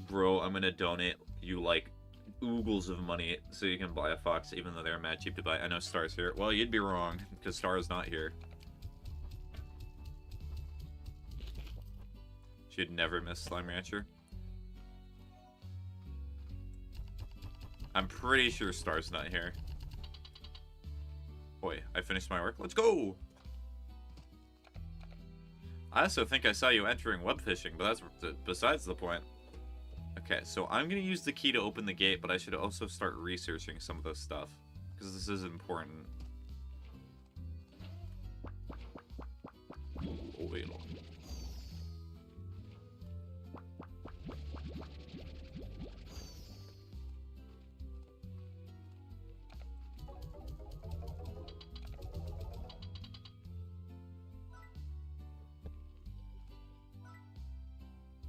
Bro, I'm gonna donate you, like, oogles of money so you can buy a fox, even though they're mad cheap to buy. I know Star's here. Well, you'd be wrong, because Star is not here. She'd never miss Slime Rancher. I'm pretty sure Star's not here. Boy, I finished my work. Let's go! I also think I saw you entering web fishing, but that's besides the point. Okay, so I'm going to use the key to open the gate, but I should also start researching some of this stuff, because this is important. Oh, wait.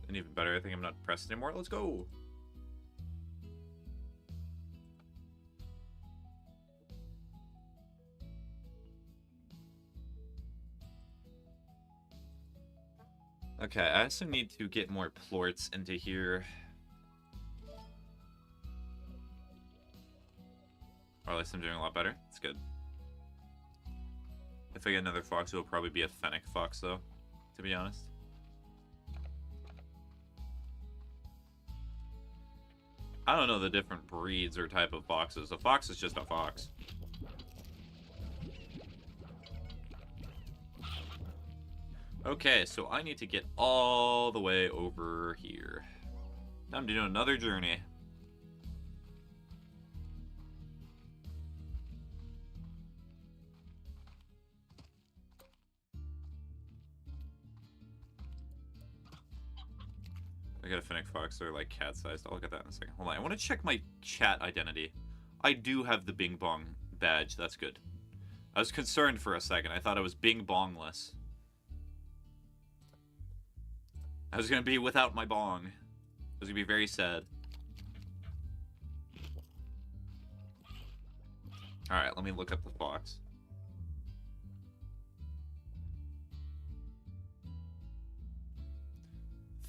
And even better, I think I'm not pressed anymore. Let's go! Okay, I also need to get more plorts into here. Or at least I'm doing a lot better. It's good. If I get another fox, it will probably be a fennec fox, though, to be honest. I don't know the different breeds or type of foxes. A fox is just a fox. Okay, so I need to get all the way over here. Time to do another journey. I got a Fennec Fox. They're like cat-sized. I'll look at that in a second. Hold on. I want to check my chat identity. I do have the Bing Bong badge. That's good. I was concerned for a second. I thought I was Bing Bongless. I was going to be without my bong. I was going to be very sad. Alright, let me look up the fox.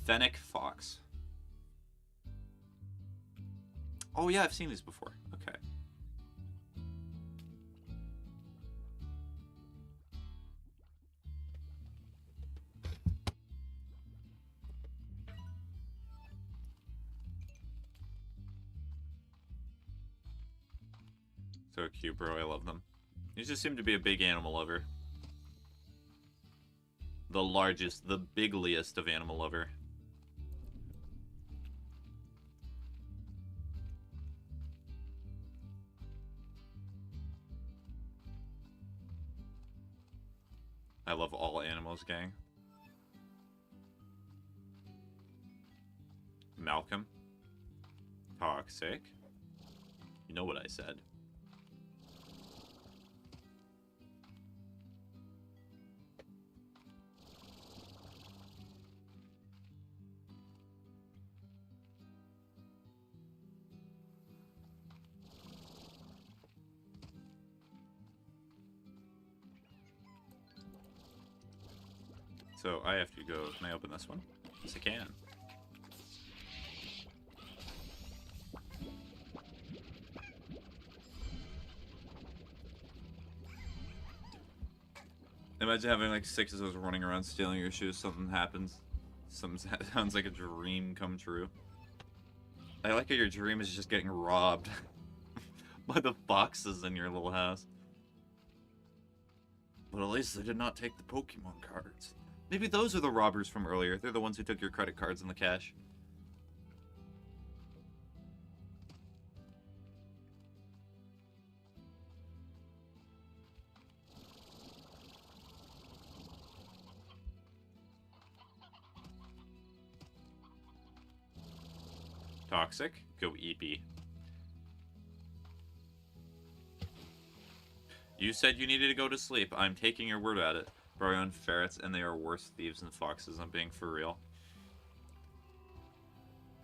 Fennec Fox. Oh yeah, I've seen these before. Okay. So cute, bro. I love them. You just seem to be a big animal lover. The largest, the bigliest of animal lover. I love all animals, gang. Malcolm. Toxic. You know what I said. So I have to go. Can I open this one? Yes, I can. Imagine having like 6 of those running around stealing your shoes. Something happens. Something sounds like a dream come true. I like how your dream is just getting robbed by the boxes in your little house. But at least they did not take the Pokemon cards. Maybe those are the robbers from earlier. They're the ones who took your credit cards and the cash. Toxic. Go EP. You said you needed to go to sleep. I'm taking your word at it. Bro, I own ferrets, and they are worse thieves than foxes. I'm being for real.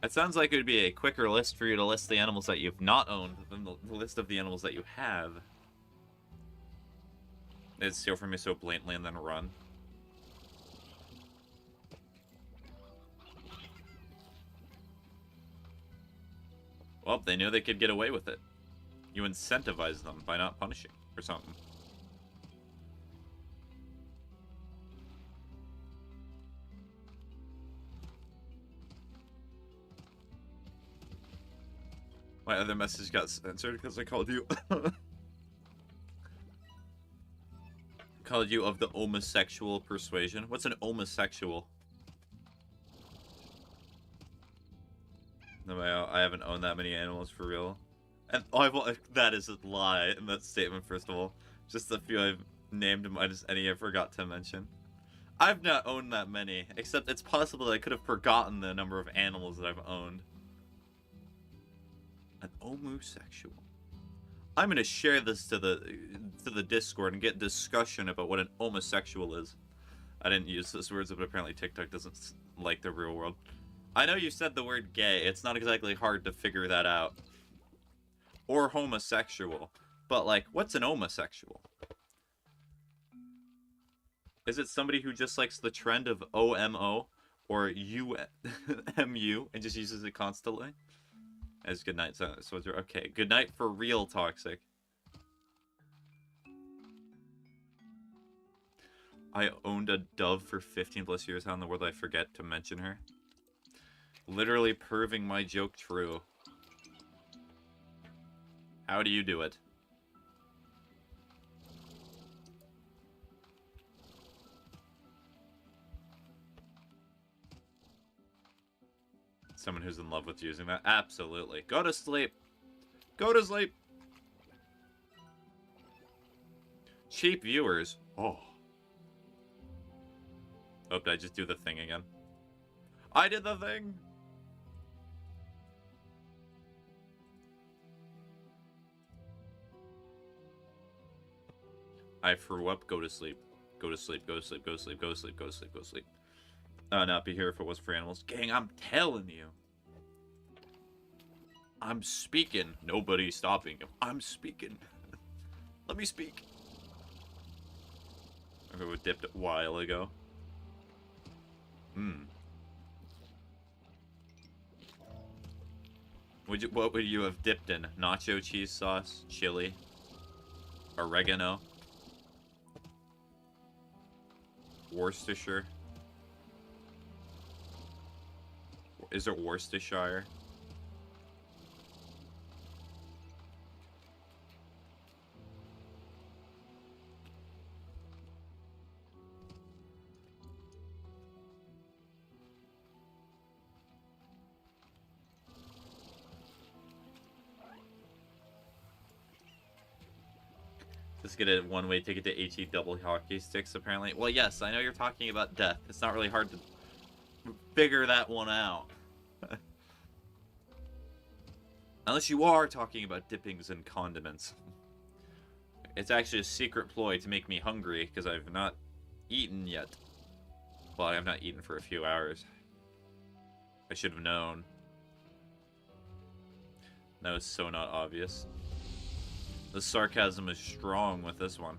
It sounds like it would be a quicker list for you to list the animals that you've not owned than the list of the animals that you have. They'd steal from me so blatantly and then run. Well, they knew they could get away with it. You incentivize them by not punishing or something. My other message got censored because I called you called you of the homosexual persuasion. What's an homosexual? No, I haven't owned that many animals for real. And that is a lie in that statement, first of all. Just the few I've named minus any I forgot to mention. I've not owned that many, except it's possible that I could have forgotten the number of animals that I've owned. An homosexual. I'm gonna share this to the Discord and get discussion about what an homosexual is. I didn't use those words, but apparently TikTok doesn't like the real world. I know you said the word gay. It's not exactly hard to figure that out. Or homosexual. But, like, what's an homosexual? Is it somebody who just likes the trend of OMO or UMU and just uses it constantly? As good night, so okay. Good night for real, Toxic. I owned a dove for 15 plus years. How in the world did I forget to mention her? Literally proving my joke true. How do you do it? Someone who's in love with using that. Absolutely. Go to sleep. Go to sleep. Cheap viewers. Oh. Oh, did I just do the thing again? I did the thing. I threw up. Go to sleep. Go to sleep. Go to sleep. Go to sleep. Go to sleep. Go to sleep. Go to sleep. I would not be here if it wasn't for animals. Gang, I'm telling you. I'm speaking. Nobody's stopping him. I'm speaking. Let me speak. Okay, we dipped a while ago. What would you have dipped in? Nacho cheese sauce, chili, oregano, Worcestershire. Is it Worcestershire? Just get a one-way ticket to HE double hockey sticks, apparently. Well, yes, I know you're talking about death. It's not really hard to figure that one out. Unless you are talking about dippings and condiments. It's actually a secret ploy to make me hungry, because I've not eaten yet. Well, I have not eaten for a few hours. I should have known. That was so not obvious. The sarcasm is strong with this one.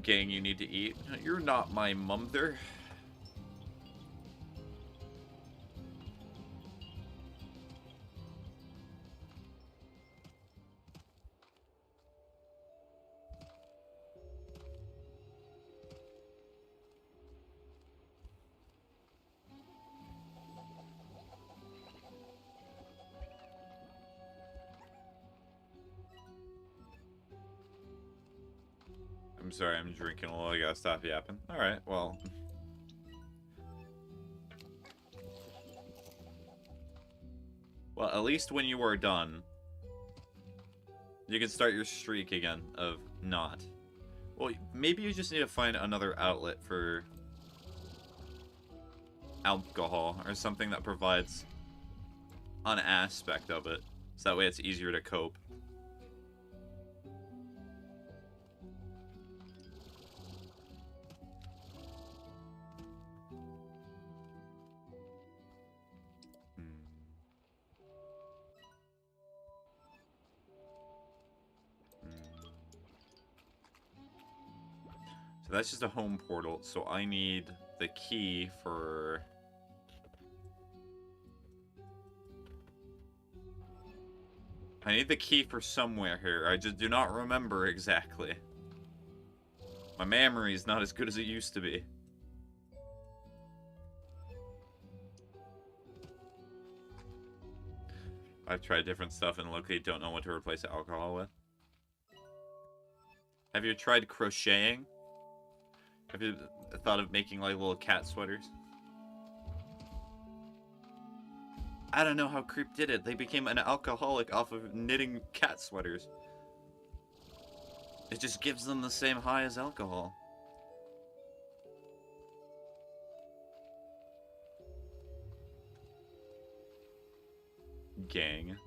Gang, you need to eat. You're not my mother. I'm sorry, I'm drinking a little. I gotta stop yapping. Alright, well. Well, at least when you are done, you can start your streak again of not. Well, maybe you just need to find another outlet for alcohol or something that provides an aspect of it. So that way it's easier to cope. So that's just a home portal, so I need the key for... I need the key for somewhere here. I just do not remember exactly. My memory is not as good as it used to be. I've tried different stuff and luckily don't know what to replace alcohol with. Have you tried crocheting? Have you thought of making like little cat sweaters? I don't know how Creep did it. They became an alcoholic off of knitting cat sweaters. It just gives them the same high as alcohol. Gang.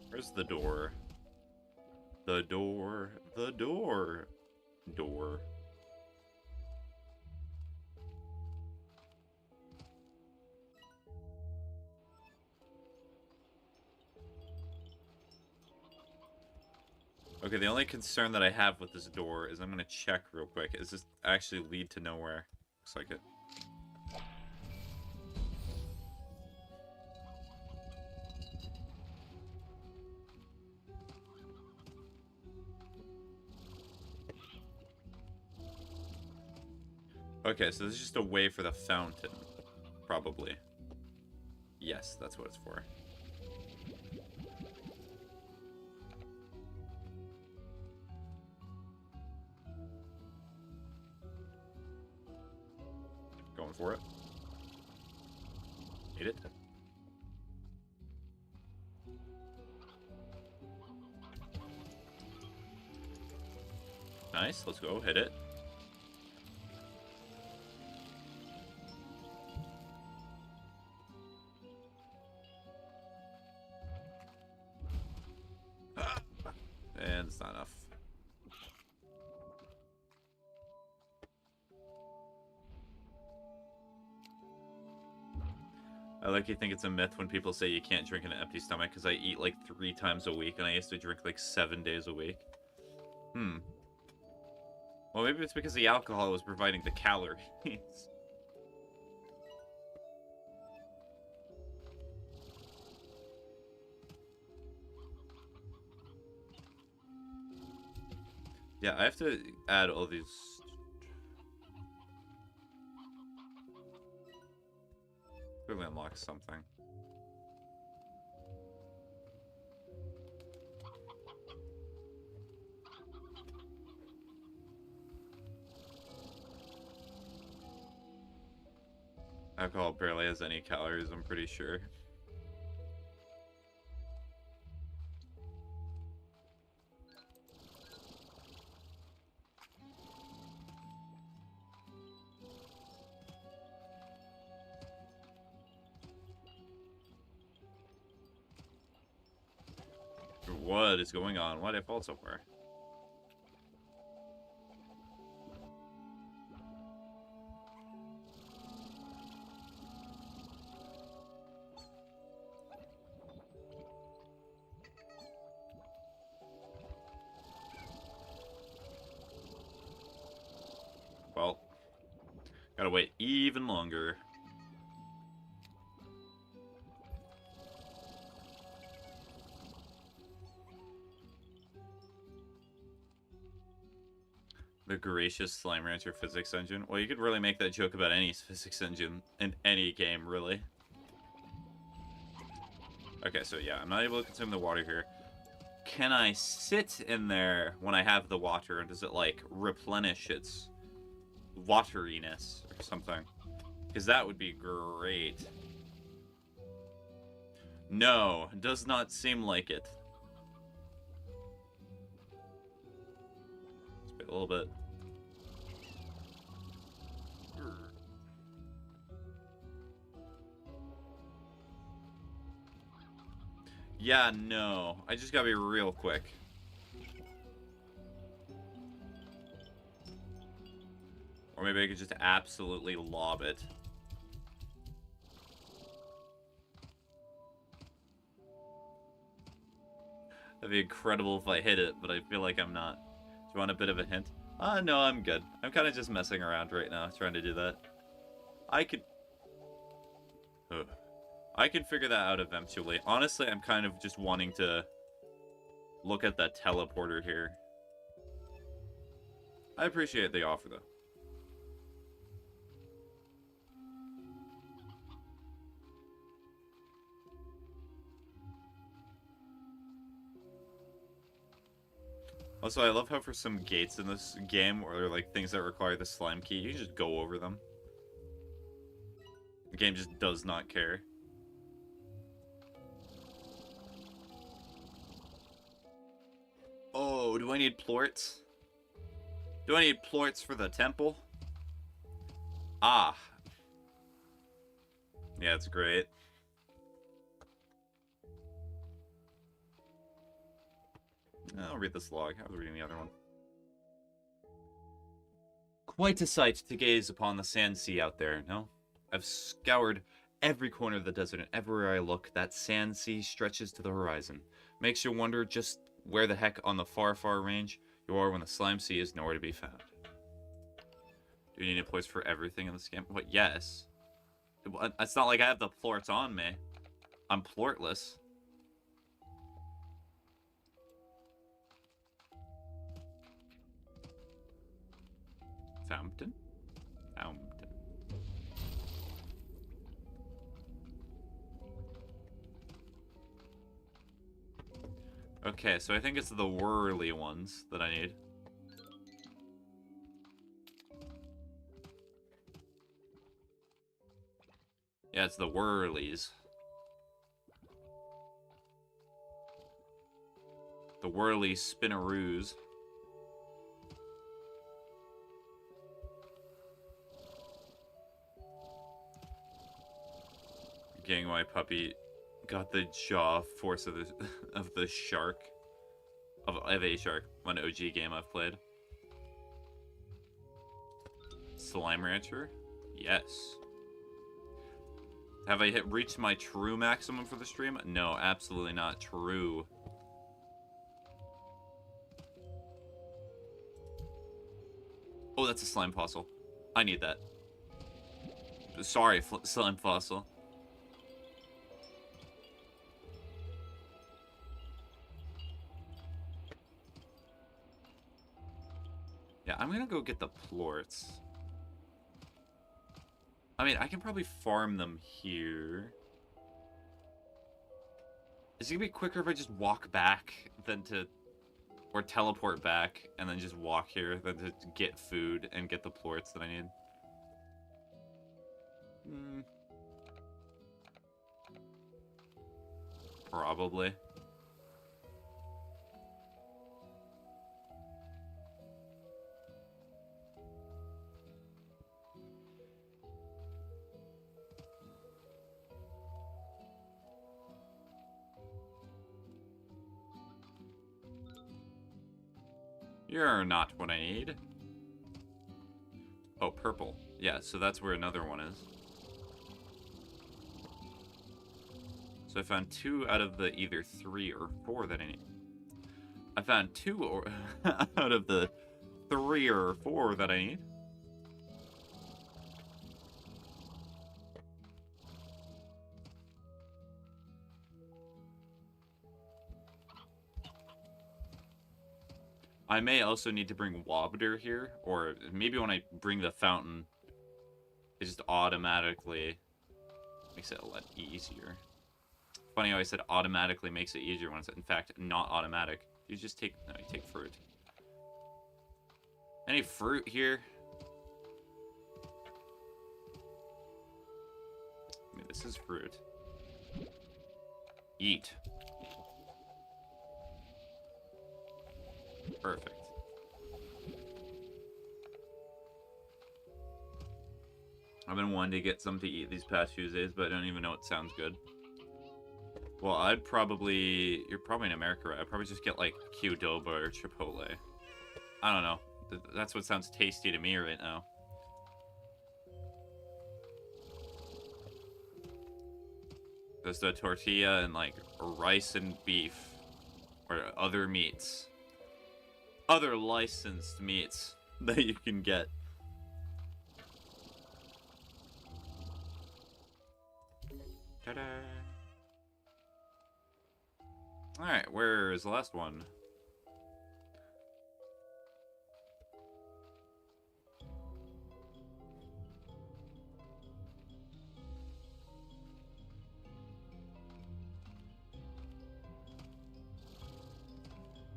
Where's the door? The door. The door. Door. Okay, the only concern that I have with this door is I'm gonna check real quick. Is this actually lead to nowhere? Looks like it. Okay, so this is just a way for the fountain. Probably. Yes, that's what it's for. Going for it. Hit it. Nice, let's go. Hit it. And it's not enough. I like you think it's a myth when people say you can't drink on an empty stomach, because I eat like 3 times a week, and I used to drink like 7 days a week. Well, maybe it's because the alcohol was providing the calories. Yeah, I have to add all these... Clearly unlock something. Alcohol barely has any calories, I'm pretty sure. What is going on? Why did I fall so far? Well, gotta wait even longer. The gracious Slime Rancher physics engine. Well, you could really make that joke about any physics engine in any game, really. Okay, so yeah, I'm not able to consume the water here. Can I sit in there when I have the water, and does it, like, replenish its wateriness or something? Because that would be great. No, does not seem like it. Let's wait a little bit. Yeah, no. I just gotta be real quick. Or maybe I could just absolutely lob it. That'd be incredible if I hit it, but I feel like I'm not. Do you want a bit of a hint? No, I'm good. I'm kind of just messing around right now, trying to do that. I could... Ugh. I can figure that out eventually. Honestly, I'm kind of just wanting to look at that teleporter here. I appreciate the offer, though. Also, I love how for some gates in this game, or like things that require the slime key, you can just go over them. The game just does not care. Oh, do I need plorts? Do I need plorts for the temple? Ah. Yeah, it's great. I'll read this log. I was reading the other one. Quite a sight to gaze upon the sand sea out there, no? I've scoured every corner of the desert, and everywhere I look, that sand sea stretches to the horizon. Makes you wonder just where the heck on the far, far range you are when the slime sea is nowhere to be found. Do you need a place for everything in this game? What, yes. It's not like I have the plorts on me. I'm plortless. Fountain? Fountain. Okay, so I think it's the whirly ones that I need. Yeah, it's the whirlies. The whirly spinnaroos. Gang, my puppy got the jaw force of the shark. Of a shark. One OG game I've played. Slime Rancher? Yes. Have I reached my true maximum for the stream? No, absolutely not true. Oh, that's a slime fossil. I need that. Sorry, slime fossil. Yeah, I'm gonna go get the plorts. I mean, I can probably farm them here. Is it gonna be quicker if I just walk back than to... Or teleport back and then just walk here than to get food and get the plorts that I need? Probably. You're not what I need. Oh, purple. Yeah, so that's where another one is. So I found 2 out of the either 3 or 4 that I need. I found 2 or out of the 3 or 4 that I need. I may also need to bring Wobder here, or maybe when I bring the fountain, it just automatically makes it a lot easier. Funny how I said automatically makes it easier when it's in fact not automatic. You just take, no, you take fruit. Any fruit here? I mean, this is fruit. Eat. Perfect. I've been wanting to get some to eat these past few days, but I don't even know what sounds good. Well, I'd probably... You're probably in America, right? I'd probably just get, like, Qdoba or Chipotle. I don't know. That's what sounds tasty to me right now. There's the tortilla and, like, rice and beef. Or other meats. Other licensed meats that you can get. Ta-da! Alright, where is the last one?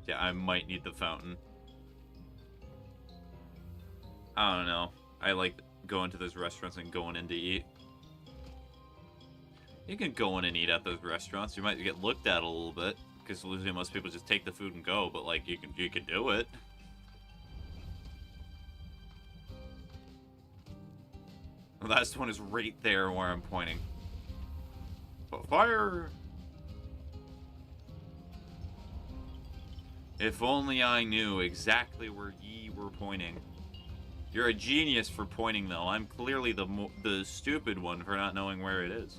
Yeah, I might need the fountain. I don't know. I like going to those restaurants and going in to eat. You can go in and eat at those restaurants. You might get looked at a little bit, because usually most people just take the food and go, but like you can do it. The last one is right there where I'm pointing. But fire! If only I knew exactly where ye were pointing. You're a genius for pointing, though. I'm clearly the stupid one for not knowing where it is.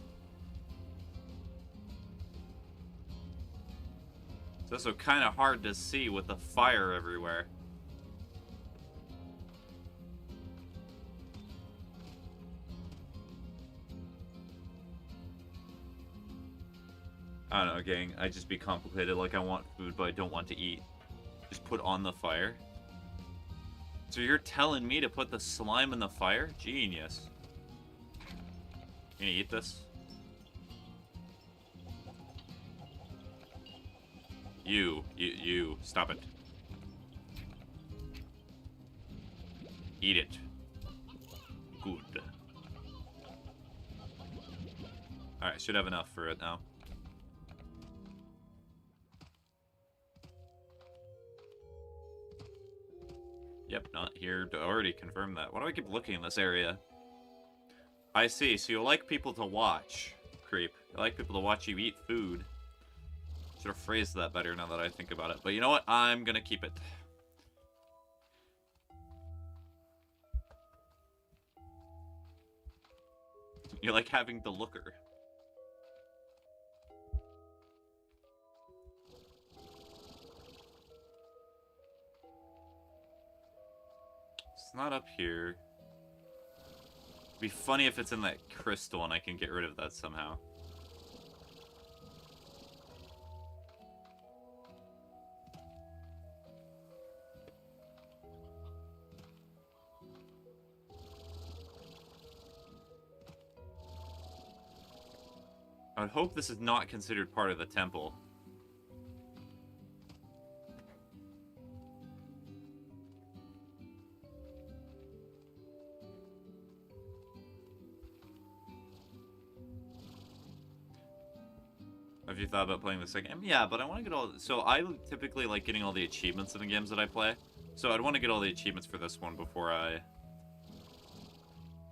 It's also kind of hard to see with the fire everywhere. I don't know, gang. I just be complicated. Like, I want food, but I don't want to eat. Just put on the fire. So you're telling me to put the slime in the fire? Genius. You gonna eat this? You, stop it. Eat it. Good. Alright, should have enough for it now. Yep, not here. Already confirmed that. Why do I keep looking in this area? I see. So you like people to watch, creep. You like people to watch you eat food. Should have phrased that better now that I think about it. But you know what? I'm gonna keep it. You like having the looker. It's not up here. It'd be funny if it's in that crystal and I can get rid of that somehow. I would hope this is not considered part of the temple. Have you thought about playing the second game? Yeah, but I want to get all... So I typically like getting all the achievements in the games that I play. So I'd want to get all the achievements for this one before I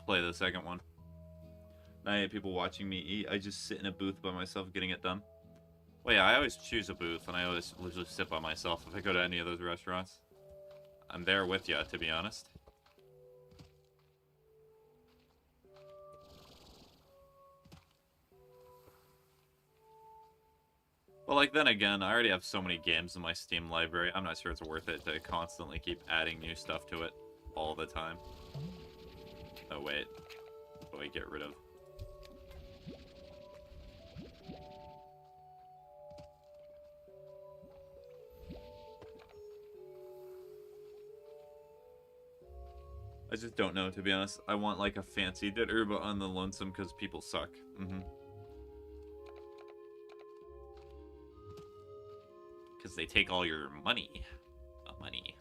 play the second one. I hate people watching me eat. I just sit in a booth by myself getting it done. Well, yeah, I always choose a booth, and I always literally sit by myself if I go to any of those restaurants. I'm there with you, to be honest. But, like, then again, I already have so many games in my Steam library. I'm not sure it's worth it to constantly keep adding new stuff to it all the time. Oh, wait. What do I get rid of? I just don't know, to be honest. I want, like, a fancy dinner, but on the lonesome because people suck. Because they take all your money. Money.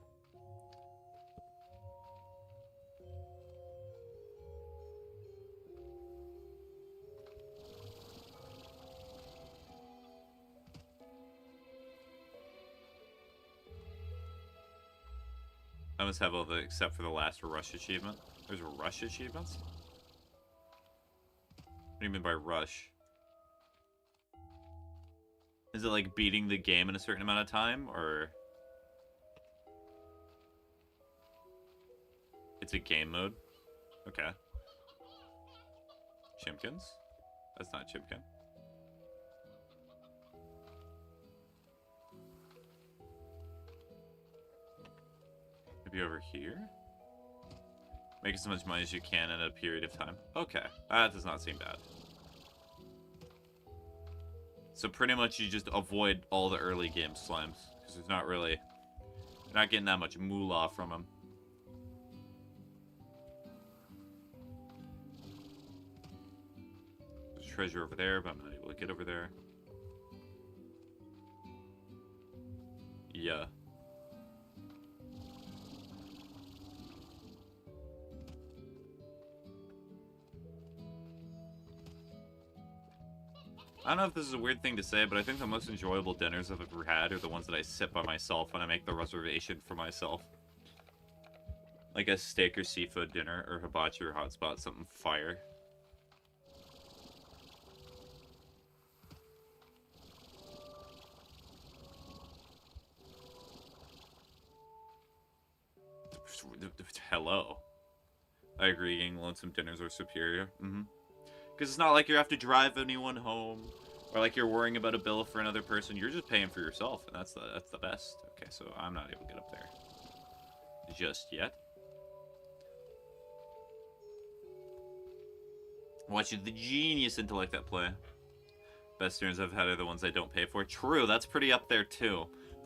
I must have all the, except for the last rush achievement. There's rush achievements? What do you mean by rush? Is it like beating the game in a certain amount of time, or... It's a game mode? Okay. Chimkins? That's not Chimkin. Maybe over here? Make as much money as you can in a period of time. Okay, that does not seem bad. So pretty much you just avoid all the early game slimes. Because there's not really... You're not getting that much moolah from them. There's treasure over there, but I'm not able to get over there. Yeah. I don't know if this is a weird thing to say, but I think the most enjoyable dinners I've ever had are the ones that I sit by myself when I make the reservation for myself. Like a steak or seafood dinner, or hibachi or hot spot, something fire. Hello. I agree, getting lonesome dinners are superior. Because it's not like you have to drive anyone home, or like you're worrying about a bill for another person. You're just paying for yourself, and that's the best. Okay, so I'm not able to get up there just yet. Watching the genius intellect at play. Best dinners I've had are the ones I don't pay for. True, that's pretty up there too.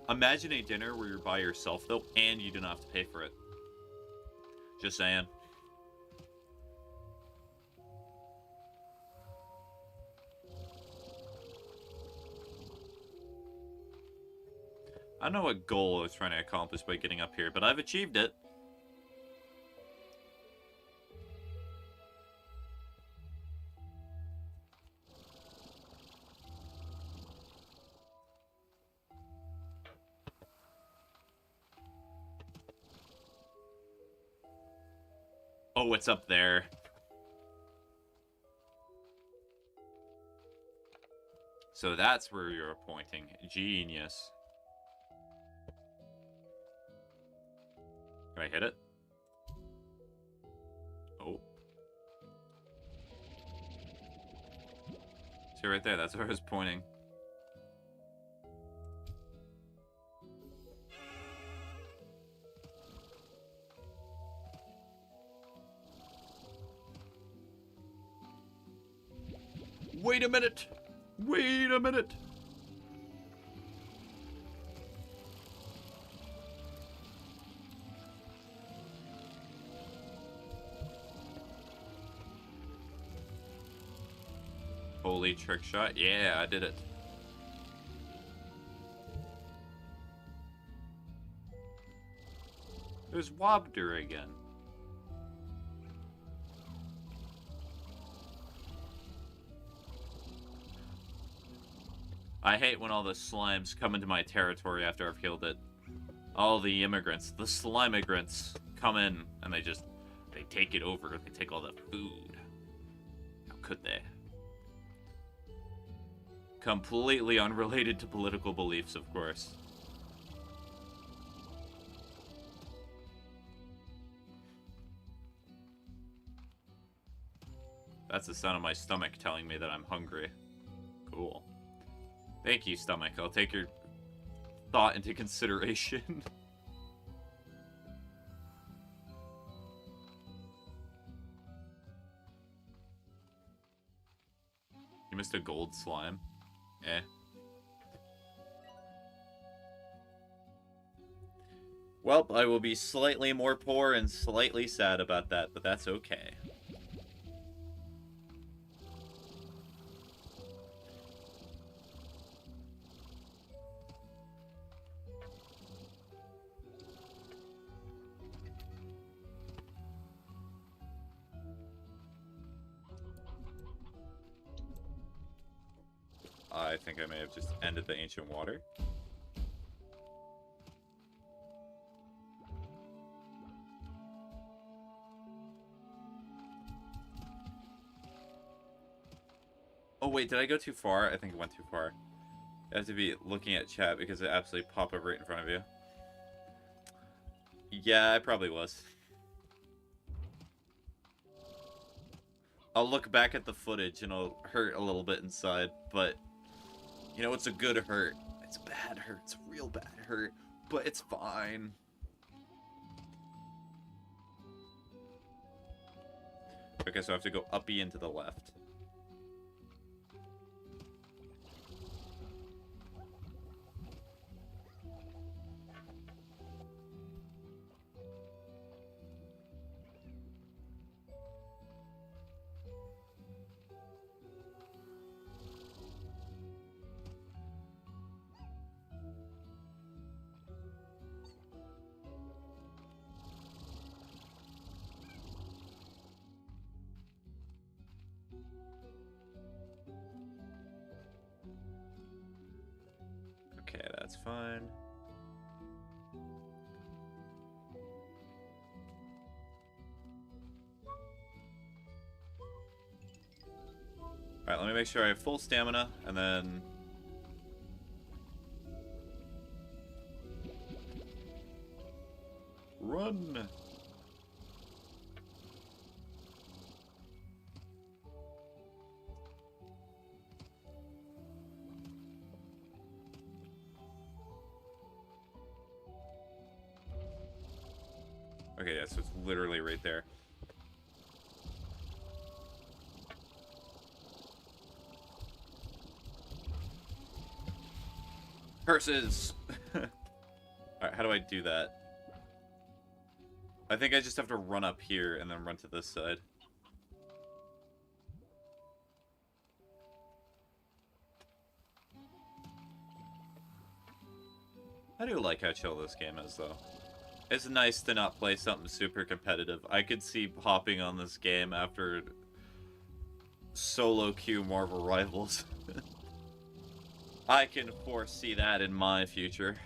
Imagine a dinner where you're by yourself though, and you don't have to pay for it. Just saying. I don't know what goal I was trying to accomplish by getting up here, but I've achieved it. Oh, it's up there. So that's where you're pointing. Genius. Can I hit it? Oh. See right there, that's where I was pointing. Wait a minute! Wait a minute! Holy trick shot. Yeah, I did it. There's Wobder again. I hate when all the slimes come into my territory after I've killed it. All the immigrants, the slime immigrants, come in and they take it over. They take all the food. How could they? Completely unrelated to political beliefs, of course. That's the sound of my stomach telling me that I'm hungry. Cool. Thank you, stomach. I'll take your thought into consideration. You missed a gold slime. Eh. Well, I will be slightly more poor and slightly sad about that, but that's okay. I think I may have just ended the ancient water. Oh wait, did I go too far? I think I went too far. You have to be looking at chat because it absolutely popped up right in front of you. Yeah, I probably was. I'll look back at the footage and it'll hurt a little bit inside, but you know, it's a good hurt. It's a bad hurt. It's a real bad hurt, but it's fine. Okay, so I have to go uppy and to the left. Okay, that's fine. Alright, let me make sure I have full stamina, and then... Run! Okay, yeah, so it's literally right there. Curses! Alright, how do I do that? I think I just have to run up here and then run to this side. I do like how chill this game is, though. It's nice to not play something super competitive. I could see hopping on this game after solo queue Marvel Rivals. I can foresee that in my future.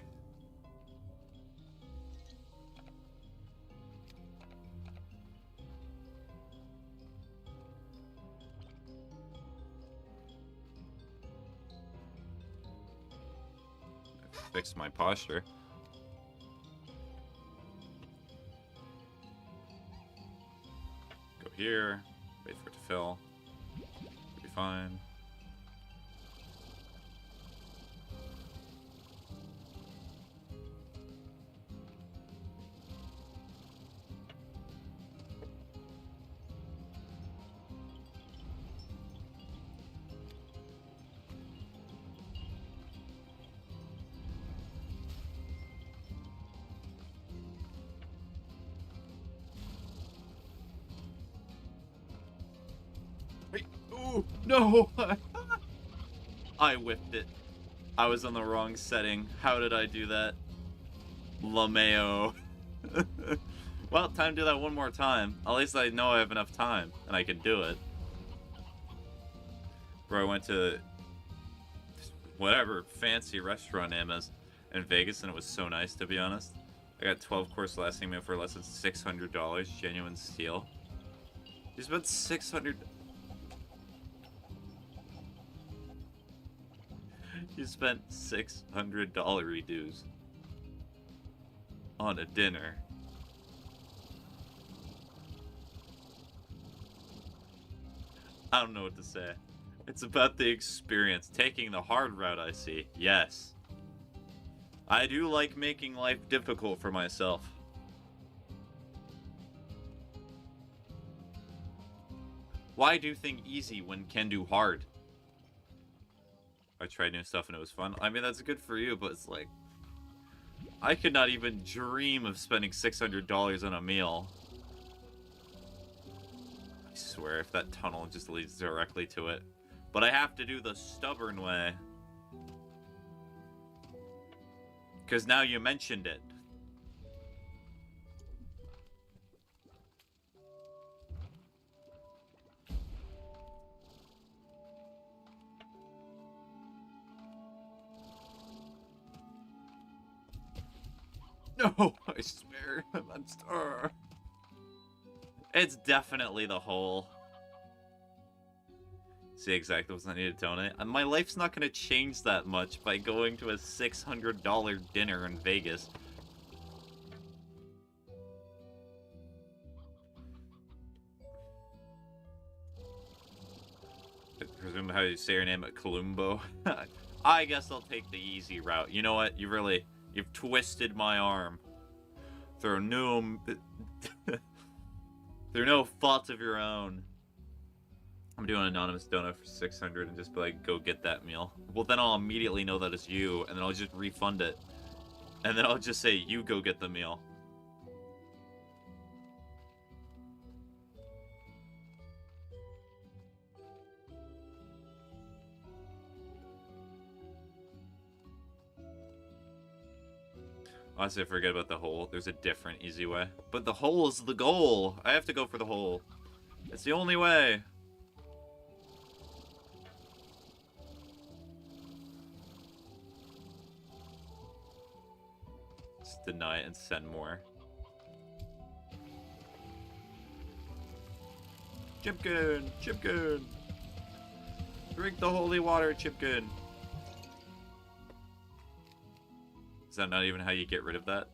Fix my posture. Go here. Wait for it to fill. It'll be fine. Wait. Ooh, no! I whipped it. I was on the wrong setting. How did I do that? LaMayo. Well, time to do that one more time. At least I know I have enough time, and I can do it. Bro, I went to whatever fancy restaurant name is in Vegas, and it was so nice, to be honest. I got 12-course lasting meal for less than $600, genuine steal. You spent $600... You spent $600 dues on a dinner. I don't know what to say. It's about the experience. Taking the hard route, I see. Yes. I do like making life difficult for myself. Why do things easy when can do hard? I tried new stuff and it was fun. I mean, that's good for you, but it's like... I could not even dream of spending $600 on a meal. I swear, if that tunnel just leads directly to it. But I have to do the stubborn way. Because now you mentioned it. No, I swear, I'm on star. It's definitely the hole. See exactly what's I need to donate. And my life's not going to change that much by going to a $600 dinner in Vegas. I presume how you say your name at Columbo. I guess I'll take the easy route. You know what? You've twisted my arm. Through no fault of your own. I'm doing an anonymous donut for 600 and just be like, go get that meal. Well, then I'll immediately know that it's you, and then I'll just refund it. And then I'll just say, you go get the meal. Honestly, I forget about the hole. There's a different easy way. But the hole is the goal. I have to go for the hole. It's the only way. Just deny it and send more. Chipkin! Chipkin! Drink the holy water, Chipkin! Is that not even how you get rid of that?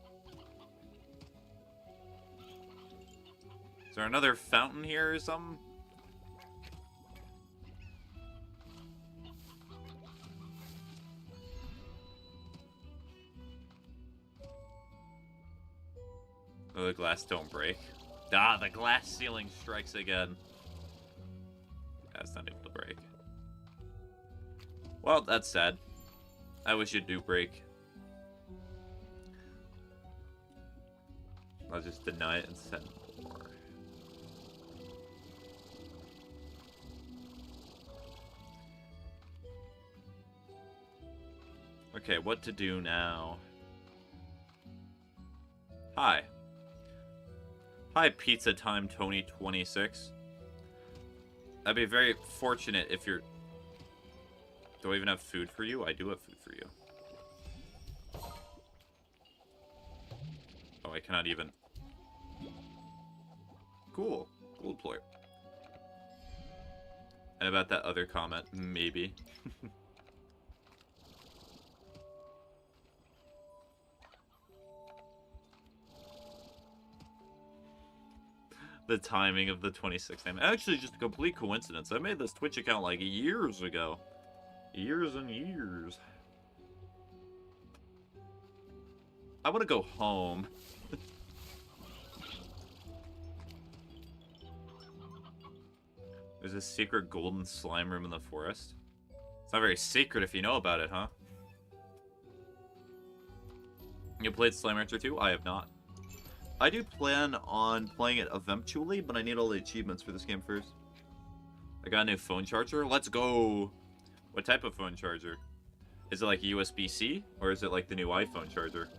Is there another fountain here or something? Oh, the glass don't break. Ah, the glass ceiling strikes again. That's not able to break. Well, that's sad. I wish it do break. I'll just deny it and send more. Okay, what to do now? Hi. Hi, Pizza Time Tony 26. I'd be very fortunate if you're... Do I even have food for you? I do have food for you. Oh, I cannot even... Cool. Cool player. And about that other comment, maybe. The timing of the 26th name. Actually, just a complete coincidence. I made this Twitch account like years ago. Years and years. I want to go home. There's a secret golden slime room in the forest. It's not very secret if you know about it, huh? You played Slime Rancher 2? I have not. I do plan on playing it eventually, but I need all the achievements for this game first. I got a new phone charger. Let's go! What type of phone charger? Is it like USB-C, or is it like the new iPhone charger?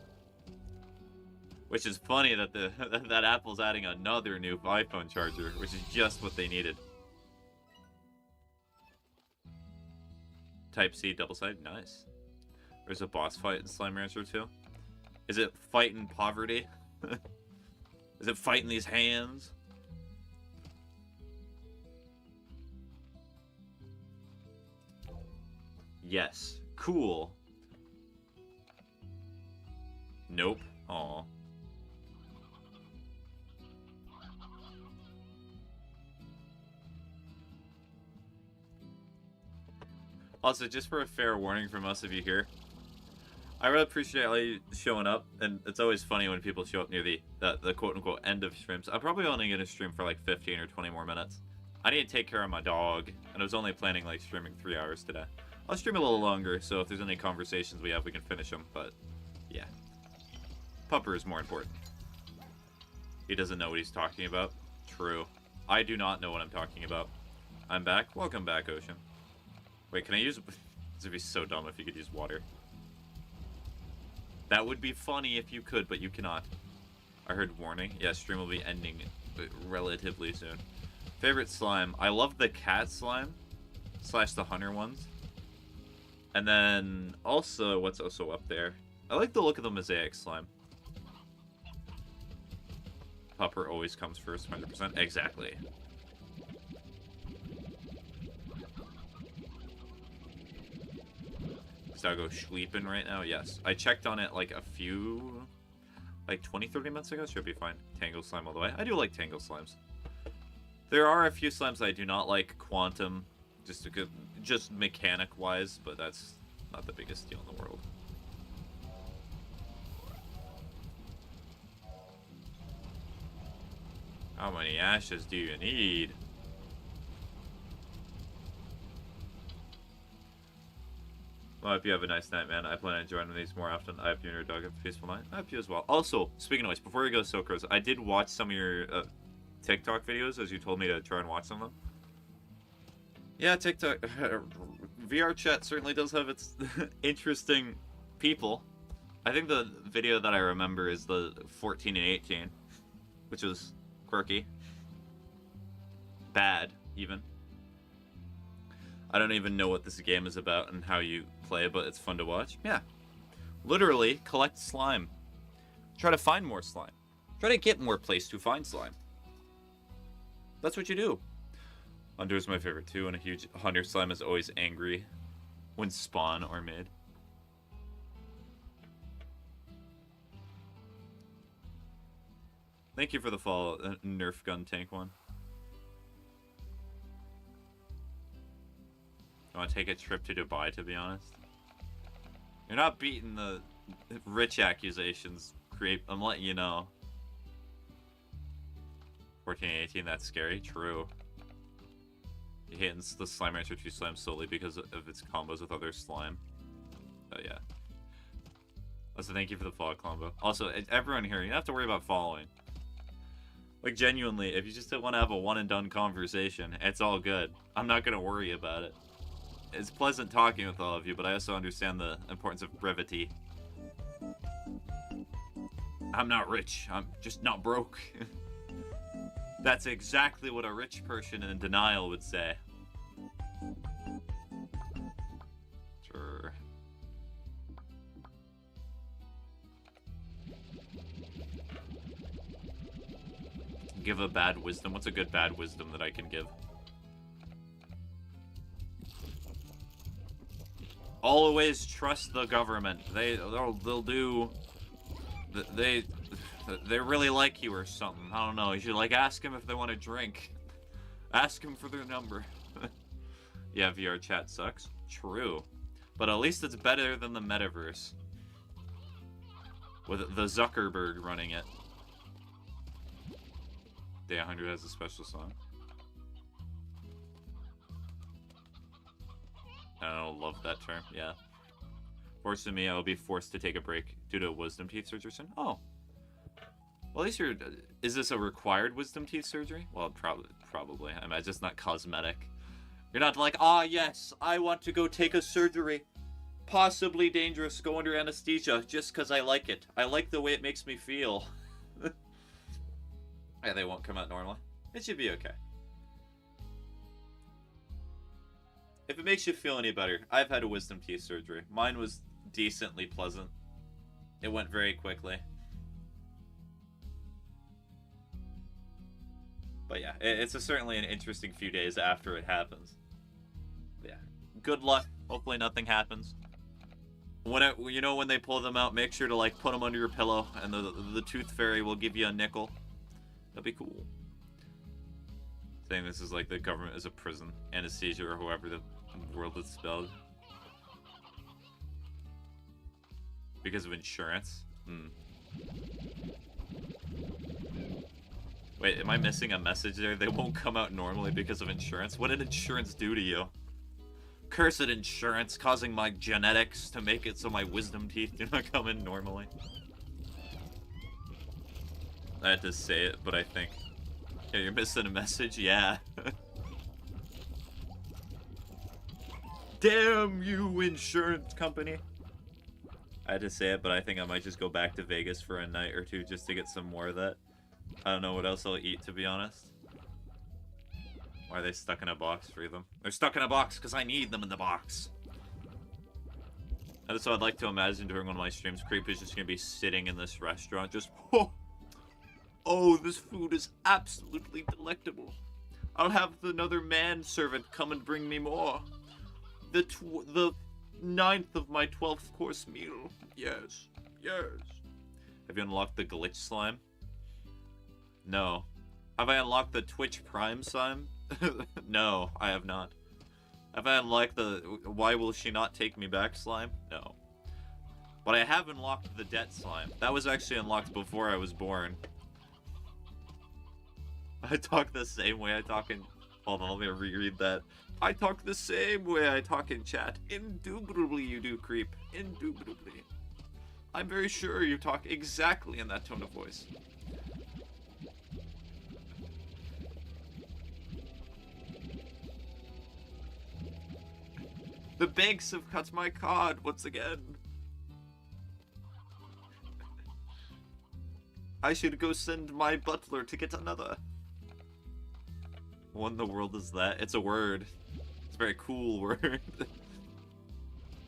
Which is funny that that Apple's adding another new iPhone charger, which is just what they needed. Type-C, double-sided, nice. There's a boss fight in Slime Rancher 2. Is it fighting poverty? Is it fighting these hands? Yes. Cool. Nope. Aw. Also, just for a fair warning for most of you here, I really appreciate all you showing up, and it's always funny when people show up near the quote-unquote end of streams. I'm probably only going to stream for like 15 or 20 more minutes. I need to take care of my dog, and I was only planning like streaming 3 hours today. I'll stream a little longer, so if there's any conversations we have, we can finish them, but yeah. Pupper is more important. He doesn't know what he's talking about. True. I do not know what I'm talking about. I'm back. Welcome back, Ocean. Wait, can I use... This would be so dumb if you could use water. That would be funny if you could, but you cannot. I heard warning. Yeah, stream will be ending relatively soon. Favorite slime. I love the cat slime. / the hunter ones. And then, also, what's also up there? I like the look of the mosaic slime. Pupper always comes first, 100%. Exactly. So I'll go sleeping right now. Yes. I checked on it like a few... Like 20-30 minutes ago. Should be fine. Tangle slime all the way. I do like tangle slimes. There are a few slimes I do not like. Quantum. Just mechanic-wise. But that's not the biggest deal in the world. How many ashes do you need? Well, I hope you have a nice night, man. I plan on joining these more often. I hope you and your dog have a peaceful night. I hope you as well. Also, speaking of which, before we go Silkros, I did watch some of your TikTok videos, as you told me to try and watch some of them. Yeah, TikTok. VR chat certainly does have its interesting people. I think the video that I remember is the 14 and 18, which was quirky. Bad, even. I don't even know what this game is about and how you play, but it's fun to watch. Yeah. Literally, collect slime. Try to find more slime. Try to get more place to find slime. That's what you do. Hunter is my favorite too, and a huge hunter slime is always angry when spawn or mid. Thank you for the follow, Nerf gun tank one. I want to take a trip to Dubai, to be honest. You're not beating the rich accusations, creep. I'm letting you know. 14 and 18, that's scary. True. You hitting the Slime Rancher 2 slime solely because of its combos with other slime. Oh, yeah. Also, thank you for the follow combo. Also, everyone here, you don't have to worry about following. Like, genuinely, if you just want to have a one-and-done conversation, it's all good. I'm not going to worry about it. It's pleasant talking with all of you, but I also understand the importance of brevity. I'm not rich. I'm just not broke. That's exactly what a rich person in denial would say. Sure. Give a bad wisdom. What's a good bad wisdom that I can give? Always trust the government. They'll do. They really like you or something. I don't know. You should like ask them if they want a drink. Ask them for their number. Yeah, VR chat sucks. True. But at least it's better than the metaverse. With the Zuckerberg running it. Day 100 has a special song. I don't love that term, yeah. Fortunately me, I will be forced to take a break due to a wisdom teeth surgery soon. Oh. Well, at least you're... Is this a required wisdom teeth surgery? Well, probably. I imagine it's not cosmetic. You're not like, ah, yes, I want to go take a surgery. Possibly dangerous, go under anesthesia, just because I like it. I like the way it makes me feel. Yeah, they won't come out normally. It should be okay. If it makes you feel any better, I've had a wisdom teeth surgery. Mine was decently pleasant. It went very quickly. But yeah, it's certainly an interesting few days after it happens. But yeah, good luck. Hopefully nothing happens. You know when they pull them out, make sure to like put them under your pillow, and the tooth fairy will give you a nickel. That'd be cool. Saying this is like the government is a prison, anesthesia, or however the world is spelled. Because of insurance? Wait, am I missing a message there? They won't come out normally because of insurance? What did insurance do to you? Cursed insurance, causing my genetics to make it so my wisdom teeth do not come in normally. I had to say it, but I think... Yeah, you're missing a message? Yeah. Damn you, insurance company! I had to say it, but I think I might just go back to Vegas for a night or two just to get some more of that. I don't know what else I'll eat, to be honest. Why are they stuck in a box? Free them. They're stuck in a box because I need them in the box. And so I'd like to imagine during one of my streams, Creep is just going to be sitting in this restaurant just... Oh, this food is absolutely delectable. I'll have another manservant come and bring me more. The 9th of my 12th course meal. Yes, yes. Have you unlocked the glitch slime? No. Have I unlocked the Twitch Prime slime? No, I have not. Have I unlocked the why will she not take me back slime? No. But I have unlocked the debt slime. That was actually unlocked before I was born. I talk the same way I talk in... Hold on, let me reread that. I talk the same way I talk in chat. Indubitably you do, Creep. Indubitably. I'm very sure you talk exactly in that tone of voice. The banks have cut my card once again. I should go send my butler to get another. What in the world is that? It's a word. It's a very cool word.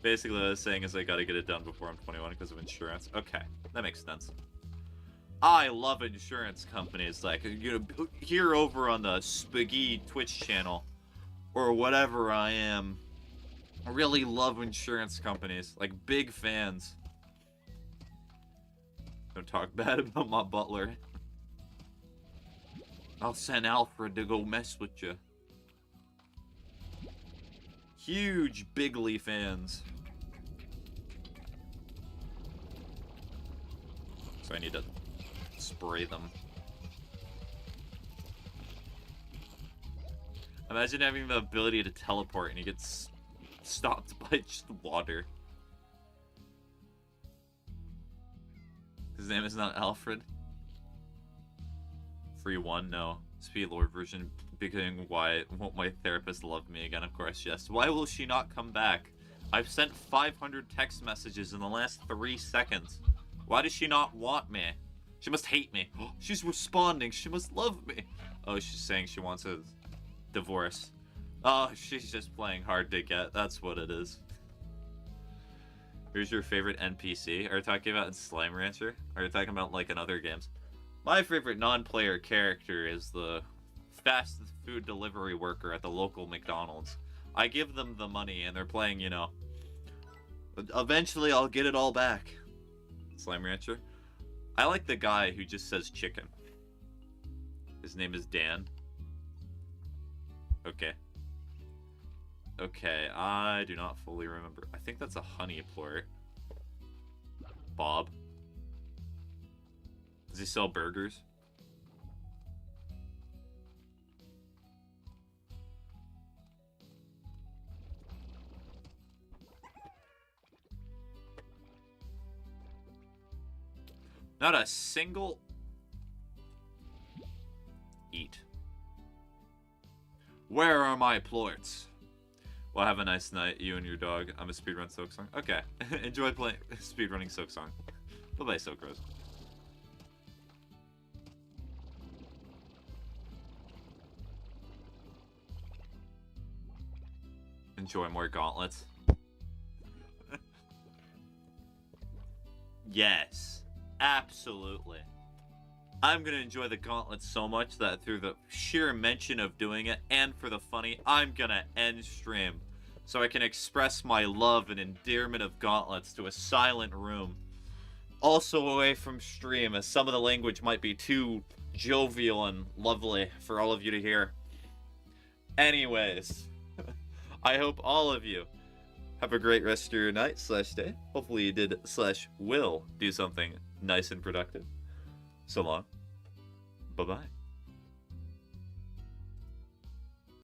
Basically what I was saying is I gotta get it done before I'm 21 because of insurance. Okay, that makes sense. I love insurance companies. Like, you know, here over on the Spaghetti Twitch channel, or whatever I am, I really love insurance companies. Like, big fans. Don't talk bad about my butler. I'll send Alfred to go mess with you. Huge Bigly fans. So I need to spray them. Imagine having the ability to teleport and you get stopped by just water. His name is not Alfred. Free one? No. Speed Lord version. Becoming why won't my therapist love me again? Of course, yes. Why will she not come back? I've sent 500 text messages in the last 3 seconds. Why does she not want me? She must hate me. She's responding. She must love me. Oh, she's saying she wants a divorce. Oh, she's just playing hard to get. That's what it is. Who's your favorite NPC? Are you talking about in Slime Rancher? Or are you talking about, like, in other games? My favorite non-player character is the fast food delivery worker at the local McDonald's. I give them the money, and they're playing, you know, eventually I'll get it all back. Slime Rancher. I like the guy who just says chicken. His name is Dan. Okay. Okay, I do not fully remember. I think that's a honey port. Bob. Does he sell burgers? Not a single... Eat. Where are my plorts? Well, have a nice night, you and your dog. I'm a speedrun Soak Song. Okay. Enjoy playing speedrunning Soak Song. Bye-bye, Soak Rose. Enjoy more gauntlets. Yes. Absolutely. I'm gonna enjoy the gauntlets so much that through the sheer mention of doing it and for the funny, I'm gonna end stream so I can express my love and endearment of gauntlets to a silent room. Also away from stream, as some of the language might be too jovial and lovely for all of you to hear. Anyways, I hope all of you have a great rest of your night / day. Hopefully you did / will do something nice and productive. So long. Bye-bye.